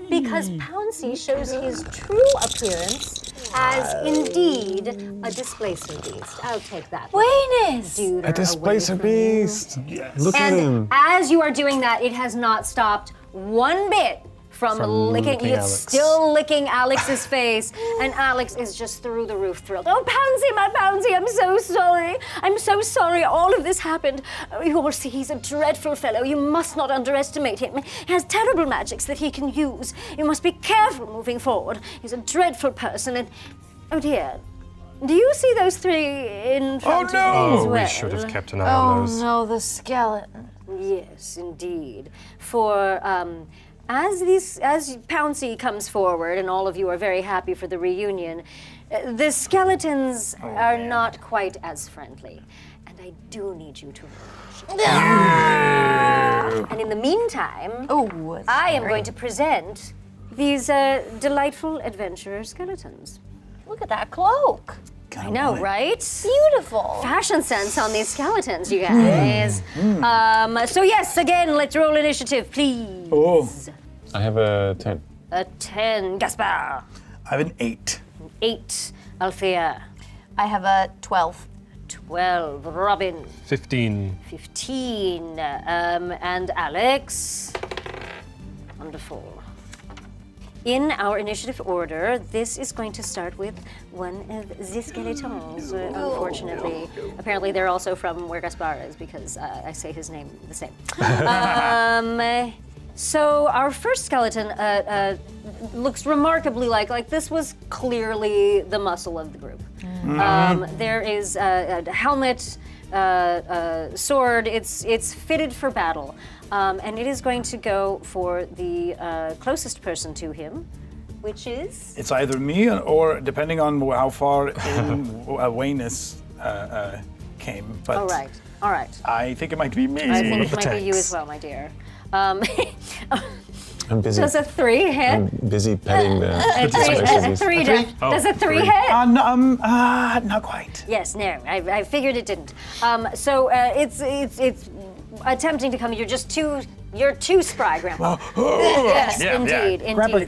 Because Pouncy shows his true appearance as indeed a displacer beast. I'll take that. Waynes! A displacer beast. Look at And him. as you are doing that, it has not stopped one bit from licking. licking It's Alex. still licking Alex's face, and Alex is just through the roof thrilled. Oh, Pouncy, my Pouncy, I'm so sorry. I'm so sorry all of this happened. You all see he's a dreadful fellow. You must not underestimate him. He has terrible magics that he can use. You must be careful moving forward. He's a dreadful person, and oh dear. Do you see those 3 in front of me as well? We should have kept an eye on those. no, the skeleton. Yes, indeed. For as Pouncy comes forward, and all of you are very happy for the reunion, The skeletons are not quite as friendly, and I do need you to roll. And in the meantime, I am going to present these delightful adventurer skeletons. Look at that cloak. I know, right? Beautiful. Fashion sense on these skeletons, you guys. So yes, again, let's roll initiative, please. Oh. I have a 10. A 10, Gaspar. I have an 8. 8, Althea. I have a 12. 12, Robin. 15. 15, and Alex. Wonderful. In our initiative order, this is going to start with one of the skeletons, unfortunately. Apparently they're also from where Gaspar is because I say his name the same. So our first skeleton looks remarkably like this was clearly the muscle of the group. There is a helmet, sword. It's fitted for battle, and it is going to go for the closest person to him, which is. It's either me or depending on how far in Wayness came. But All right. I think it might be me. I think it might be you as well, my dear. I'm busy. Does a 3 hit? I'm busy petting the Three does a 3 hit? Not quite. Yes, no, I figured it didn't. So it's attempting to come. You're too spry, Grandpa. Yes, indeed.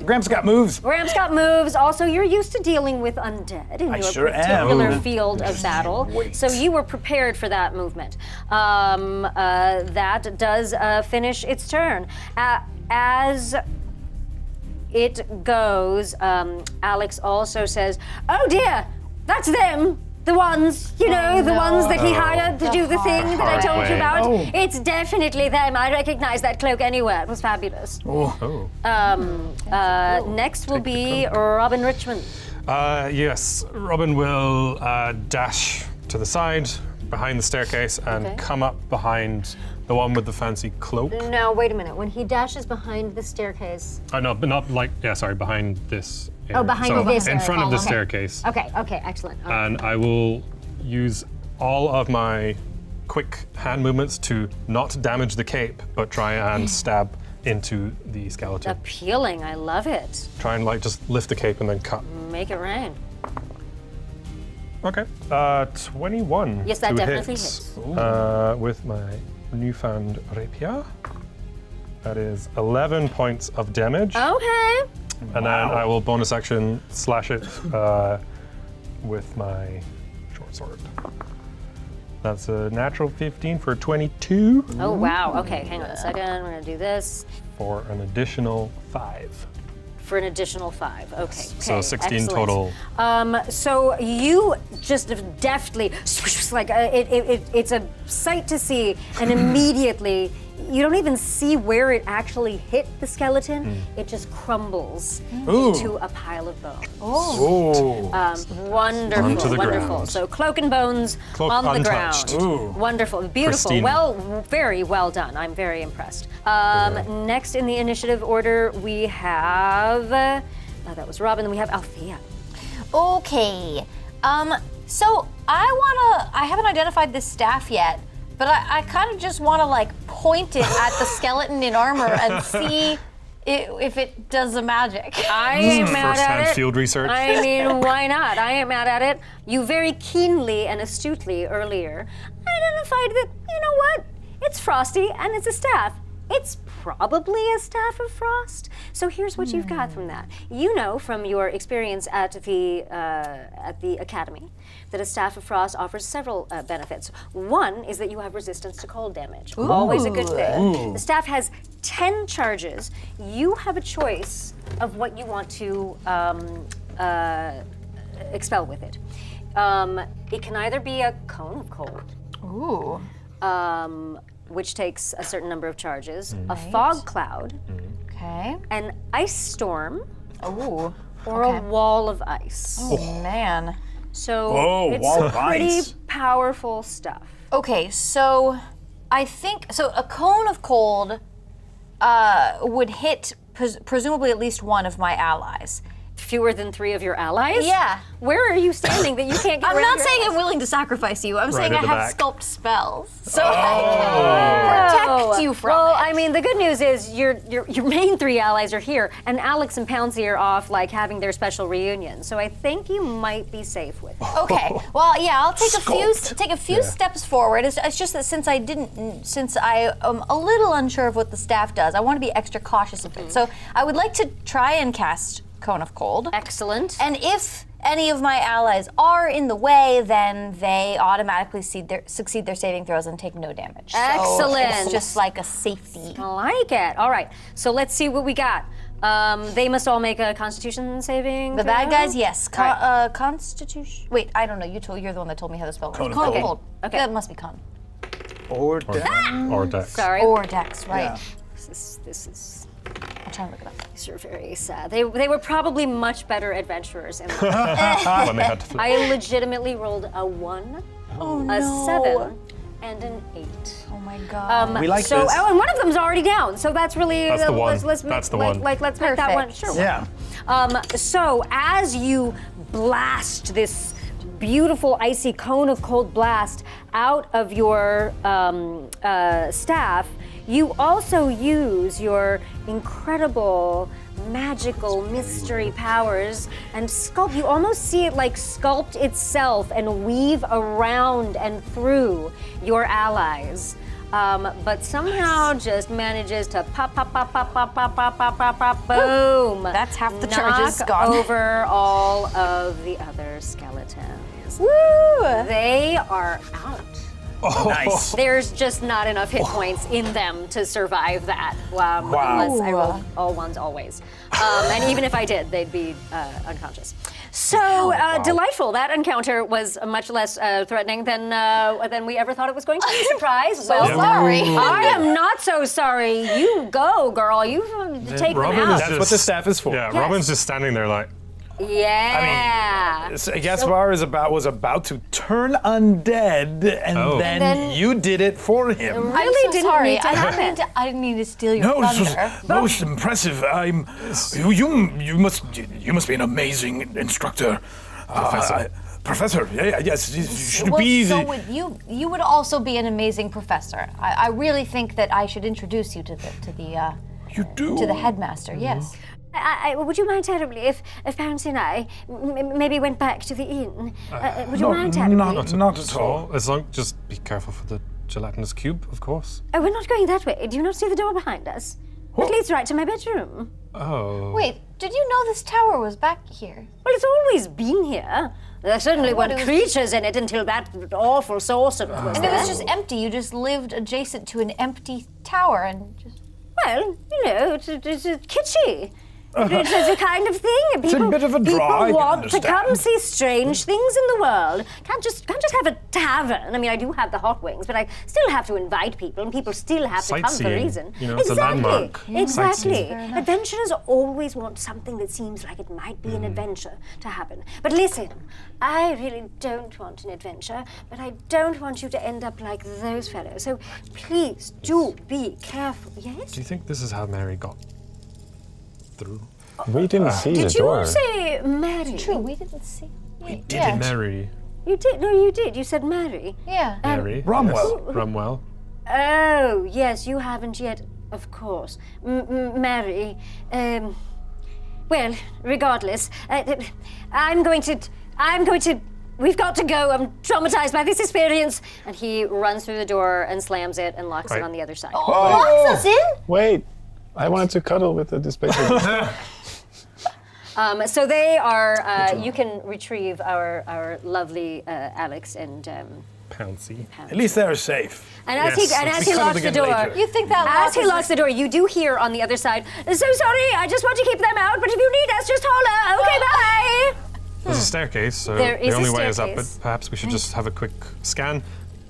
Gramps got moves. Gramps got moves. Also, you're used to dealing with undead in I your sure am. particular field of battle, Wait. so you were prepared for that movement. That does finish its turn. As it goes, Alex also says, "Oh dear, that's them." The ones, the ones that he hired to do the thing that I told you about. Oh. It's definitely them. I recognize that cloak anywhere. It was fabulous. Next will be Robin Richmond. Yes, Robin will dash to the side behind the staircase and come up behind the one with the fancy cloak. No, wait a minute. When he dashes behind the staircase. No, but not behind this. Oh, behind this in front of the column. staircase. Okay, excellent. All right. And I will use all of my quick hand movements to not damage the cape, but try and stab into the skeleton. Appealing, I love it. Try and just lift the cape and then cut. Make it rain. Okay, 21. Yes, that to definitely hit, hits. with my newfound rapier. That is 11 points of damage. Okay. And then I will bonus action slash it with my short sword. That's a natural 15 for 22. Oh, wow. Okay, hang on a second. We're going to do this. For an additional 5. For an additional 5. Okay. So 16 excellent. total. So you just deftly, it's a sight to see, and immediately you don't even see where it actually hit the skeleton. It just crumbles into a pile of bones. Wonderful, Onto the wonderful. ground. So cloak and bones Cloak on the untouched. ground. Wonderful, beautiful. Pristine. Well, very well done. I'm very impressed. Next in the initiative order, we have, that was Robin, then we have Althea. Okay. So I haven't identified this staff yet, but I kind of just want to point it at the skeleton in armor and see if it does the magic. I ain't mad at First-hand it. field research. I mean, why not? I ain't mad at it. You very keenly and astutely earlier identified that, you know what? It's frosty and it's a staff. It's probably a staff of frost. So here's what you've got from that. You know from your experience at the academy that a staff of frost offers several benefits. One is that you have resistance to cold damage. Always a good thing. The staff has 10 charges. You have a choice of what you want to expel with it. It can either be a cone of cold. Which takes a certain number of charges, a fog cloud, Okay. an ice storm, Ooh. or a wall of ice. Oh man. So it's wall of pretty ice. powerful stuff. Okay, so I think a cone of cold would hit presumably at least one of my allies. fewer than 3 of your allies? Yeah. Where are you standing that you can't get I'm rid not of your saying I'm allies? willing to sacrifice you. I'm saying at I the have back. sculpt spells, so I can protect you from Well, it. I mean, the good news is your main 3 allies are here, and Alex and Pouncy are off, like, having their special reunion. So I think you might be safe with it. Okay. Well, yeah, I'll take Sculpt. a few steps forward. It's just that since I am a little unsure of what the staff does, I want to be extra cautious of it. So I would like to try and cast Cone of Cold. Excellent. And if any of my allies are in the way, then they automatically succeed their saving throws and take no damage. Excellent. So it's just like a safety. I like it. All right. So let's see what we got. They must all make a Constitution saving. The bad throw? guys, yes. Constitution. Wait, I don't know. You're the one that told me how to spell. Cone of Cone of Cold. Cold. Okay. That must be Con. Or down. Or Dex. Sorry. Or Dex, right? Yeah. This is. I'm trying to look it up. These are very sad. They were probably much better adventurers. And When they had to flip. I legitimately rolled a 1, a 7, and an 8. Oh my god. We like so, this. and one of them's already down. So that's really That's the one. Let's That's the like, one. Like let's make that one. Perfect. Sure. Yeah. So as you blast this beautiful icy cone of cold blast out of your staff, you also use your incredible magical mystery powers and sculpt. You almost see it like sculpt itself and weave around and through your allies. But somehow just manages to pop, boom. That's half the knock charges gone. over all of the other skeletons. Woo! They are out. Nice. There's just not enough hit points in them to survive that. Wow. Unless I rolled all ones always. And even if I did, they'd be unconscious. So delightful. That encounter was much less threatening than we ever thought it was going to be. Surprise. Well, sorry. I am not so sorry. You go, girl. You take them Robin out. is That's what the staff is for. Yeah, Robin's just standing there like, Yeah. Gaspar was about to turn undead, and then you did it for him. Really I'm so didn't sorry. need to happen. I didn't mean to steal your No, this thunder. was most impressive. You must be an amazing instructor, Professor. Professor. Yes, you should Well, be so the. would you. You would also be an amazing professor. I really think that I should introduce you to You do. the headmaster. Yes. Would you mind terribly if Pouncy and I maybe went back to the inn? Would you mind terribly? Not at all. As long, just be careful for the gelatinous cube, of course. Oh, we're not going that way. Do you not see the door behind us? It leads right to my bedroom. Oh. Wait, did you know this tower was back here? Well, it's always been here. There certainly weren't creatures in it until that awful sorcerer was And it there. was just empty. You just lived adjacent to an empty tower and just. Well, you know, it's kitschy. It's a kind of thing. People, a bit of a draw, I People can want to understand. come see strange things in the world. Can't just have a tavern. I mean, I do have the hot wings, but I still have to invite people, and people still have to come for a Sightseeing. reason. You know, it's a landmark. Exactly. Sightseeing. Adventurers always want something that seems like it might be an adventure to happen. But listen, I really don't want an adventure, but I don't want you to end up like those fellows. So please do be careful. Yes? Do you think this is how Mary got through? We didn't see the Did you door. say Mary? True, we didn't see. We didn't. Mary. You did. No, you did. You said Mary. Yeah. Mary. Romwell. Yes, Romwell. Oh, yes. You haven't yet, of course. Mary. Well, regardless, I'm going to. We've got to go. I'm traumatized by this experience. And he runs through the door and slams it and locks it Right. on the other side. Locks us in? Wait, I wanted to cuddle with the displacer. So they are. You can retrieve our lovely Alex and. Pouncy. At least they're safe. And as Yes. he We cuddled locks the again door, later. You think that as he locks the door, you do hear on the other side, "So sorry, I just want to keep them out, but if you need us, just holler. Okay, bye." There's a staircase, so There is the only a way is up, but staircase. perhaps we should just have a quick scan.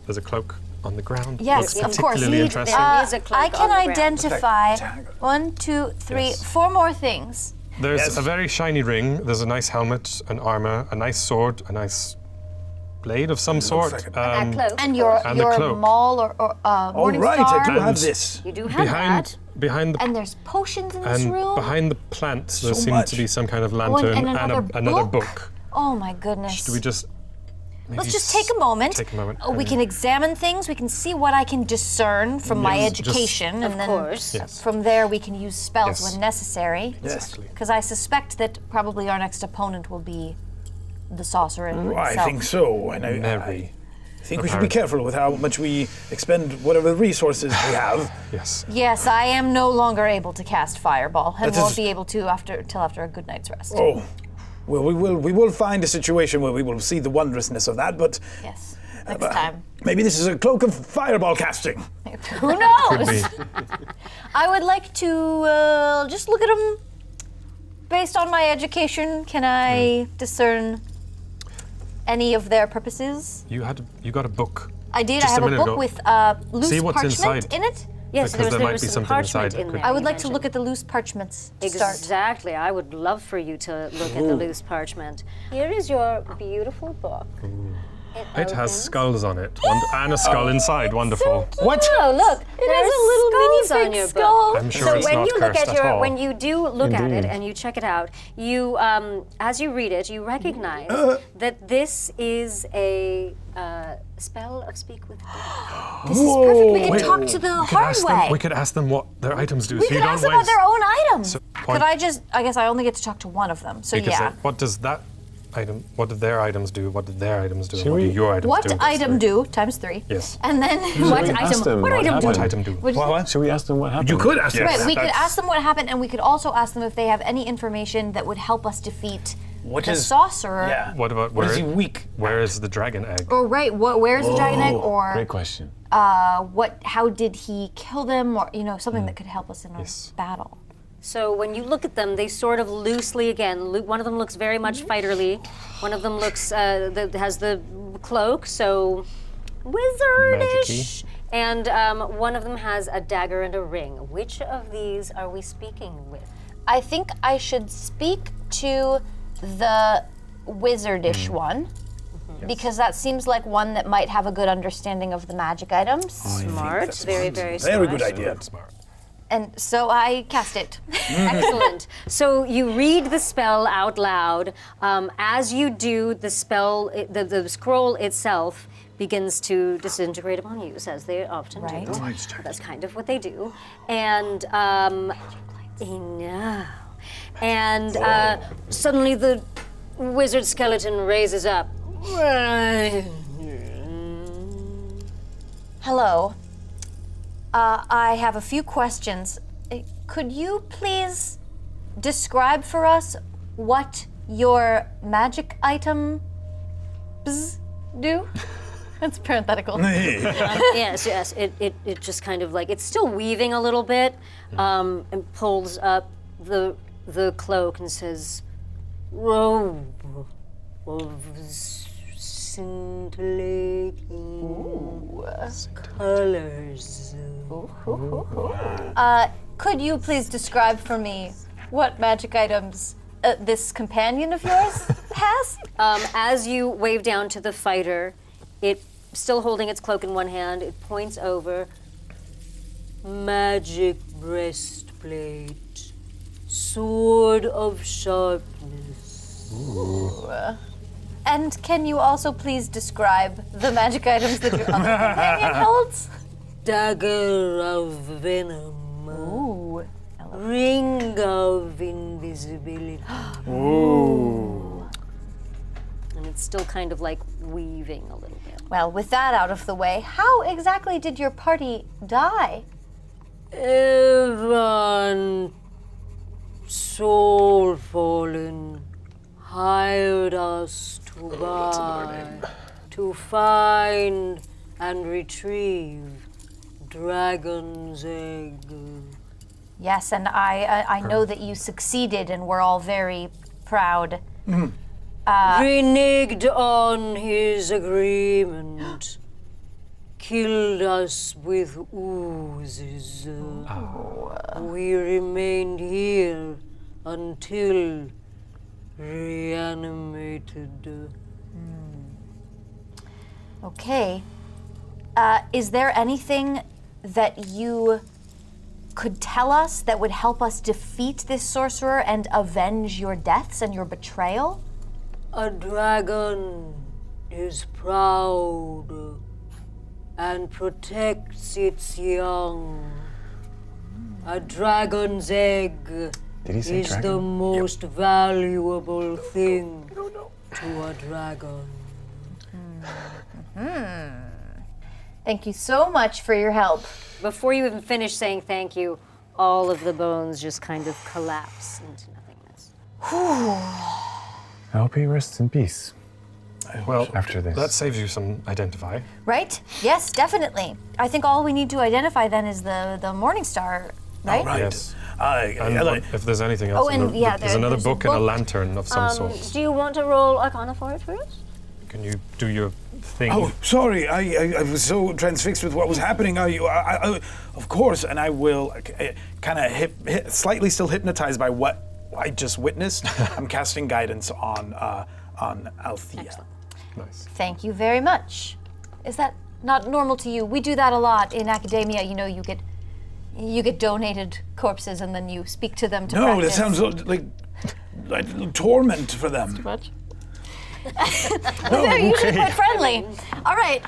There's a cloak on the ground. Yes, Looks of course. particularly interesting. There is a cloak I on can the ground. identify 1, 2, 3, Yes. 4 more things. There's Yes. a very shiny ring, there's a nice helmet, an armor, a nice sword, a nice blade of some sort. like a- That cloak. And your And the cloak. maul or All morning right, star. I do have And- this. You do have Behind that. behind the And there's potions in this room. behind the plants, there seemed much. to be some kind of Oh, lantern and another book. Oh my goodness. Do we just? maybe Let's just take a moment. Take a moment. We can examine things. We can see what I can discern from my Yes, just- education, and Of then course. Yes. from there we can use spells Yes. when necessary. Yes. Because I suspect that probably our next opponent will be the sorcerer I himself. think so. And I Merry. think we should be careful with how much we expend whatever resources we have. Yes. Yes, I am no longer able to cast Fireball, and That won't is- be able to till after a good night's rest. Oh, well, we will find a situation where we will see the wondrousness of that, but Yes, next time. maybe this is a cloak of fireball casting. Who knows? Could be. I would like to just look at them. Based on my education, can I discern any of their purposes? You got a book. I did. Just I have a a minute book ago. with loose See what's parchment inside. in it. Yes, Because there there might was be some something parchment inside that in could- there. I would you like to mentioned. look at the loose parchments to start. Exactly. I would love for you to look at the loose parchment. Here is your beautiful book. It has skulls on it, and a skull inside. Wonderful. What? Oh, look! It there's has a little mini skulls on fig your skull. book. I'm sure So it's when not you look cursed at at all. when you do look at it Indeed. and you check it out, you as you read it, you recognize that this is a spell of speak with dead. This is perfect. We can talk to the hard way. We could ask them what their items do. We so could you don't ask them about waste. their own items. point- I guess I only get to talk to one of them. So Because yeah. what does that item? What did their items do? What did their items do? Should What do we- your items What do? That's item three. do times 3? Yes. And then What we ask them item? What what item do? What happened? item do? What? Should we ask them what happened? You could ask Yes. Right, we could that's- ask them what happened, and we could also ask them if they have any information that would help us defeat What the is- sorcerer. Yeah. What about What where? is he weak? Where is the dragon egg? Or right, where's the dragon egg? Or Great question. how did he kill them? Or something that could help us in a Yes. battle. So when you look at them, they sort of loosely again. One of them looks very much fighterly. One of them looks has the cloak, so wizardish. And one of them has a dagger and a ring. Which of these are we speaking with? I think I should speak to the wizardish one. Because that seems like one that might have a good understanding of the magic items. Smart, very, very smart. Very good idea. Smart. And so I cast it. Excellent. So you read the spell out loud. As you do, the spell, the scroll itself begins to disintegrate upon you, as they often Right. do. That's kind of what they do. And and suddenly the wizard skeleton raises up. Hello. I have a few questions. Could you please describe for us what your magic items do? That's parenthetical. Yes, yes. It just kind of like it's still weaving a little bit, and pulls up the cloak and says, "Robe of scintillating colors." Could you please describe for me what magic items this companion of yours has? As you wave down to the fighter, it still holding its cloak in one hand, it points over. Magic breastplate, sword of sharpness. And can you also please describe the magic items that your other companion holds? Dagger of venom. Ooh. Ring of invisibility. And it's still kind of like weaving a little bit. Well, with that out of the way, how exactly did your party die? Evan, soul fallen, hired us to buy, to find and retrieve dragon's egg. Yes, and I know that you succeeded, and we're all very proud. Reneged on his agreement, killed us with oozes. We remained here until reanimated. Okay. Is there anything that you could tell us that would help us defeat this sorcerer and avenge your deaths and your betrayal? A dragon is proud and protects its young. A dragon's egg Did he say is dragon? the most valuable thing to a dragon. Thank you so much for your help. Before you even finish saying thank you, all of the bones just kind of collapse into nothingness. I hope he rests in peace. Well, After this. that saves you some identify. Right? Yes, definitely. I think all we need to identify then is the Morning Star, right? Right. Yes. I And if there's anything else, Oh, and yeah, there's another there's a book and a book. lantern of some sort. Do you want to roll Arcana for it first? Can you do your thing? Oh, sorry. I was so transfixed with what was happening. Of course, and I will kind of slightly still hypnotized by what I just witnessed. I'm casting guidance on Althea. Nice. Thank you very much. Is that not normal to you? We do that a lot in academia. You know, you get donated corpses and then you speak to them to No, practice. that sounds like torment for them. much. They're usually quite friendly. All right,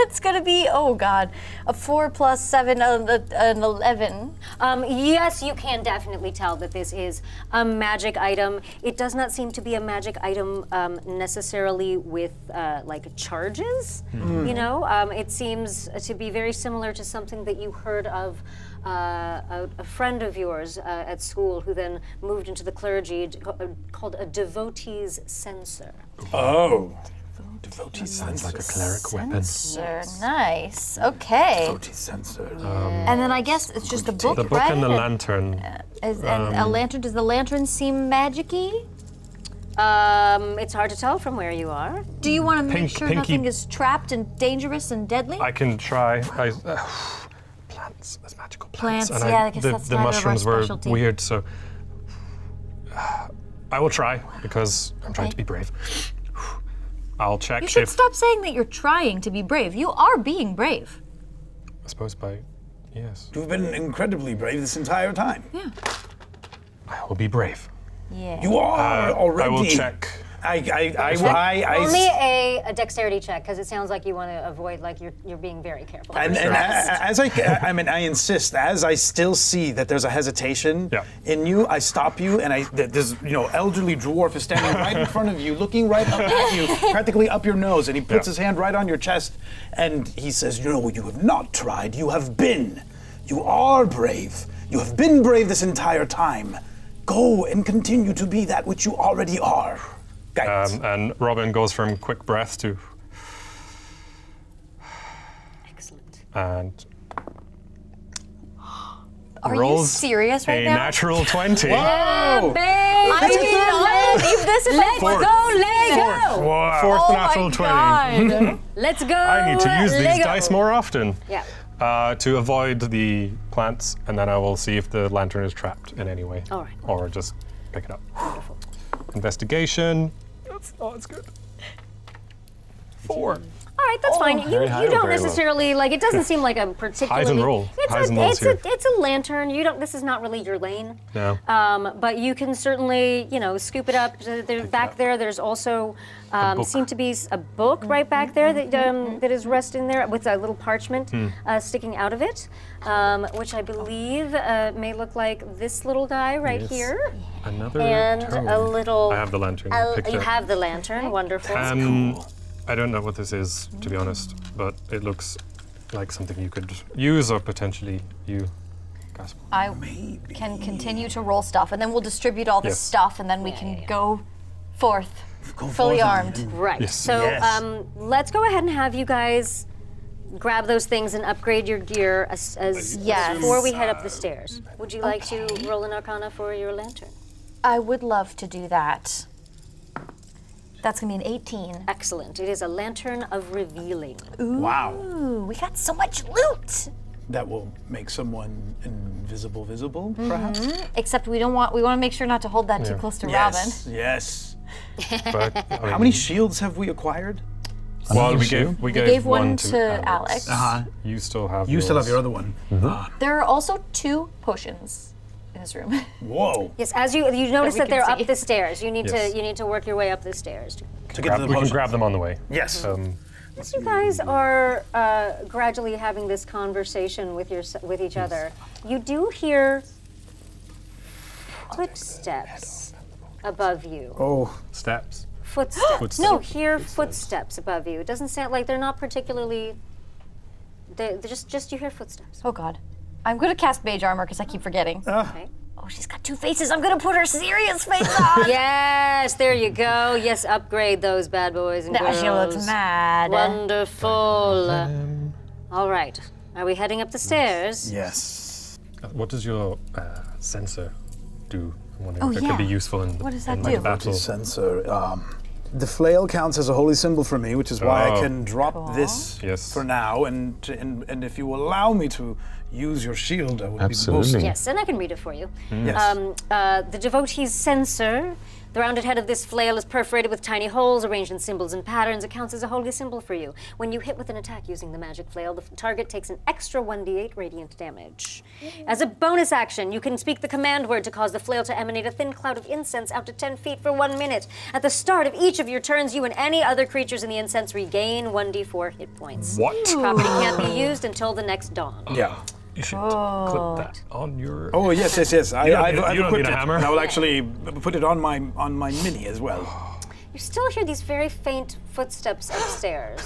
it's gonna be, oh God, a 4 + 7, an 11. Yes, you can definitely tell that this is a magic item. It does not seem to be a magic item necessarily with like charges. You know, it seems to be very similar to something that you heard of a friend of yours at school who then moved into the clergy called a devotee's censer. Oh. Devotee Sounds sensor. like a cleric weapon. Sure, nice. Okay. Devotee sensor. And then I guess it's just the book, The book right? and the lantern. And a lantern. Does the lantern seem magic-y? It's hard to tell from where you are. Do you want to make Pink- sure pinky- nothing is trapped and dangerous and deadly? I can try. Plants. There's magical plants. Plants, and yeah, I guess that's the neither of our mushrooms were specialty. weird, so I will try because I'm trying to be brave. I'll check You should if stop saying that you're trying to be brave. You are being brave. I suppose by yes. You've been incredibly brave this entire time. Yeah. I will be brave. Yeah. You are already. I will check. I Only a dexterity check, because it sounds like you want to avoid, like you're being very careful. And as I insist, as I still see that there's a hesitation Yeah. in you, I stop you, and there's elderly dwarf is standing right in front of you, looking right up at you, practically up your nose, and he puts Yeah. his hand right on your chest, and he says, you have not tried, you have been. You are brave. You have been brave this entire time. Go and continue to be that which you already are. Guidance. And Robin goes from quick breath to Excellent. and Are you rolls serious right a now? natural 20. Oh! I did not believe this. Let's Fourth. go, Lego! Fourth Oh natural my 20. God. Let's go, I need to use these Lego. dice more often. Yeah. To avoid the plants, and then I will see if the lantern is trapped in any way. All right. Or just pick it up. Investigation. It's good. 4. All right, that's fine. You very high you or don't very low? necessarily like. It doesn't seem like a particularly. Highs and roll. It's Highs and lows here. it's a lantern. You don't. This is not really your lane. No. But you can certainly, scoop it up. Back there, there's also book. seem to be a book right back there that that is resting there with a little parchment sticking out of it, which I believe may look like this little guy right Yes. here, Another and tome. a little. I have the lantern. I picked You it. have the lantern. Wonderful. I don't know what this is, to be honest, but it looks like something you could use or potentially you. Gasp. I can continue to roll stuff, and then we'll distribute all this Yes. stuff, and then we can go forth, Go fully forth armed. Right. Yes. So Yes. let's go ahead and have you guys grab those things and upgrade your gear Yes. before we head up the stairs. Would you like to roll an arcana for your lantern? I would love to do that. That's gonna be an 18. Excellent. It is a lantern of revealing. Wow. Ooh, we got so much loot. That will make someone invisible, Mm-hmm. perhaps? Except we want to make sure not to hold that too close to Robin. Yes, yes. But How many shields have we acquired? Well, we shoe? gave one to to Alex. You still have. You still have yours. your other one. There are also 2 potions in this room. Whoa. Yes, as you notice we that they're can up see. the stairs. You need Yes. to work your way up the stairs. To get to the We can potions. grab them on the way. Yes. As you guys are gradually having this conversation with each other, you do hear footsteps above you. Oh. Steps. Footsteps. No, hear footsteps above you. It doesn't sound like they're not particularly. They're just you hear footsteps. Oh God. I'm gonna cast Mage Armor because I keep forgetting. Okay. Oh, she's got 2 faces. I'm gonna put her serious face on. Yes, there you go. Yes, upgrade those bad boys and Now girls. she looks mad. Wonderful. All right. Are we heading up the stairs? Yes. What does your sensor do? I'm wondering Oh, if it could be yeah. useful in, What does that in do? like battle. Sensor. The flail counts as a holy symbol for me, which is why I Oh. can drop this Yes. for now. And if you allow me to use your shield, I would Absolutely. be most. Yes, and I can read it for you. Yes. The devotee's censer. The rounded head of this flail is perforated with tiny holes arranged in symbols and patterns. It counts as a holy symbol for you. When you hit with an attack using the magic flail, the target takes an extra 1d8 radiant damage. As a bonus action, you can speak the command word to cause the flail to emanate a thin cloud of incense out to 10 feet for 1 minute. At the start of each of your turns, you and any other creatures in the incense regain 1d4 hit points. What? Property can't be used until the next dawn. Yeah. You should clip that on your. Oh yes. You don't I've need equipped a it. hammer? And I will actually put it on my mini as well. You still hear these very faint footsteps upstairs.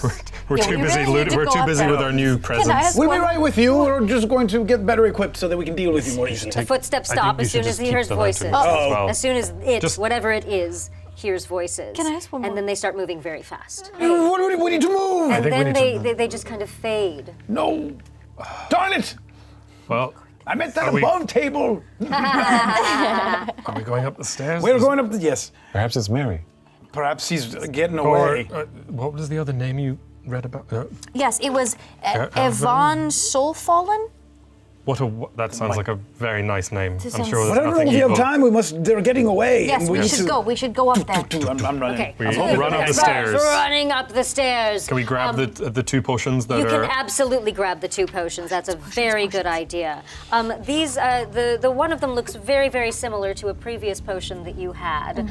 We're Yeah, too we busy. really need to We're go too up busy there. with our new presents. ask- We'll be One- right with you. We're just going to get better equipped so that we can deal with you more easily. The footsteps I think stop we as should soon as just he keep hears the voices. lanterns as well. As soon as it, Just- whatever it is, hears voices. Can I ask one And more? then they start moving very fast. We need to move. And think we then need to they just kind of fade. No. Darn it! Well, I meant that Are we- above table. are we going up the stairs? We're going up the yes. Perhaps it's Mary. Perhaps he's getting Or away. what was the other name you read about? Yes, it was Evan? Yvonne Soulfallen. That sounds like a very nice name. I'm sounds- sure there's Whatever, nothing if you have evil. time, they're getting away. Yes, and we need should to- go. We should go up there. I'm running. Okay. We so the run up the starts stairs. running up the stairs. Can we grab the 2 potions that You are? can absolutely grab the 2 potions. That's a very good idea. These, the one of them looks very, very similar to a previous potion that you had.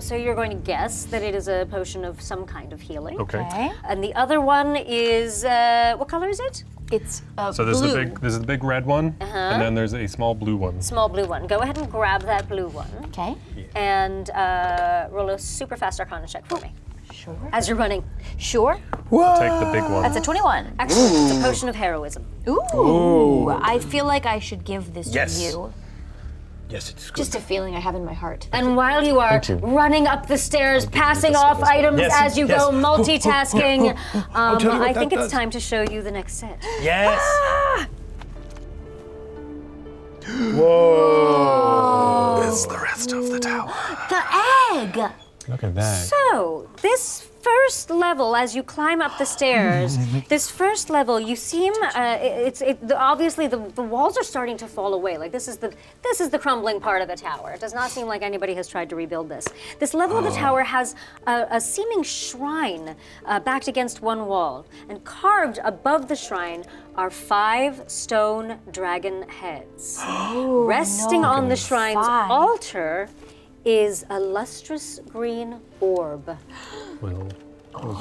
So you're going to guess that it is a potion of some kind of healing. Okay. And the other one is, what color is it? It's So there's blue. the big red one, and then there's a small blue one. Small blue one. Go ahead and grab that blue one. Okay. And roll a super fast Arcana check for me. Sure. As you're running. Sure. Take the big one. That's a 21. Excellent. It's a potion of heroism. Ooh. I feel like I should give this Yes. to you. Yes, it's good. Just a feeling I have in my heart. And while you are Thank you. running up the stairs, passing off items Yes, as you yes. go, multitasking, I'll tell you what I that think it's does. time to show you the next set. Yes. Whoa. Is the rest of the tower. The egg! Look at that. So, this first level, as you climb up the stairs, this first level, you seem, obviously the walls are starting to fall away. Like this is the crumbling part of the tower. It does not seem like anybody has tried to rebuild this. This level of the tower has a seeming shrine backed against one wall, and carved above the shrine are 5 stone dragon heads. Resting on the shrine's 5. altar is a lustrous green orb. We'll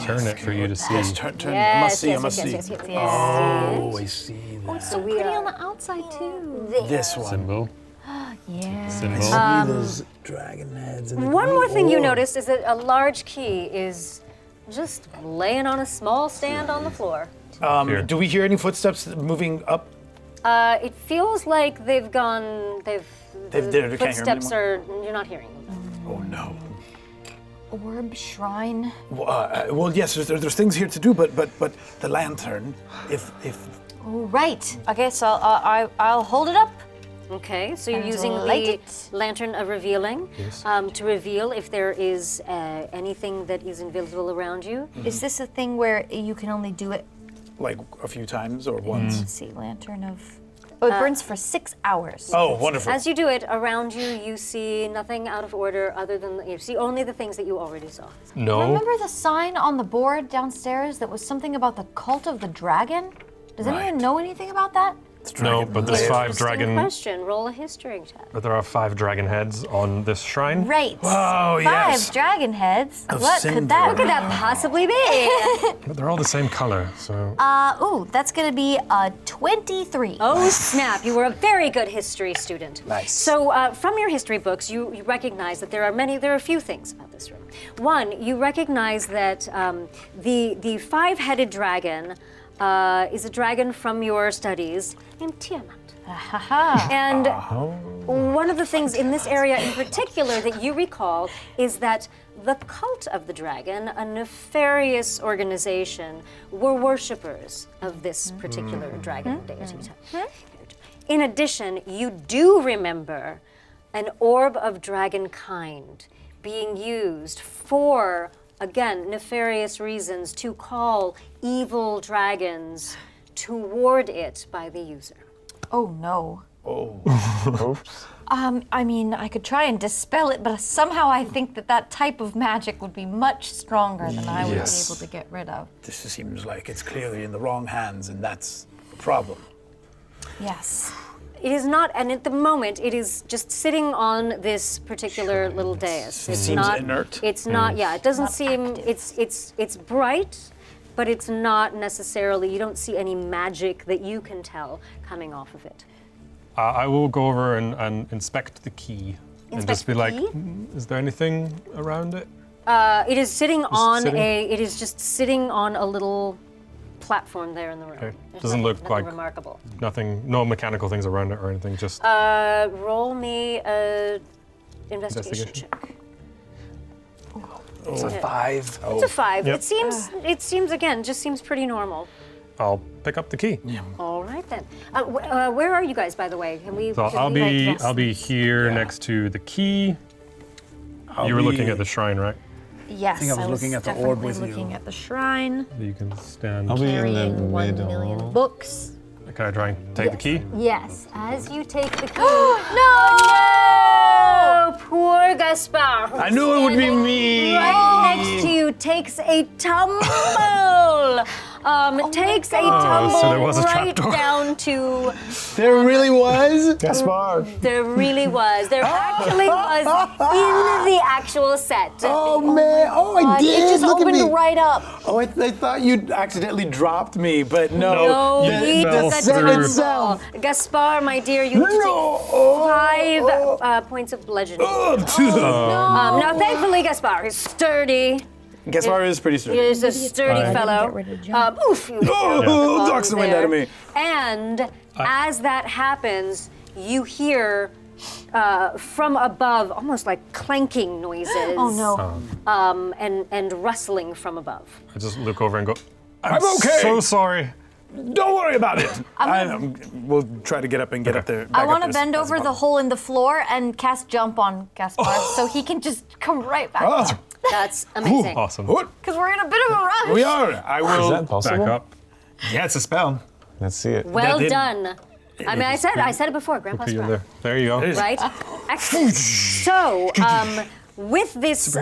turn it for you to see. Yes, turn. Yes, I must see. yes, I must yes, see. yes, yes, yes. Oh, I see that. So we Pretty are on the outside too. This one. Symbol. Yeah. Symbol. See those dragon heads. And the One green more thing you orb. noticed is that a large key is just laying on a small stand on the floor. Here. Do we hear any footsteps moving up? It feels like they've gone. They The can't hear 'em footsteps are. You're not hearing them. Oh no. Orb shrine. Well, yes. There's things here to do, but the lantern. If Oh, right. Okay, so I'll hold it up. Okay, so you're And using light the it. lantern of revealing to reveal if there is anything that is invisible around you. Is this a thing where you can only do it? like a few times or once. Let's see, lantern of. Oh, it burns for 6 hours. Oh, wonderful. As you do it, around you, you see nothing out of order other than, you see only the things that you already saw. No. Remember the sign on the board downstairs that was something about the cult of the dragon? Does anyone know anything about that? No, but there's 5 Interesting dragon. question. Roll a history check. But there are 5 dragon heads on this shrine. Right. Oh, yes. 5 dragon heads. Of What Cinder. could that What could that possibly be? But they're all the same color, so. Ooh, that's gonna be a 23. Oh, snap. You were a very good history student. Nice. So, from your history books, you recognize that there are a few things about this room. One, you recognize that the 5-headed dragon is a dragon from your studies named Tiamat. And one of the things in this area in particular that you recall is that the cult of the dragon, a nefarious organization, were worshippers of this particular dragon deity. In addition, you do remember an orb of dragonkind being used for, again, nefarious reasons to call evil dragons toward it by the user. Oh no. Oops. I mean, I could try and dispel it, but somehow I think that type of magic would be much stronger than I would be able to get rid of. This seems like it's clearly in the wrong hands, and that's a problem. Yes. It is not, and at the moment, it is just sitting on this particular little dais. It's Seems not inert. It's not. Yeah, it doesn't Not seem. active. It's bright, but it's not necessarily. You don't see any magic that you can tell coming off of it. I will go over and inspect the key. And just Inspect be the like, key? Is there anything around it? It is sitting on sitting? It is just sitting on a little platform there in the room. Okay. There's Doesn't look nothing like- remarkable. Nothing, no mechanical things around it or anything, just Roll me a investigation Investigation. check. It's a 5. It's a 5. Yep. It seems again, just seems pretty normal. I'll pick up the key. All right then. Where are you guys, by the way? Can we? So can I'll we, be I'll be here next to the key. You were looking at the shrine, right? Yes. think I was looking at the orb definitely with you. looking at the shrine, You can stand. I'll be in the carrying 1 million middle. books. Can I try and take the key? Yes. As you take the key. No! Poor Gaspar. I knew it would be me. Right next to you takes a tumble. Takes a tumble so there was a right trapdoor. down to. There really was? Gaspar! There really was. There actually was in the actual set. Oh, man. Oh, I did. It just Look at opened me. right up. Oh, I thought you'd accidentally dropped me, but no. No, you he fell does through. not fall. Gaspar, my dear, you need to No. take 5 points of bludgeoning. Now, thankfully, Gaspar is sturdy. Gaspar is pretty sturdy. He is a sturdy fellow. Get rid of John. Oof! You Oh, knocks the wind out of me. And as that happens, you hear from above almost like clanking noises. Oh no. And rustling from above. I just look over and go, I'm okay. so sorry. Don't worry about it. We'll try to get up and get up there. I want to bend over the hole in the floor and cast jump on Gaspar so he can just come right back. Oh, That's amazing. Awesome. what? Because we're in a bit of a rush. We are. I Is will. that Back possible? up. Yeah, it's a spell. Let's see it. Well did- done. I mean, I said it before, Grandpa's Put you in right. there. There you go. Right? Excellent. So, with this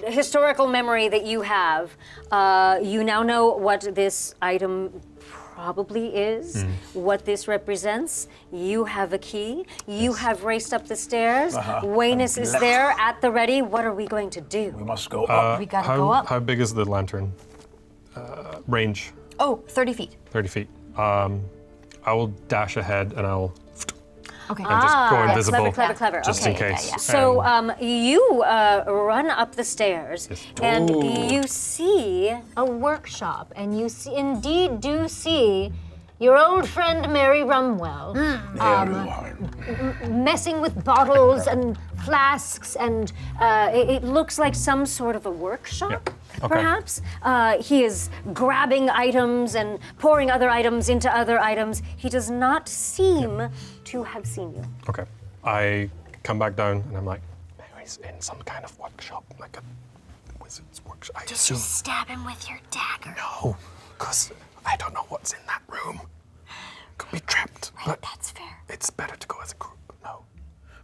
historical memory that you have, you now know what this item probably is, what this represents. You have a key. You have raced up the stairs. Waynus is there at the ready. What are we going to do? We must go up. We gotta how, go up. How big is the lantern? Range, Oh, 30 feet. 30 feet. I will dash ahead and I'll Okay. and just go invisible. Clever. Just Okay. in case. yeah. So you run up the stairs, and you see a workshop, and you indeed do see your old friend Mary Rumwell messing with bottles and flasks, and it looks like some sort of a workshop. Yeah. Okay. Perhaps. He is grabbing items and pouring other items into other items. He does not seem to have seen you. Okay. I come back down and I'm like, Mary's in some kind of workshop, like a wizard's workshop. I assume. Stab him with your dagger. No, because I don't know what's in that room. Could be trapped. That's fair. It's better to go as a group. No.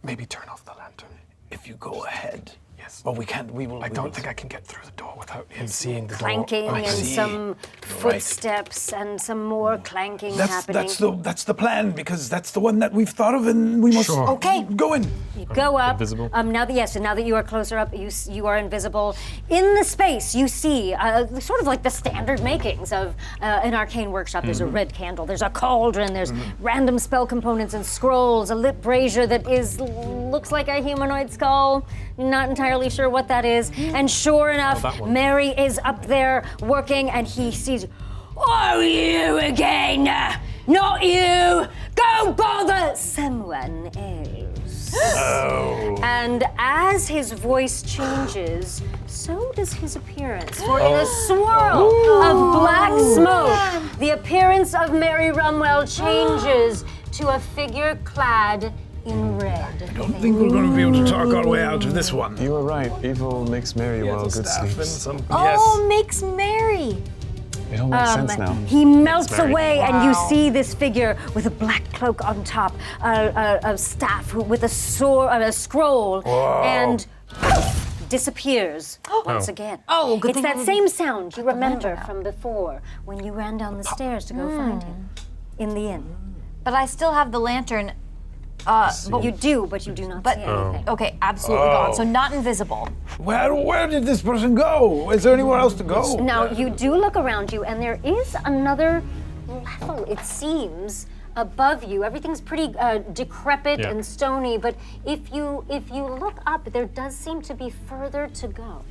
Maybe turn off the lantern. If you go ahead. Yes. Well, we can't. We will. I don't think I can get through the door without him seeing the Clanking door. and some footsteps and some more clanking happening. That's the plan because that's the one that we've thought of, and we must Okay. go in. You go up. Invisible? Now that you are closer up, you are invisible. In the space, you see sort of like the standard makings of an arcane workshop. There's a red candle. There's a cauldron. There's random spell components and scrolls. A lit brazier that looks like a humanoid skull. Not entirely sure what that is. And sure enough, that one. Mary is up there working, and he sees. Oh, you again! Not you! Go bother someone else. And as his voice changes, so does his appearance. For in a swirl of black smoke, the appearance of Mary Rumwell changes to a figure clad in red. I don't think we're going to be able to talk our way out of this one. You were right. Evil makes merry while good sleeps. Makes merry. It all makes sense now. He melts away, and you see this figure with a black cloak on top, a staff with a sword, a scroll, and disappears once again. Oh, good It's thing that I same sound you remember lantern out. from before when you ran down the stairs to go find him in the inn. But I still have the lantern. But you do not see anything. Okay, absolutely gone. So not invisible. Where did this person go? Is there anywhere else to go? Now, you do look around you, and there is another level, it seems, above you. Everything's pretty decrepit and stony, but if you look up, there does seem to be further to go.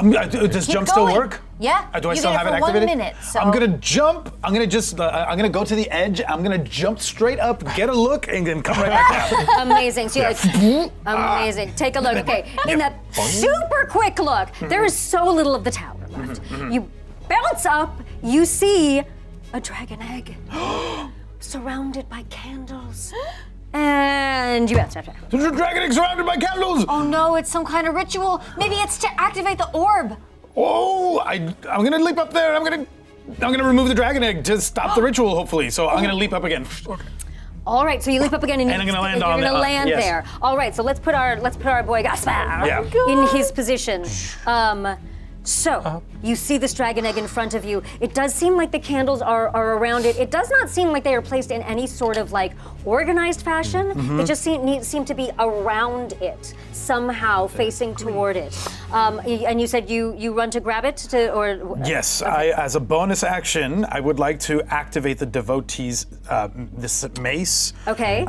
Does jump still going. work? Yeah. Do I you still get have it it for activated? 1 minute. So I'm gonna jump. I'm gonna go to the edge. I'm gonna jump straight up, get a look, and then come right back down. Amazing. So you're like, amazing. Take a look. Okay. In that super quick look, there is so little of the tower left. You bounce up, you see a dragon egg surrounded by candles. And you bounce after. There's a dragon egg surrounded by candles. Oh no, it's some kind of ritual. Maybe it's to activate the orb. Oh, I'm gonna leap up there. I'm gonna remove the dragon egg to stop the ritual, hopefully. So I'm gonna leap up again. All right, so you leap up again, and I'm gonna land you're on gonna the- land yes. there. All right, so let's put our boy Gaspar Yeah. in his position. So you see this dragon egg in front of you. It does seem like the candles are around it. It does not seem like they are placed in any sort of like organized fashion. They just seem to be around it somehow, facing toward it. And you said you run to grab it or Yes, as a bonus action, I would like to activate the devotee's this mace. Okay.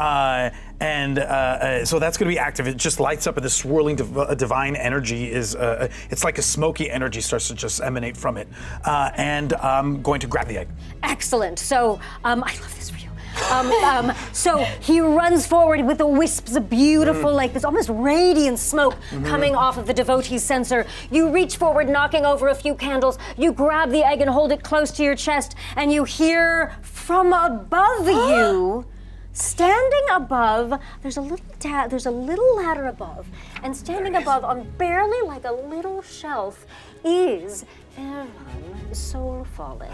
So that's going to be active. It just lights up, and this swirling divine energy is. It's like a smoky energy starts to just emanate from it. And I'm going to grab the egg. Excellent. So I love this for you. So he runs forward with the wisps of beautiful, like this almost radiant smoke coming off of the devotee's censer. You reach forward, knocking over a few candles. You grab the egg and hold it close to your chest, and you hear from above you, standing above, there's a little ladder above, and standing above on barely like a little shelf is Aaron Soulfallen.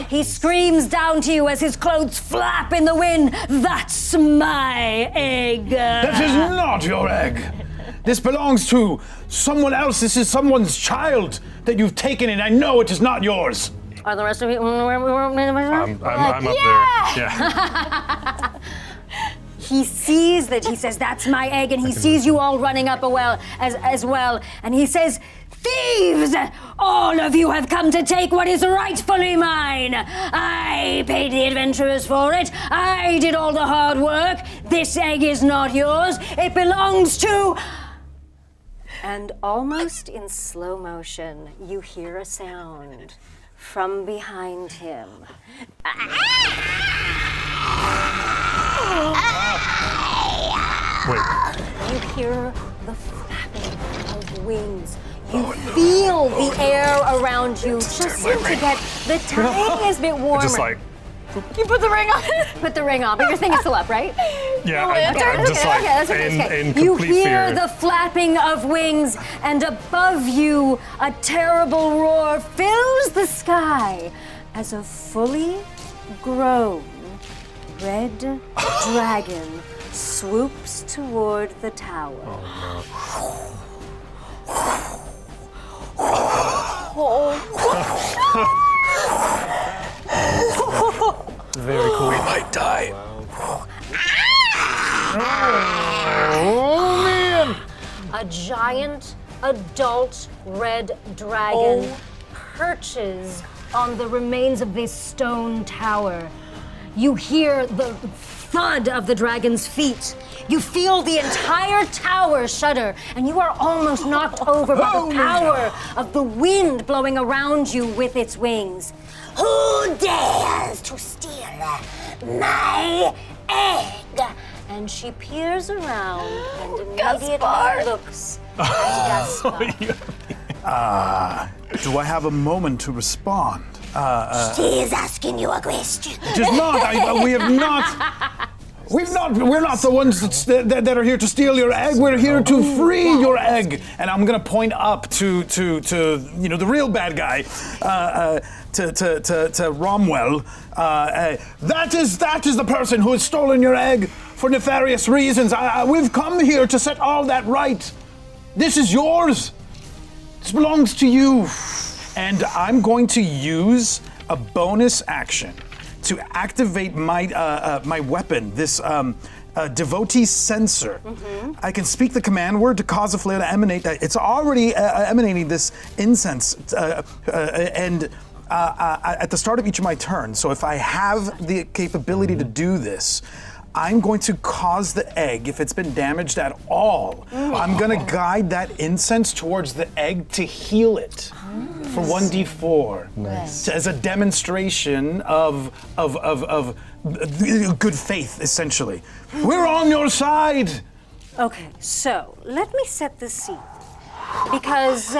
He screams down to you as his clothes flap in the wind. That's my egg. That is not your egg. This belongs to someone else. This is someone's child that you've taken, and I know it is not yours. Are the rest of you? I'm up there. Yeah. He sees that. He says, "That's my egg," and he sees you all running up as well. And he says, "Thieves! All of you have come to take what is rightfully mine. I paid the adventurers for it. I did all the hard work. This egg is not yours. It belongs to..." And almost in slow motion, you hear a sound from behind him. Wait. You hear the flapping of wings. You feel the air around you just seem to get the tiniest bit warmer. Just like, You put the ring on. Put the ring on, but your thing is still up, right? yeah, lantern? I'm just like that's okay. in You complete hear fear. the flapping of wings, and above you, a terrible roar fills the sky as a fully grown red dragon swoops toward the tower. Very cool. We might die. A giant adult red dragon perches on the remains of this stone tower. You hear the thud of the dragon's feet. You feel the entire tower shudder, and you are almost knocked over by the power of the wind blowing around you with its wings. Who dares to steal my egg? And she peers around and immediately looks at Gaspar. Do I have a moment to respond? She is asking you a question. It is not. We have not. We're not the ones that are here to steal your egg. We're here to free your egg. And I'm gonna point up to the real bad guy, to Romwell. That is the person who has stolen your egg for nefarious reasons. We've come here to set all that right. This is yours. This belongs to you. And I'm going to use a bonus action to activate my my weapon, this devotee sensor. I can speak the command word to cause a flare to emanate. It's already emanating this incense, and at the start of each of my turns. So if I have the capability to do this, I'm going to cause the egg, if it's been damaged at all, I'm going to guide that incense towards the egg to heal it for 1d4. Nice. As a demonstration of good faith, essentially. We're on your side! Okay, so let me set the scene. Because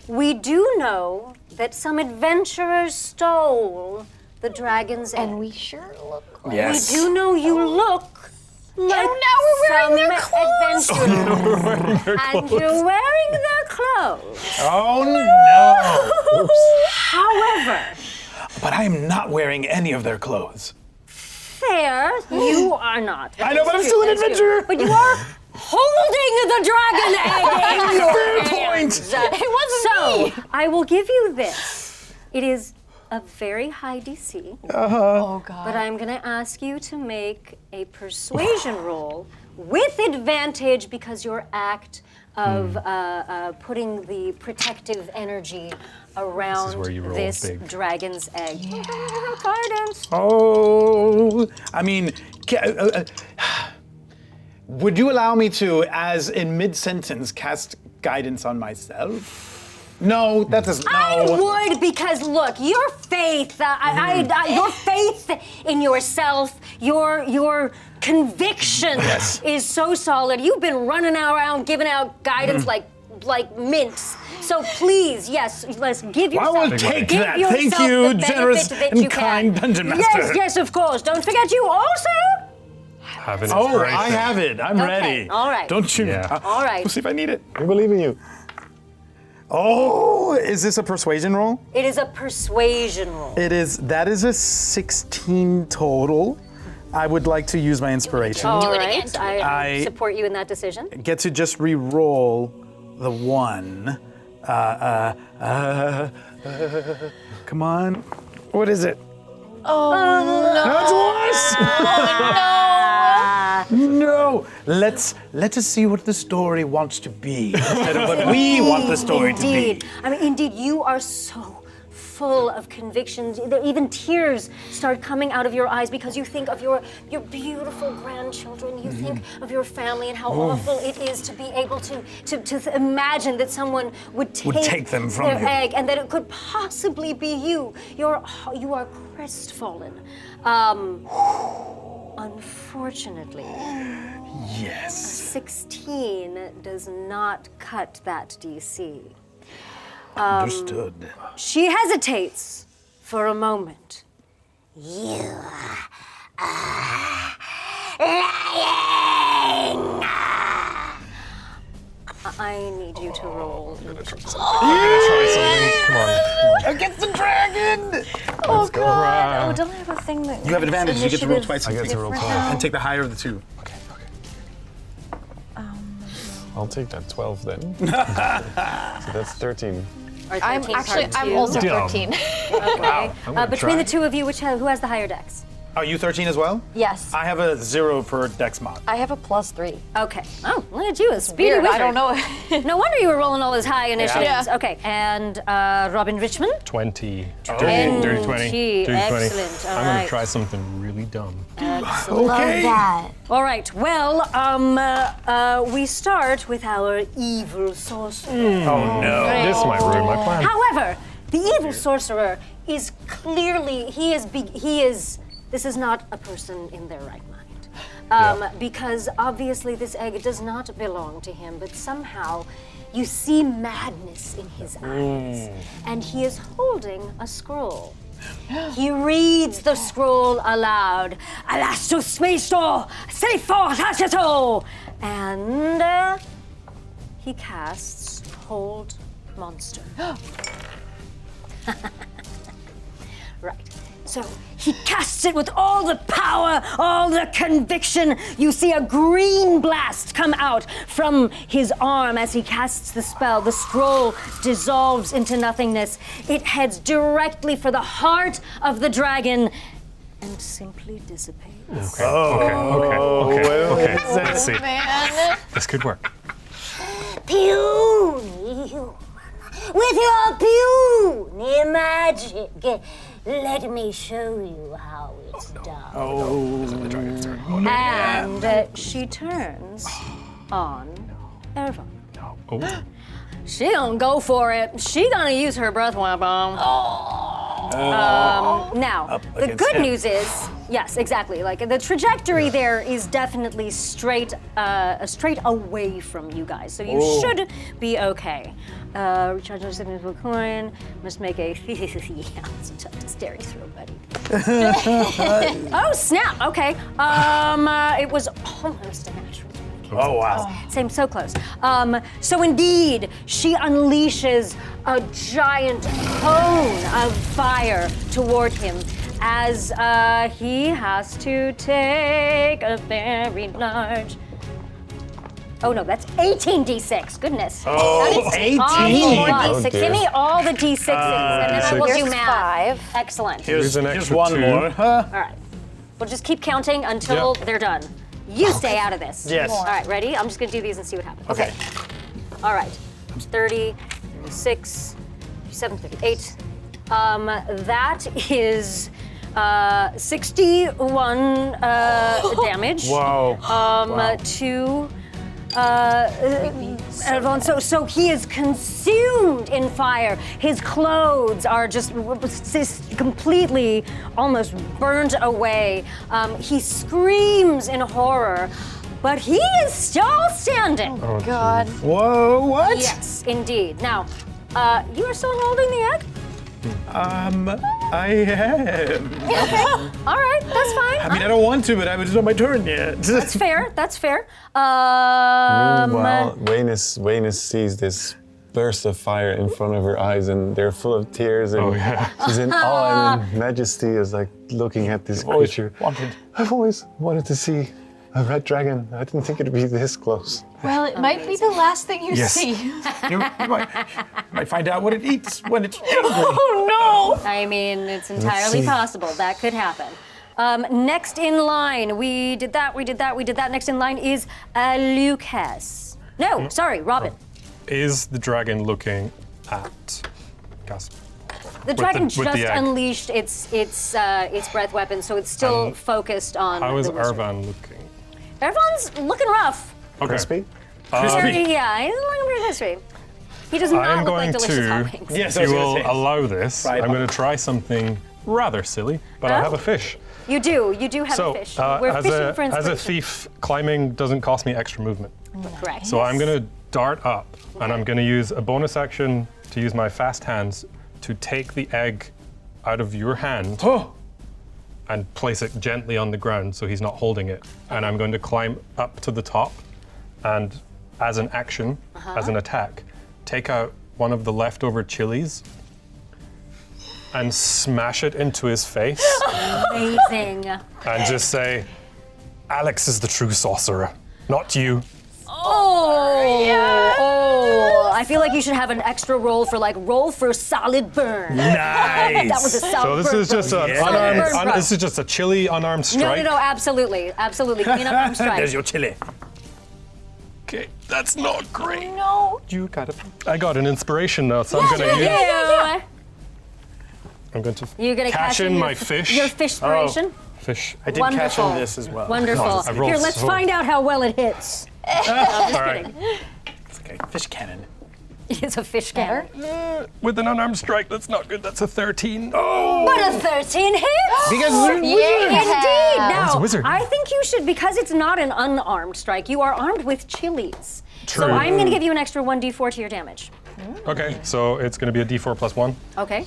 we do know that some adventurers stole the dragon's egg. And we sure look like Yes. We do know you look like now we're wearing their clothes. Adventurers. And you're wearing their clothes. Oh no! However, But I am not wearing any of their clothes. fair, you are not. I know, but I'm still an That's true. adventurer. But you are holding the dragon egg in your Fair hands. point. It wasn't So, I will give you this. It is a very high DC. Oh God. But I'm going to ask you to make a persuasion roll with advantage because your act of putting the protective energy around where you roll this big. dragon's egg. Guidance. Oh, I mean, would you allow me to, as in mid-sentence, cast guidance on myself? No, that doesn't. No. I would because look, your faith, your faith in yourself, your conviction is so solid. You've been running around giving out guidance like mints. So please, yes, let's give yourself. I will take give that. yourself Thank you, the generous benefit that and you kind can. dungeon master. Yes, yes, of course. Don't forget you also. Have an Oh, inspiration. I have it. I'm ready. all right. Don't you? Yeah. All right. We'll see if I need it. We believe in you. Oh, is this a persuasion roll? It is a persuasion roll. It is. That is a 16 total. I would like to use my inspiration. All it right. again. I I- support you in that decision. Get to just re-roll the one. Come on. What is it? Oh That's worse. No. Let us see what the story wants to be instead of what we want the story to Indeed. be. I mean, indeed, you are so full of convictions. Even tears start coming out of your eyes because you think of your beautiful grandchildren. You think of your family and how awful it is to be able to imagine that someone would take them from their you. egg and that it could possibly be you. You are crestfallen. Unfortunately, Yes. 16 does not cut that DC. Understood. She hesitates for a moment. You are lying. I need you to roll. Try something. Come on. Against the dragon! Oh God! Right. Oh, don't I have a thing that? You have advantage. You get to roll initiative twice. I get to roll different? twice. And take the higher of the two. Okay. I'll take that 12 then. So that's 13. Or I'm 13 actually. part I'm two. also Dumb. 13. Okay. I'm gonna Between try. the two of you, who has the higher dex? Oh, you 13 as well? Yes. I have a 0 for Dex mod. I have a +3. Okay. Oh, look at you, a speedy Weird. wizard. I don't know. No wonder you were rolling all those high initiatives. Yeah. Okay. And Robin Richmond? 20. Oh. Dirty 20. Gee, Dirty 20. excellent. All I'm going right. to try something really dumb. Okay. All right. Well, we start with our evil sorcerer. Oh no. This might ruin my plan. However, the evil sorcerer is clearly this is not a person in their right mind. Because obviously this egg does not belong to him, but somehow you see madness in his eyes. And he is holding a scroll. He reads the scroll aloud. Alasto spesto, say forth Hashito! And he casts Hold Monster. Right. So he casts it with all the power, all the conviction. You see a green blast come out from his arm as he casts the spell. The scroll dissolves into nothingness. It heads directly for the heart of the dragon and simply dissipates. Okay. Let's see. Man. This could work. Puny, with your puny magic, let me show you how it's done. And she turns on Erva. Oh. She gonna go for it. She gonna use her breath weapon. Now, the against good him. news is, yes, exactly. Like the trajectory there is definitely straight away from you guys, so you should be okay. Recharge your significant coin. Must make a. Yeah, it's tough to stare you through, buddy. Oh snap! Okay. It was almost a natural. Oh wow. Same, so close. So indeed, she unleashes a giant cone of fire toward him as he has to take a very large. Oh no, that's 18d6. Goodness. Oh, 18. More Oh, d6. dear. Give me all the d6s, and then I will do Here's math. 5. Excellent. Here's an just extra one 2. more. Huh? All right. We'll just keep counting until Yep. they're done. You stay out of this. Yes. All right, ready? I'm just gonna do these and see what happens. Okay. All right. 30, 36, 37, 38. That is 61 damage. Whoa. To Elvon. So he is consumed in fire. His clothes are just completely almost burned away. He screams in horror, but he is still standing. Oh God. Whoa, what? Yes, indeed. Now, you are still holding the egg? I am. All right, that's fine. I mean, I don't want to, but I was on my turn yet. That's fair. That's fair. Meanwhile, Wayne sees this burst of fire in front of her eyes, and they're full of tears, and she's in awe and in majesty as like looking at this creature. I've always wanted to see a red dragon. I didn't think it'd be this close. Well, it might be the last thing you see. You might find out what it eats when it's angry. Oh no! I mean, it's entirely see. possible. That could happen. Next in line, we did that. Next in line is Lucas. No, sorry, Robin. Is the dragon looking at Gasp? The dragon with the just egg. unleashed its breath weapon, so it's still focused on. How is the wizard. Arvan looking? Everyone's looking rough. Okay. Crispy? Yeah, he's looking pretty crispy. He does I not am look going like delicious to, hot wings. Yes, if I was you gonna will say. allow this, Right. I'm going to try something rather silly, but I Huh? have a fish. You do have So, a fish. We're as, fishing a, for as a inspiration. thief, climbing doesn't cost me extra movement. Correct. So I'm going to dart up, and I'm going to use a bonus action to use my fast hands to take the egg out of your hand Oh, and place it gently on the ground so he's not holding it. And I'm going to climb up to the top, and as an action, as an attack, take out one of the leftover chilies and smash it into his face Amazing. and just say, Alex is the true sorcerer, not you. Oh, I feel like you should have an extra roll for solid burn. Nice. That was a solid So this burn. is just an Burn. this is just a chilly unarmed No, strike. absolutely. Clean up and strike. There's your chili. Okay, that's not great. No. You got it. I got an inspiration now, so I'm gonna use. Yeah. I'm going to You're gonna cash in your- my fish. Your fishspiration? Fish. I did catch Wonderful. on this as well. Wonderful. I rolled Here, let's so- find out how well it hits. All right. It's like a fish cannon. It's a fish cannon. With an unarmed strike, that's not good. That's a 13. But a 13 hits! Because Indeed. Now, he's a wizard. I think you should, because it's not an unarmed strike, you are armed with chilies. So True. I'm going to give you an extra 1d4 to your damage. Okay, so it's going to be a d4 plus 1. Okay.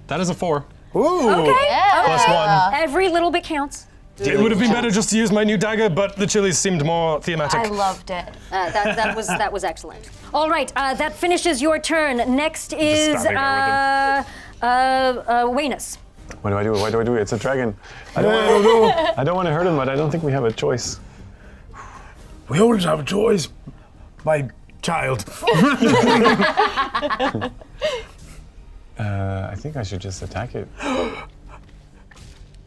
That is a 4. Ooh. Okay. Plus 1. Every little bit counts. It would have been better just to use my new dagger, but the chilies seemed more thematic. I loved it. That was excellent. All right, that finishes your turn. Next is stabbing her Waynus. What do I do? Why do I do it? It's a dragon. I don't want to hurt him, but I don't think we have a choice. We always have a choice, my child. I think I should just attack it.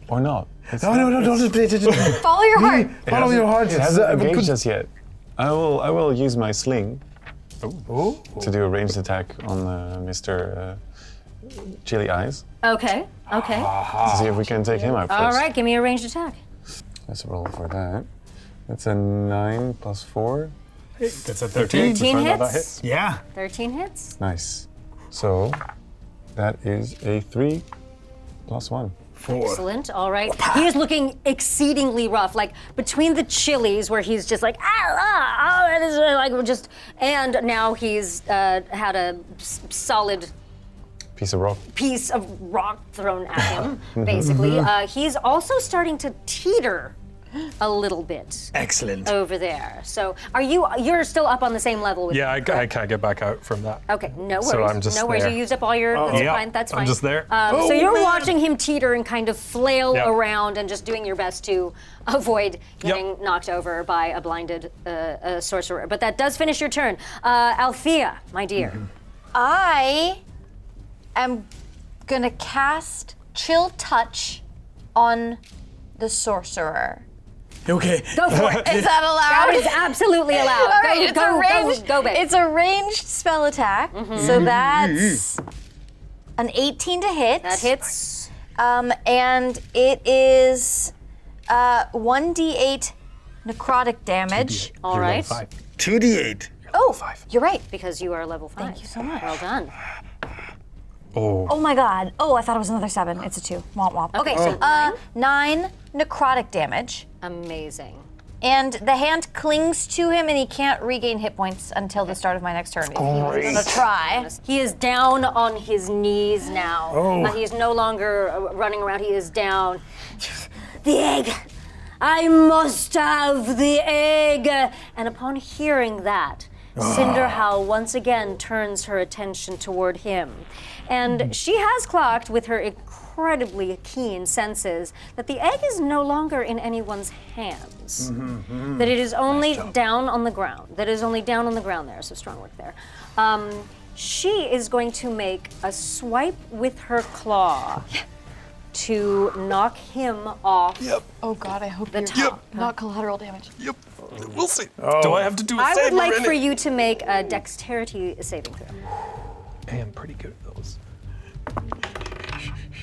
Or not. No, don't. Follow your heart. Follow your heart. It hasn't engaged us yet. I will use my sling to do a ranged attack on Mr. Chili Eyes Okay. to see if we can take him out first. All right, give me a ranged attack. Let's roll for that. That's a 9 plus 4. That's a 13. 13 Find out that hits. Yeah. 13 hits. Nice. So that is a 3 plus 1. 4. Excellent. All right. He is looking exceedingly rough. Like between the chilies, where he's just like it is like just, and now he's had a solid Piece of rock. piece of rock thrown at him. Basically, he's also starting to teeter a little bit Excellent. over there. So, you're still up on the same level with Yeah, him, I correct? can't get back out from that. Okay, no worries. So I'm just no worries. there. You used up all your. That's Yeah, fine. That's I'm fine. just there. So you're watching him teeter and kind of flail Yeah. around and just doing your best to avoid getting knocked over by a blinded sorcerer. But that does finish your turn. Althea, my dear. I am gonna cast Chill Touch on the sorcerer. Okay. Go for it. Is that allowed? That is absolutely allowed. All right, Go, babe. It's a ranged spell attack, so that's an 18 to hit. That hits. And it is 1d8 necrotic damage. All right. 2d8. Oh, you're right. Because you are level 5. Thank you so much. Well done. Oh my god. Oh, I thought it was another 7. It's a 2. Womp womp. Okay, so 9 necrotic damage. amazing. And the hand clings to him and he can't regain hit points until the start of my next turn. If he was gonna try. He is down on his knees now. He is no longer running around. He is down. The egg! I must have the egg! And upon hearing that, Cinderhowl once again turns her attention toward him. And she has clocked with her incredibly keen senses that the egg is no longer in anyone's hands. That it is only down on the ground. That it is only down on the ground there, so strong work there. She is going to make a swipe with her claw to knock him off. Oh god, I hope The you're top. not collateral damage. Yep. We'll see. Do I have to do a I save would like already? for you to make a dexterity saving throw. I am pretty good at those.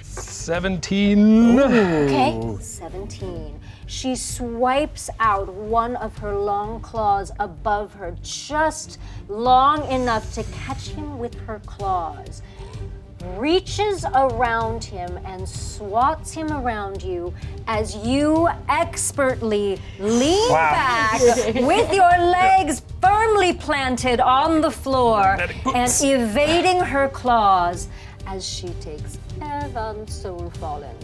17. Okay. 17. She swipes out one of her long claws above her, just long enough to catch him with her claws. Reaches around him and swats him around you as you expertly lean back with your legs firmly planted on the floor and evading her claws as she takes Evan Soul Fallen.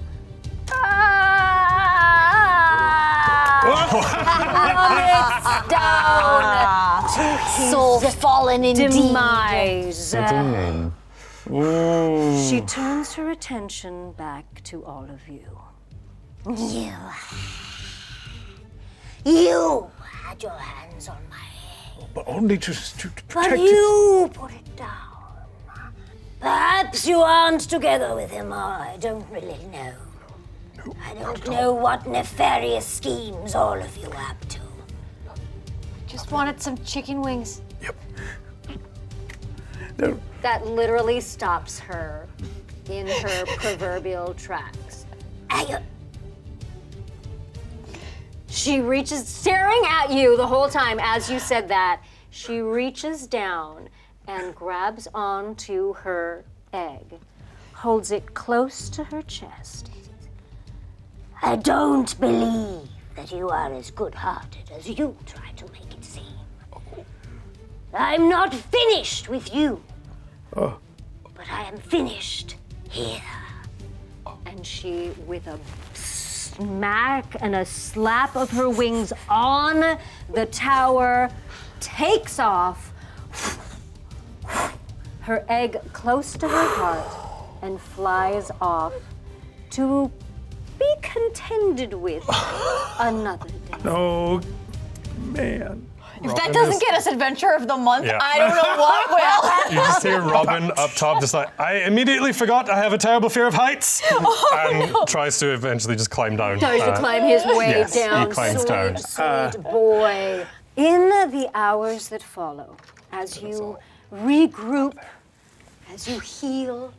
Down to Soul fallen indeed. demise. Fitting name. She turns her attention back to all of you. You had your hands on my head. But only to protect But it. you put it down. Perhaps you aren't together with him, or I don't really know. I don't know what nefarious schemes all of you are up to. Just wanted some chicken wings. Yep. No. That literally stops her in her proverbial tracks. She reaches, staring at you the whole time as you said that. She reaches down and grabs onto her egg, holds it close to her chest. I don't believe that you are as good-hearted as you try to make it seem. I'm not finished with you. But I am finished here. And she, with a smack and a slap of her wings on the tower, takes off, her egg close to her heart, and flies off to be contended with another day. Oh, man. If that doesn't get us Adventure of the Month, Yeah. I don't know what will. You just hear Robin up top, just like, I immediately forgot I have a terrible fear of heights, and tries to eventually just climb down. Tries to climb his way yes, he down. climbs sweet, down. sweet boy. In the hours that follow, as you regroup, as you heal,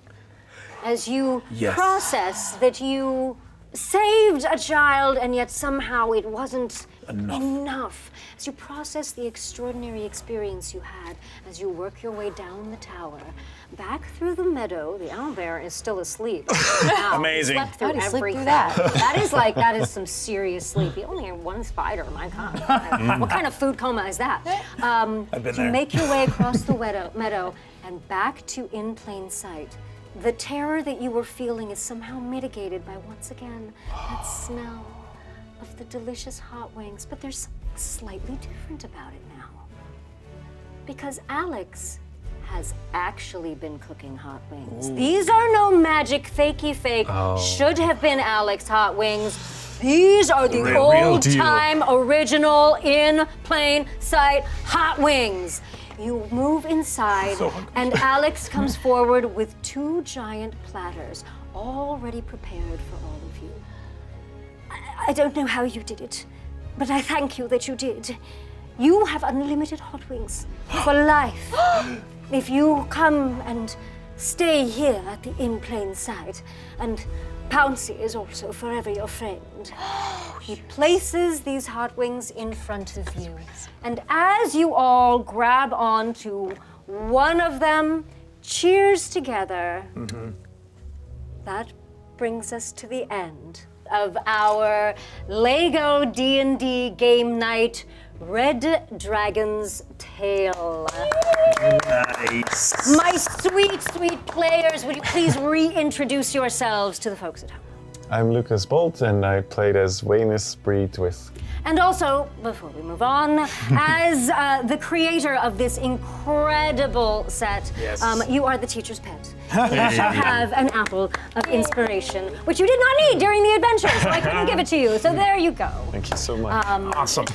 as you Yes. process that you saved a child and yet somehow it wasn't enough. As you process the extraordinary experience you had, as you work your way down the tower, back through the meadow, the owlbear is still asleep. Wow, Amazing. Slept through How'd he sleep everything. through that? That is some serious sleep. He only had one spider, my God. What kind of food coma is that? I've been You there. make your way across the meadow and back to in plain sight. The terror that you were feeling is somehow mitigated by, once again, that smell of the delicious hot wings. But there's something slightly different about it now. Because Alex has actually been cooking hot wings. These are no magic fakey fake, should have been Alex hot wings. These are the Real old deal. time original in plain sight hot wings. You move inside, and Alex comes forward with 2 giant platters, already prepared for all of you. I don't know how you did it, but I thank you that you did. You have unlimited hot wings for life. If you come and stay here at the In Plain Sight, and Pouncy is also forever your friend. He places these hot wings in front of you. And as you all grab onto one of them, cheers together, that brings us to the end of our Lego D&D game night, Red Dragon's Tale. Nice. My sweet, sweet players, would you please reintroduce yourselves to the folks at home? I'm Lucas Bolt, and I played as Waynes Bree Twisk. And also, before we move on, as the creator of this incredible set, Yes. you are the teacher's pet. You have an apple of inspiration, which you did not need during the adventure, so I couldn't give it to you. So there you go, Thank you so much. Awesome.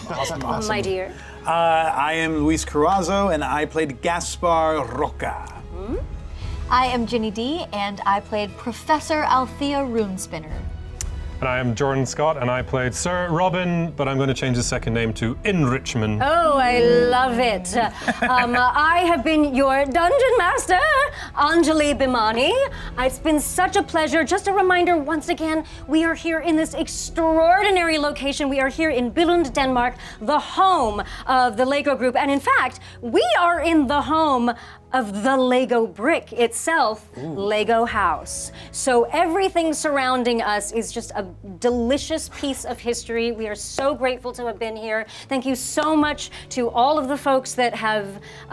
my dear. I am Luiz Carazo, and I played Gaspar Roca. I am Ginny D, and I played Professor Althea Runespinner. And I am Jordan Scott, and I played Sir Robin, but I'm going to change his second name to Enrichman. Oh, I love it. I have been your dungeon master, Anjali Bhimani. It's been such a pleasure. Just a reminder, once again, we are here in this extraordinary location. We are here in Billund, Denmark, the home of the Lego group. And in fact, we are in the home of the Lego brick itself, Lego house. So everything surrounding us is just a delicious piece of history. We are so grateful to have been here. Thank you so much to all of the folks that have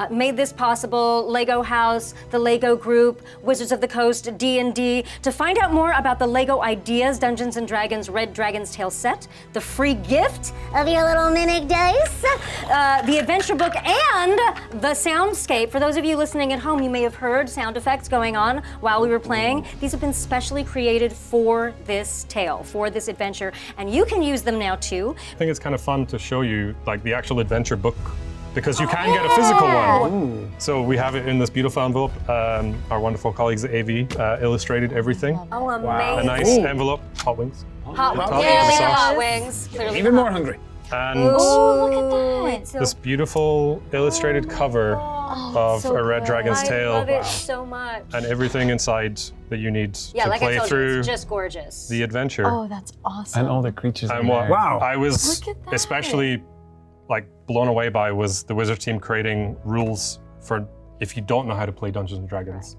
made this possible, Lego house, the Lego group, Wizards of the Coast, D&D. To find out more about the Lego Ideas Dungeons & Dragons Red Dragon's Tale set, the free gift of your little mini dice, the adventure book, and the soundscape, for those of you listening listening at home, you may have heard sound effects going on while we were playing. These have been specially created for this tale, for this adventure, and you can use them now too. I think it's kind of fun to show you like the actual adventure book because you can get a physical one. So we have it in this beautiful envelope. Our wonderful colleagues at AV illustrated everything. Oh, amazing. A nice envelope, hot wings. Hot wings. Top Yeah, of the they got sauce. hot wings. Clearly Even more hungry. And Oh, look at that. this beautiful illustrated cover of so A Red good. Dragon's I Tale. love it so much. And everything inside that you need Yeah, to like I play told you, through it's just gorgeous. the adventure. Oh, that's awesome. And all the creatures. And in what there. Wow. I was Look at that. especially like blown away by was the Wizard team creating rules for if you don't know how to play Dungeons and Dragons.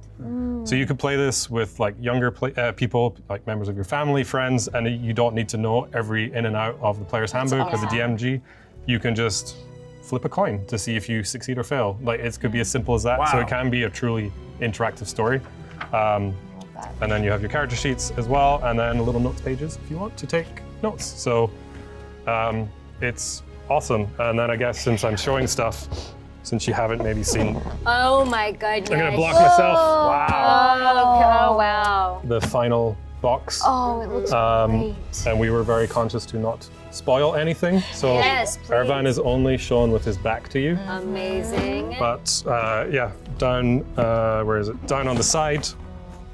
So you could play this with like younger people, like members of your family, friends, and you don't need to know every in and out of the player's handbook or the DMG. You can just flip a coin to see if you succeed or fail. Like it could be as simple as that. So Wow. it can be a truly interactive story. And then you have your character sheets as well, and then little notes pages if you want to take notes. So it's awesome. And then I guess since I'm showing stuff, since you haven't maybe seen, Oh my goodness. I'm gonna block myself. Oh, wow. The final box. Oh, it looks great. And we were very conscious to not spoil anything. So Yes, please. Ervan is only shown with his back to you. Amazing. But yeah, down, where is it? Down on the side,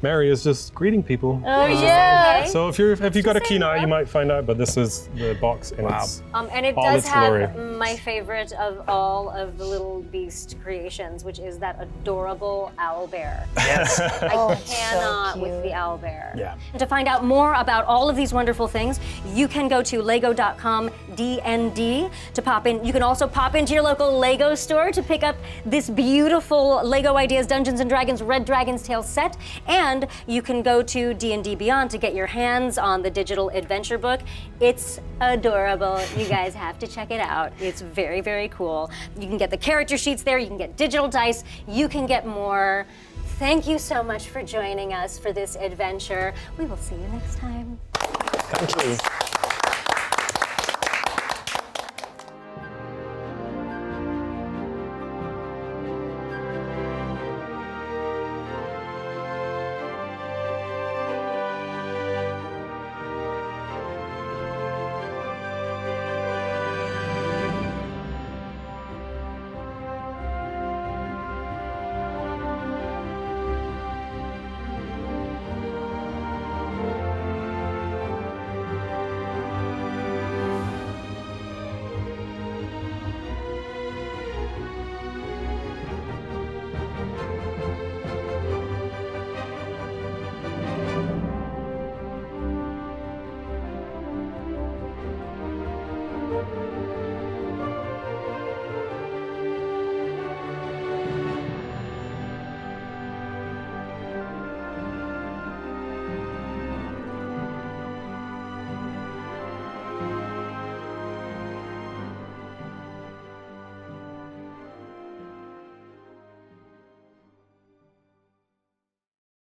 Mary is just greeting people. Oh, yeah. So if you've got a keen eye, you might find out. But this is the box in its And it all does its have glory. my favorite of all of the little beast creations, which is that adorable owl bear. Yes. I cannot so with cute. the owl bear. Yeah. And to find out more about all of these wonderful things, you can go to lego.com DND to pop in. You can also pop into your local Lego store to pick up this beautiful Lego Ideas Dungeons and Dragons Red Dragon's Tale set. And you can go to D&D Beyond to get your hands on the digital adventure book. It's adorable. You guys have to check it out. It's very, very cool. You can get the character sheets there. You can get digital dice. You can get more. Thank you so much for joining us for this adventure. We will see you next time. Thank you.